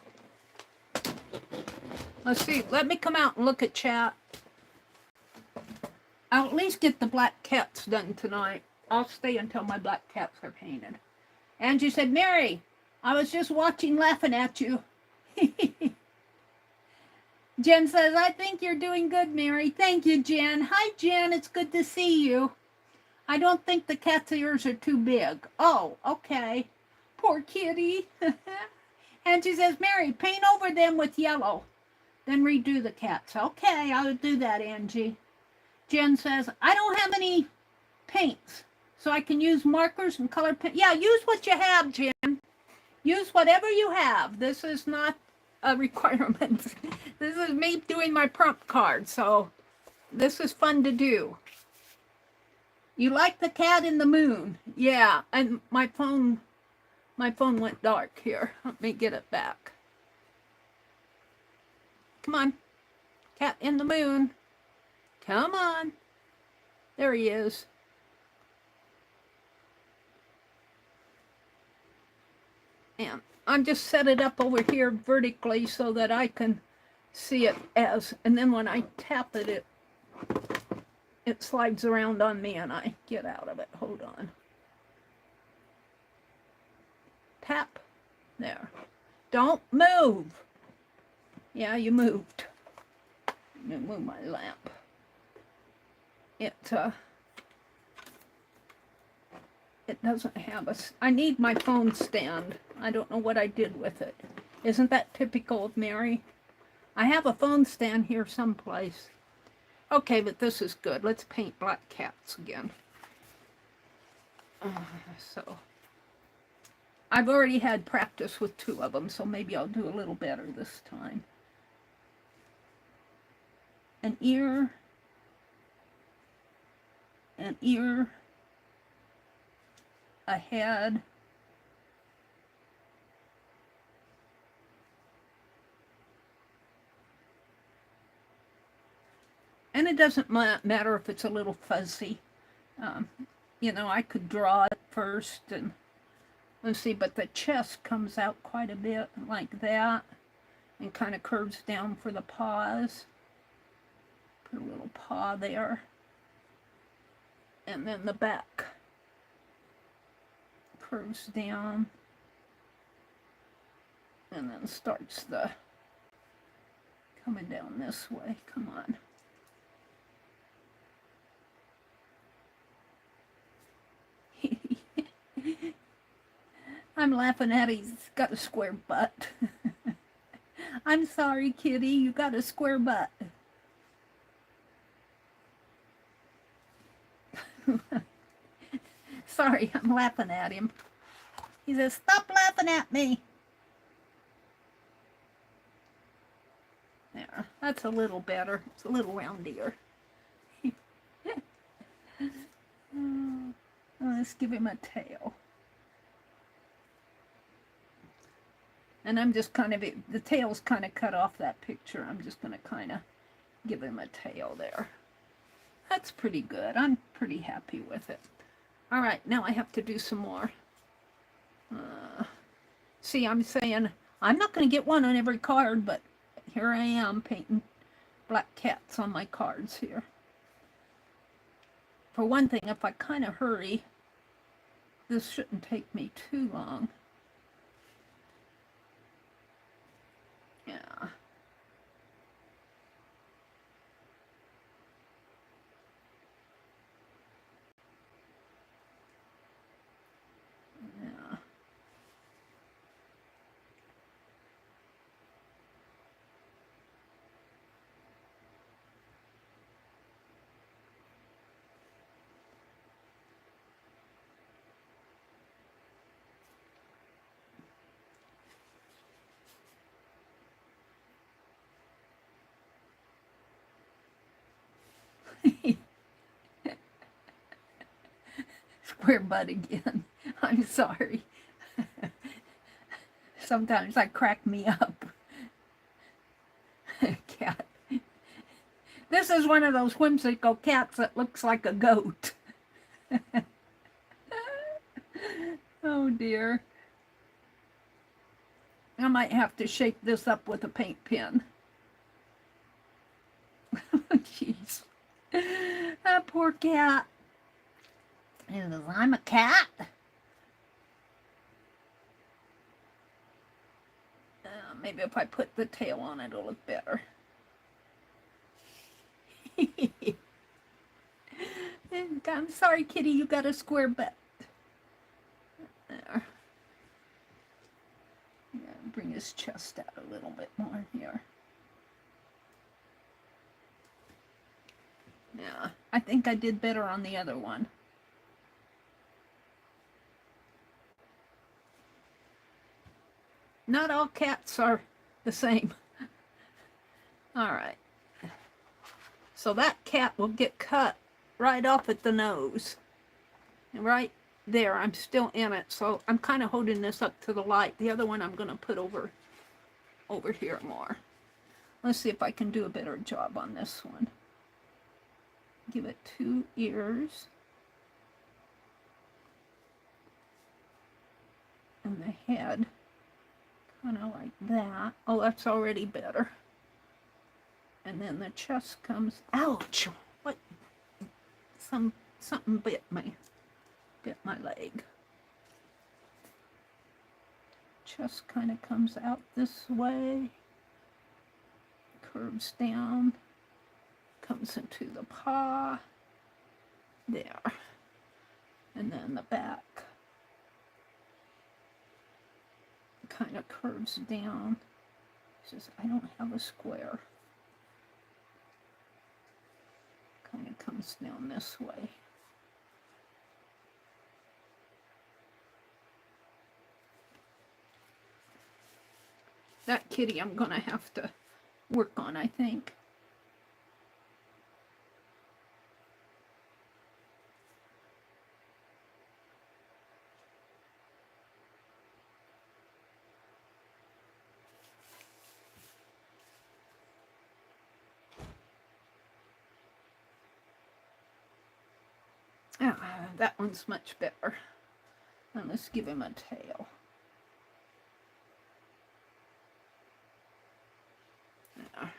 Let's see. Let me come out and look at chat. I'll at least get the black cats done tonight. I'll stay until my black cats are painted. Angie said, Mary, I was just watching laughing at you. Jen says, I think you're doing good, Mary. Thank you, Jen. Hi, Jen. It's good to see you. I don't think the cat's ears are too big. Oh, okay. Poor kitty. And she says, Mary, paint over them with yellow. Then redo the cats. Okay, I'll do that, Angie. Jen says, I don't have any paints, so I can use markers and color pen. Yeah, use what you have, Jen. Use whatever you have. This is not a requirement. This is me doing my prompt card, so this is fun to do. You like the cat in the moon? Yeah, and my phone went dark here. Let me get it back. Come on. Cat in the moon. Come on. There he is. And I'm just set it up over here vertically so that I can see it as, and then when I tap it, it slides around on me and I get out of it. Hold on. Tap. There. Don't move. Yeah, you moved. Let me move my lamp. It doesn't have a... I need my phone stand. I don't know what I did with it. Isn't that typical of Meri? I have a phone stand here someplace. Okay, but this is good. Let's paint black cats again. So, I've already had practice with 2 of them, so maybe I'll do a little better this time. An ear, a head, and it doesn't matter if it's a little fuzzy. You know, I could draw it first, and let's see, but the chest comes out quite a bit like that, and kind of curves down for the paws. Put a little paw there. And then the back curves down, and then starts the coming down this way. Come on. I'm laughing at it. He's got a square butt. I'm sorry, kitty. You got a square butt. Sorry, I'm laughing at him. He says, stop laughing at me. There, that's a little better. It's a little roundier. Let's give him a tail. And I'm just kind of, the tail's kind of cut off that picture. I'm just going to kind of give him a tail there. That's pretty good. I'm pretty happy with it. All right, now I have to do some more. See, I'm saying I'm not going to get one on every card, but here I am painting black cats on my cards here. For one thing, if I kind of hurry, this shouldn't take me too long. Yeah. Yeah. Square butt again. I'm sorry. Sometimes I crack me up. Cat. This is one of those whimsical cats that looks like a goat. Oh dear. I might have to shake this up with a paint pen. Jeez. That poor cat. He says, I'm a cat. Maybe if I put the tail on it, it'll look better. I'm sorry, kitty, you got a square butt. There. Yeah, bring his chest out a little bit more here. Yeah, I think I did better on the other one. Not all cats are the same. All right. So that cat will get cut right off at the nose. Right there, I'm still in it. So I'm kind of holding this up to the light. The other one I'm going to put over here more. Let's see if I can do a better job on this one. Give it 2 ears. And the head. Kind of like that. Oh, that's already better. And then the chest comes, ouch, what, something bit my leg. Chest kind of comes out this way, curves down, comes into the paw, there, and then the back kind of curves down. It says, I don't have a square. Kind of comes down this way. That kitty I'm gonna have to work on, I think. That one's much better. And let's give him a tail. There.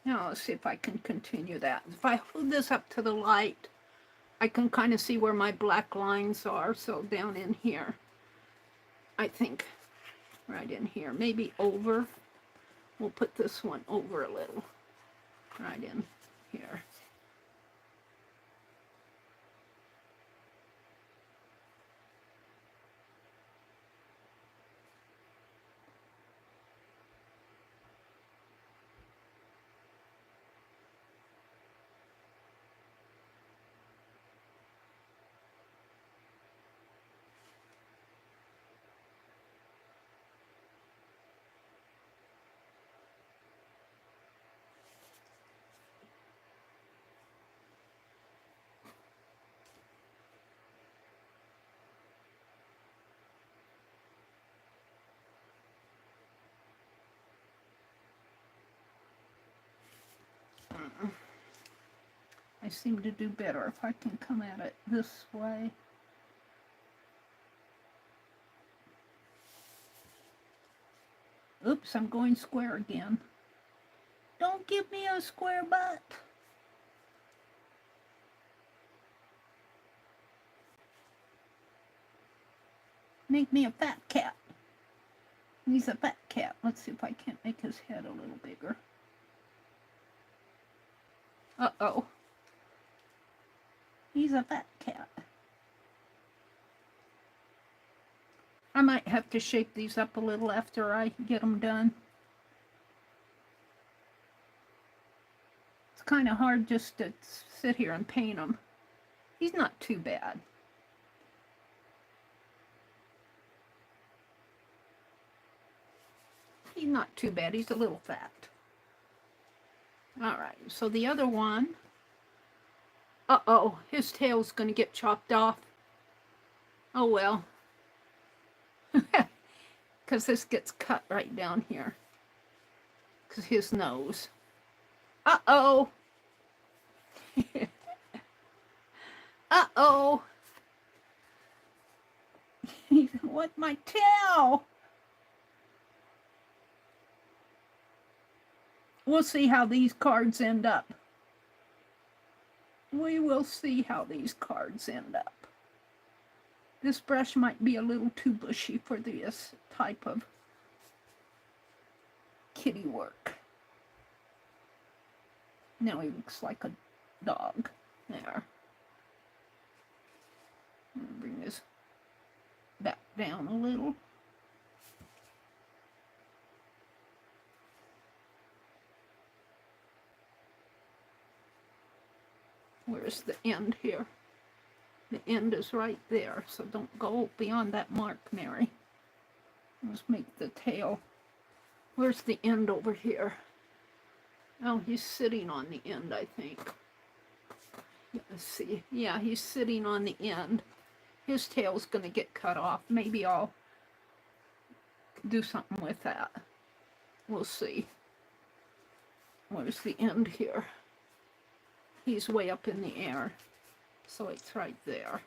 Now let's see if I can continue that. If I hold this up to the light, I can kind of see where my black lines are. So down in here, I think right in here, maybe over. We'll put this one over a little, right in here. I seem to do better if I can come at it this way. Oops, I'm going square again. Don't give me a square butt. Make me a fat cat. He's a fat cat. Let's see if I can't make his head a little bigger. Uh-oh. He's a fat cat. I might have to shape these up a little after I get them done. It's kind of hard just to sit here and paint them. He's not too bad. He's not too bad. He's a little fat. All right, so the other one, uh-oh, his tail's going to get chopped off. Oh, well. Because this gets cut right down here. Because his nose. Uh-oh. Uh-oh. What, my tail? We'll see how these cards end up. We will see how these cards end up. This brush might be a little too bushy for this type of kitty work. Now he looks like a dog. There. Bring this back down a little. Where's the end here? The end is right there, so don't go beyond that mark, Meri. Let's make the tail. Where's the end over here? Oh, he's sitting on the end, I think. Let's see. Yeah, he's sitting on the end. His tail's going to get cut off. Maybe I'll do something with that. We'll see. Where's the end here? He's way up in the air, so it's right there.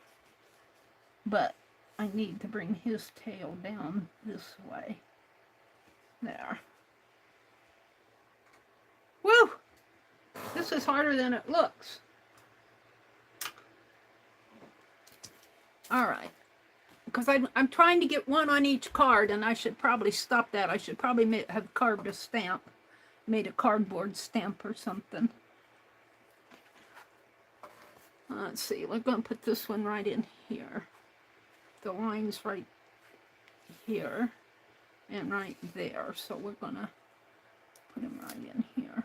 But I need to bring his tail down this way. There. Woo! This is harder than it looks. All right. Because I'm trying to get one on each card, and I should probably stop that. I should probably have carved a stamp, made a cardboard stamp or something. Let's see, we're going to put this one right in here. The line's right here and right there, so we're going to put them right in here.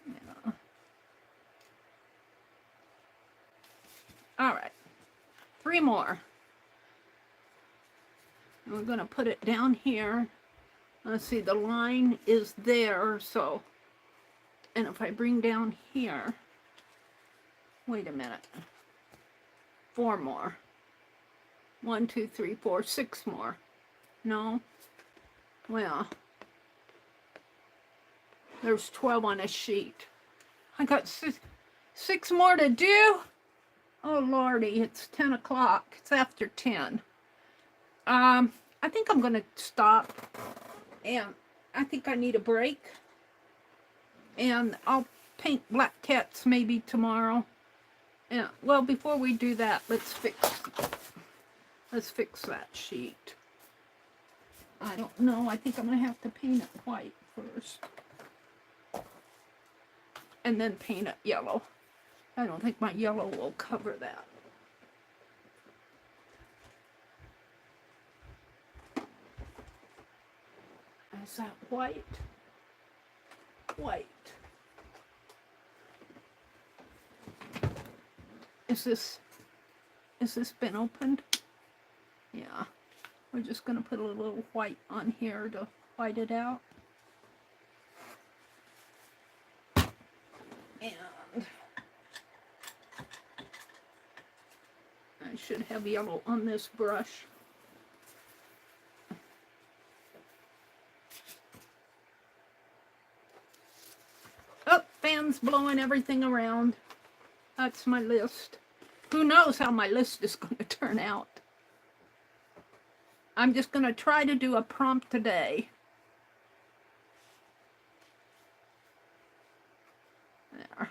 Yeah. All right, 3 more. And we're going to put it down here. Let's see, the line is there, so, and if I bring down here, wait a minute, 4 more. 1, 2, 3, 4, 6 more. No, well, there's 12 on a sheet. I got 6 more to do. Oh Lordy, it's 10 o'clock. It's after 10. I think I'm gonna stop, and I think I need a break, and I'll paint black cats maybe tomorrow. And well, before we do that, let's fix that sheet. I don't know, I think I'm gonna have to paint it white first and then paint it yellow. I don't think my yellow will cover that. Is that white? White. Is this been opened? Yeah. We're just going to put a little white on here to white it out. And I should have yellow on this brush. Oh, fan's blowing everything around. That's my list. Who knows how my list is going to turn out. I'm just going to try to do a prompt today. There.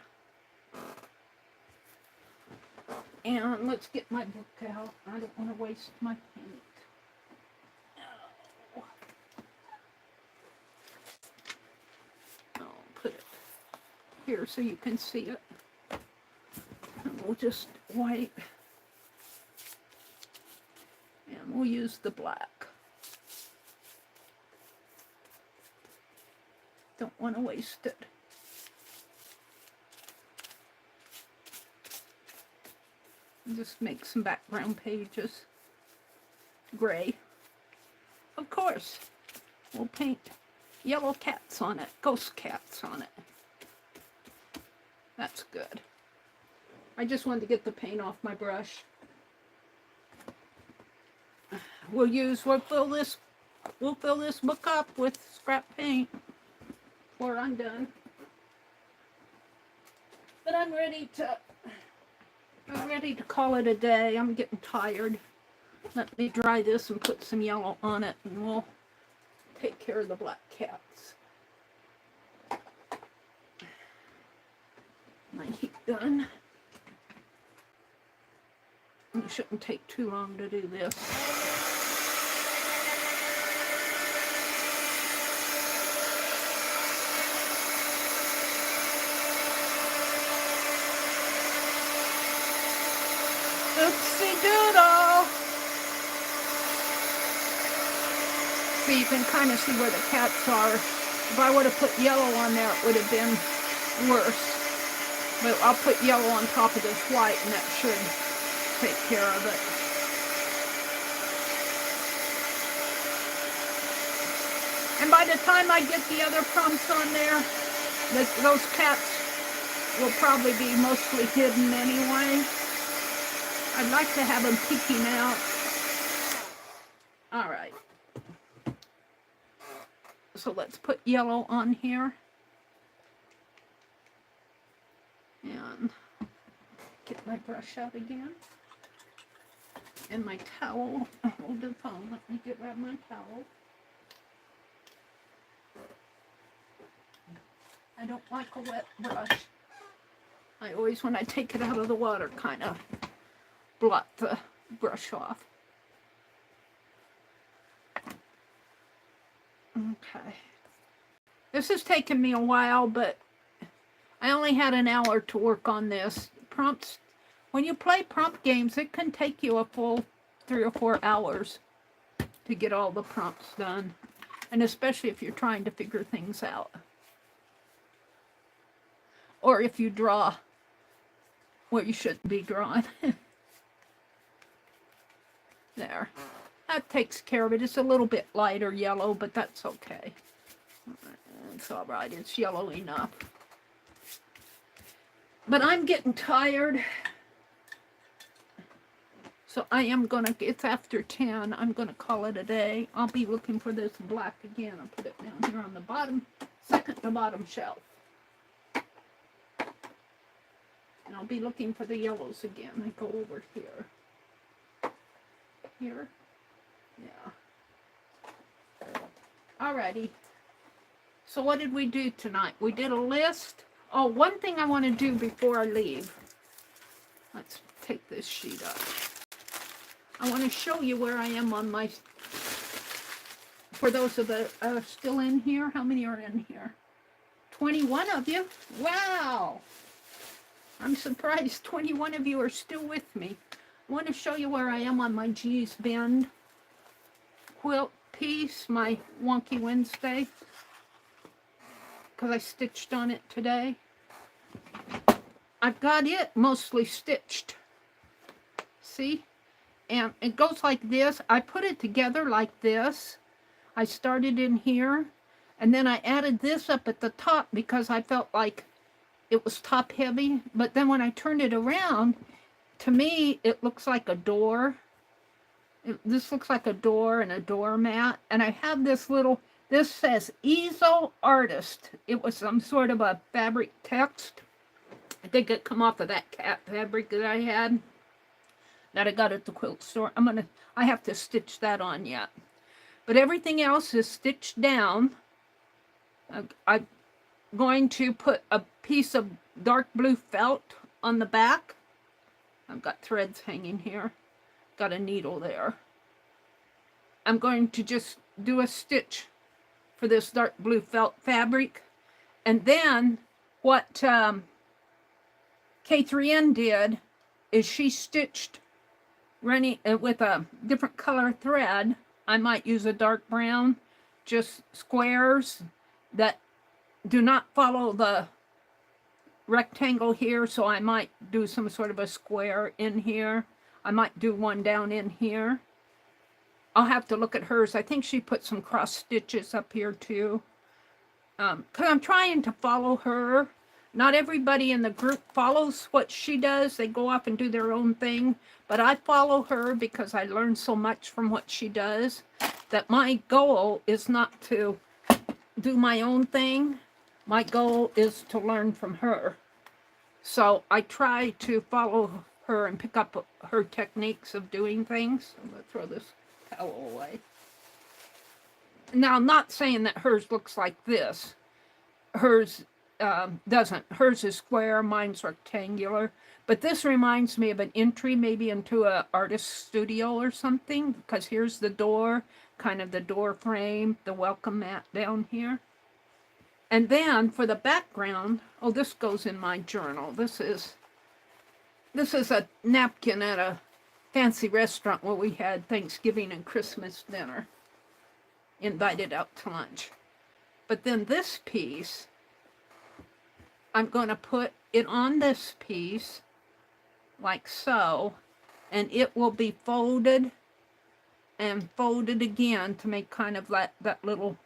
And let's get my book out. I don't want to waste my paint. Oh. I'll put it here so you can see it. And we'll just wipe. And we'll use the black. Don't want to waste it. Just make some background pages gray. Of course, we'll paint yellow cats on it, ghost cats on it. That's good. I just wanted to get the paint off my brush. We'll fill this book up with scrap paint before I'm done. But I'm ready to call it a day. I'm getting tired. Let me dry this and put some yellow on it, and we'll take care of the black cats. My heat gun. It shouldn't take too long to do this. Oopsie doodle. So you can kind of see where the cats are. If I would have put yellow on there, it would have been worse. But I'll put yellow on top of this white, and that should take care of it. And by the time I get the other prompts on there, Those cats will probably be mostly hidden anyway. I'd like to have them peeking out. All right. So let's put yellow on here. And get my brush out again. And my towel. Hold the phone. Let me grab my towel. I don't like a wet brush. I always, when I take it out of the water, kind of blot the brush off. Okay. This has taken me a while, but I only had an hour to work on this. Prompts, when you play prompt games, it can take you a full 3 or 4 hours to get all the prompts done. And especially if you're trying to figure things out. Or if you draw where you shouldn't be drawing. There. That takes care of it. It's a little bit lighter yellow, but that's okay. It's all right. It's yellow enough. But I'm getting tired. So I am going to, it's after 10. I'm going to call it a day. I'll be looking for this black again. I'll put it down here on the bottom, second to bottom shelf. And I'll be looking for the yellows again. I go over here. Here. Yeah. Alrighty. So what did we do tonight? We did a list. Oh, one thing I want to do before I leave. Let's take this sheet up. I want to show you where I am on my... For those of the still in here, how many are in here? 21 of you. Wow. I'm surprised 21 of you are still with me. I want to show you where I am on my G's Bend quilt piece, my Wonky Wednesday, because I stitched on it today. I've got it mostly stitched. See? And it goes like this. I put it together like this. I started in here, and then I added this up at the top because I felt like it was top heavy. But then when I turned it around, to me, it looks like a door. This looks like a door and a doormat. And I have this little, this says Easel Artist. It was some sort of a fabric text. I think it come off of that cat fabric that I had, that I got at the quilt store. I have to stitch that on yet. But everything else is stitched down. I'm going to put a piece of dark blue felt on the back. I've got threads hanging here. Got a needle there. I'm going to just do a stitch for this dark blue felt fabric. And then what K3N did is she stitched running with a different color thread. I might use a dark brown, just squares that do not follow the rectangle here, so I might do some sort of a square in here. I might do one down in here. I'll have to look at hers. I think she put some cross stitches up here too. Because I'm trying to follow her. Not everybody in the group follows what she does. They go off and do their own thing. But I follow her because I learn so much from what she does, that my goal is not to do my own thing. My goal is to learn from her. So I try to follow her and pick up her techniques of doing things. I'm going to throw this towel away. Now, I'm not saying that hers looks like this. Hers doesn't. Hers is square, mine's rectangular. But this reminds me of an entry maybe into an artist's studio or something, because here's the door, kind of the door frame, the welcome mat down here. And then for the background, oh, this goes in my journal. This is a napkin at a fancy restaurant where we had Thanksgiving and Christmas dinner. Invited out to lunch. But then this piece, I'm going to put it on this piece like so, and it will be folded and folded again to make kind of like that little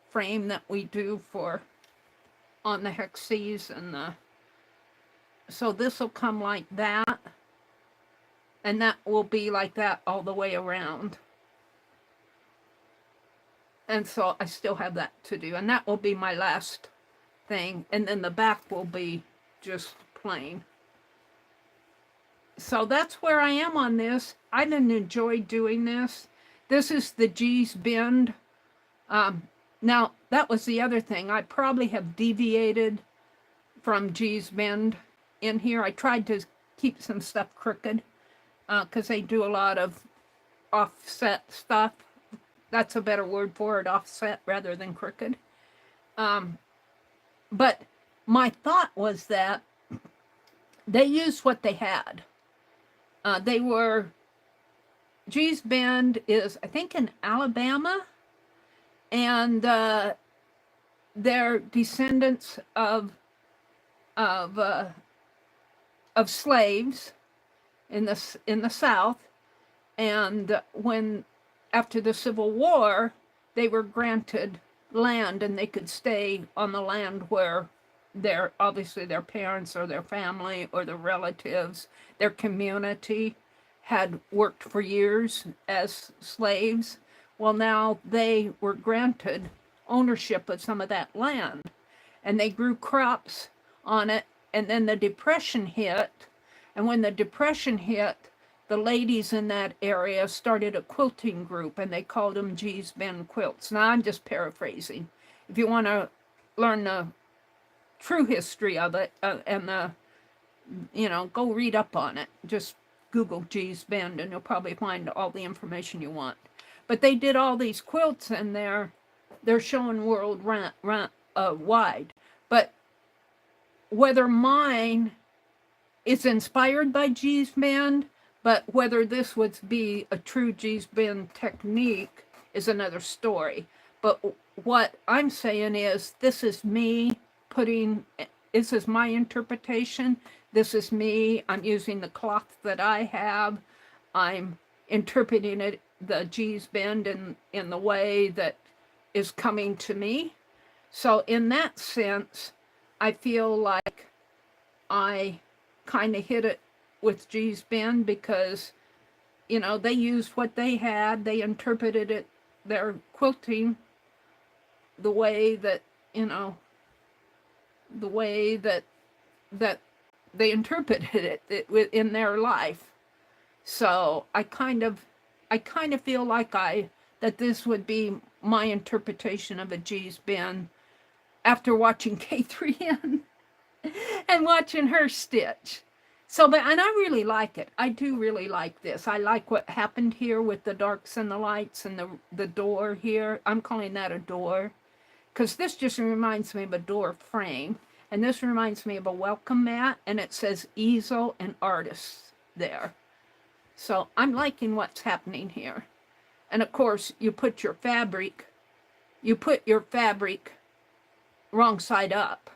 frame that we do for on the hexes and the, so this will come like that, and that will be like that all the way around. And so I still have that to do, and that will be my last thing, and then the back will be just plain. So that's where I am on this. I didn't enjoy doing this. This is the G's Bend. Now, that was the other thing. I probably have deviated from G's Bend in here. I tried to keep some stuff crooked because they do a lot of offset stuff. That's a better word for it, offset rather than crooked. But my thought was that they used what they had. They were, G's Bend is, I think, in Alabama, and they're descendants of slaves in the South, and when after the Civil War, they were granted land, and they could stay on the land where obviously their parents or their family or their relatives, their community had worked for years as slaves. Well, now they were granted ownership of some of that land, and they grew crops on it, and then the Depression hit, and when the Depression hit, the ladies in that area started a quilting group, and they called them G's Bend Quilts. Now, I'm just paraphrasing. If you want to learn the true history of it, and go read up on it. Just Google G's Bend, and you'll probably find all the information you want. But they did all these quilts, and they're showing wide. But whether mine is inspired by G's Bend, but whether this would be a true G's Bend technique is another story. But what I'm saying is, this is me this is my interpretation. This is me. I'm using the cloth that I have. I'm interpreting it, the G's Bend, in the way that is coming to me. So in that sense, I feel like I kind of hit it with G's Bend because, they used what they had. They interpreted it, their quilting, the way that, the way that they interpreted it in their life. So I kind of feel like that this would be my interpretation of a G's Bend after watching K3N and watching her stitch. So, and I really like it. I do really like this. I like what happened here with the darks and the lights and the door here. I'm calling that a door, because this just reminds me of a door frame. And this reminds me of a welcome mat, and it says easel and artists there. So I'm liking what's happening here. And of course, you put your fabric wrong side up.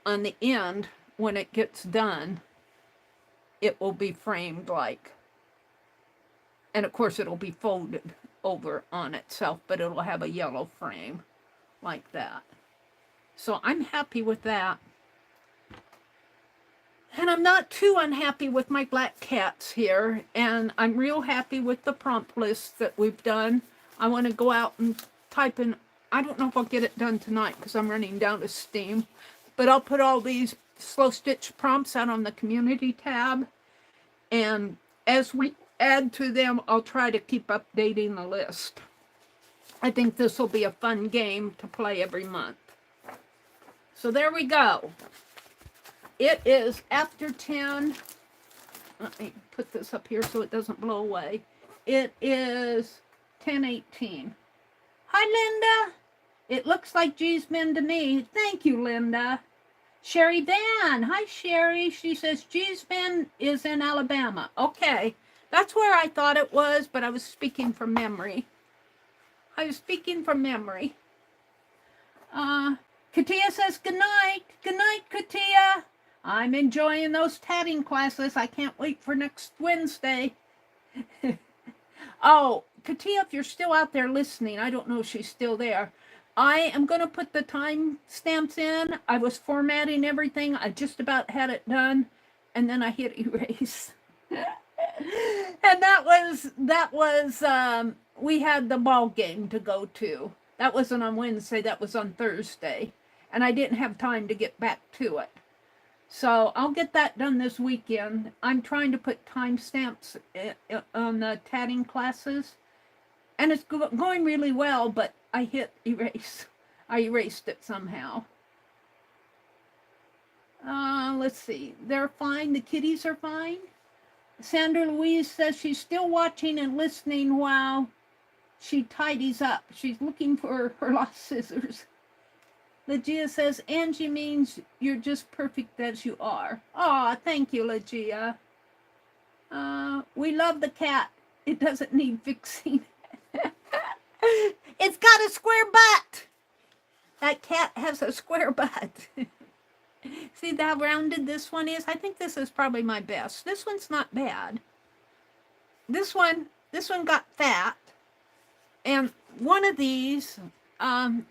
On the end, when it gets done, it will be framed like, and of course it'll be folded over on itself, but it'll have a yellow frame like that. So I'm happy with that. And I'm not too unhappy with my black cats here. And I'm real happy with the prompt list that we've done. I want to go out and type in, I don't know if I'll get it done tonight because I'm running down to steam. But I'll put all these slow stitch prompts out on the community tab. And as we add to them, I'll try to keep updating the list. I think this will be a fun game to play every month. So there we go. It is after 10. Let me put this up here so it doesn't blow away. It is 10:18. Hi, Linda. It looks like G's Bend to me. Thank you, Linda. Sherry Van. Hi, Sherry. She says G's Bend is in Alabama. Okay. That's where I thought it was, but I was speaking from memory. Katia says good night. Good night, Katia. I'm enjoying those tatting classes. I can't wait for next Wednesday. Oh, Katia, if you're still out there listening, I don't know if she's still there. I am going to put the time stamps in. I was formatting everything. I just about had it done. And then I hit erase. And we had the ball game to go to. That wasn't on Wednesday. That was on Thursday. And I didn't have time to get back to it. So I'll get that done this weekend. I'm trying to put timestamps on the tatting classes. And it's going really well, but I hit erase. I erased it somehow. Let's see. They're fine. The kitties are fine. Sandra Louise says she's still watching and listening while she tidies up. She's looking for her lost scissors. Legia says, Angie means you're just perfect as you are. Aw, thank you, Legia. We love the cat. It doesn't need fixing. It's got a square butt. That cat has a square butt. See how rounded this one is? I think this is probably my best. This one's not bad. This one got fat. And one of these, I'm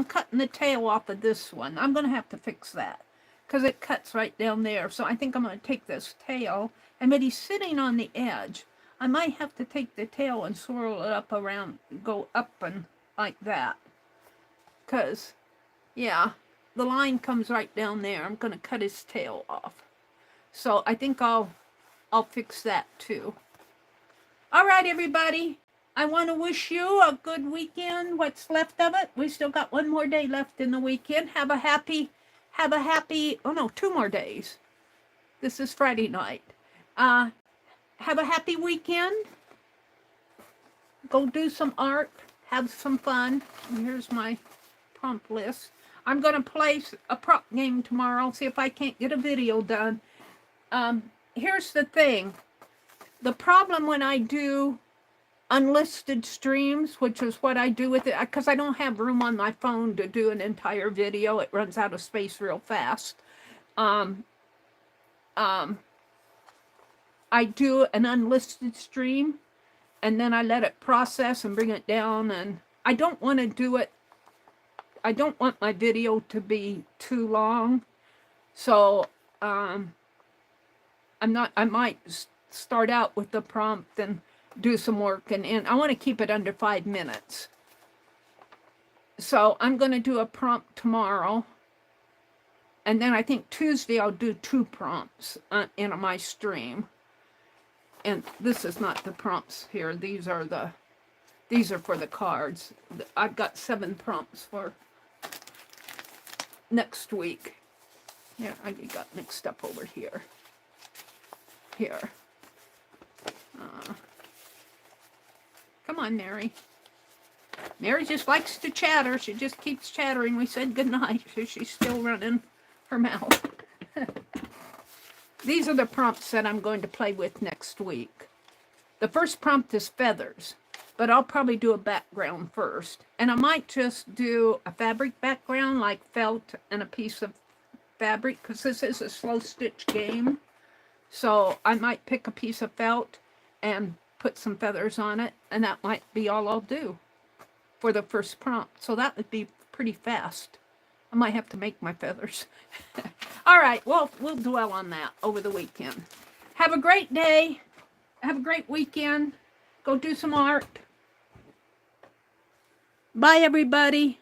cutting the tail off of this one. I'm going to have to fix that because it cuts right down there. So I think I'm going to take this tail, but he's sitting on the edge. I might have to take the tail and swirl it up around, go up and like that. Because, yeah, the line comes right down there. I'm going to cut his tail off. So I think I'll fix that too. All right, everybody. I want to wish you a good weekend, what's left of it. We still got one more day left in the weekend. Have a happy, oh no, 2 more days. This is Friday night. Have a happy weekend. Go do some art. Have some fun. And here's my prompt list. I'm going to play a prop game tomorrow. See if I can't get a video done. Here's the thing. The problem when I do unlisted streams, which is what I do with it, because I don't have room on my phone to do an entire video. It runs out of space real fast. I do an unlisted stream, and then I let it process and bring it down, and I don't want to do it. I don't want my video to be too long, so I might start out with the prompt and do some work, and I want to keep it under 5 minutes. So I'm going to do a prompt tomorrow, and then I think Tuesday I'll do 2 prompts in my stream. And this is not the prompts here. These are for the cards. I've got 7 prompts for next week. Yeah, I got mixed up over here. Here. Come on, Meri. Meri just likes to chatter. She just keeps chattering. We said goodnight. She's still running her mouth. These are the prompts that I'm going to play with next week. The first prompt is feathers, but I'll probably do a background first. And I might just do a fabric background like felt and a piece of fabric, because this is a slow stitch game. So I might pick a piece of felt and put some feathers on it, and that might be all I'll do for the first prompt. So that would be pretty fast. I might have to make my feathers. All right, well, we'll dwell on that over the weekend. Have a great day. Have a great weekend. Go do some art. Bye, everybody.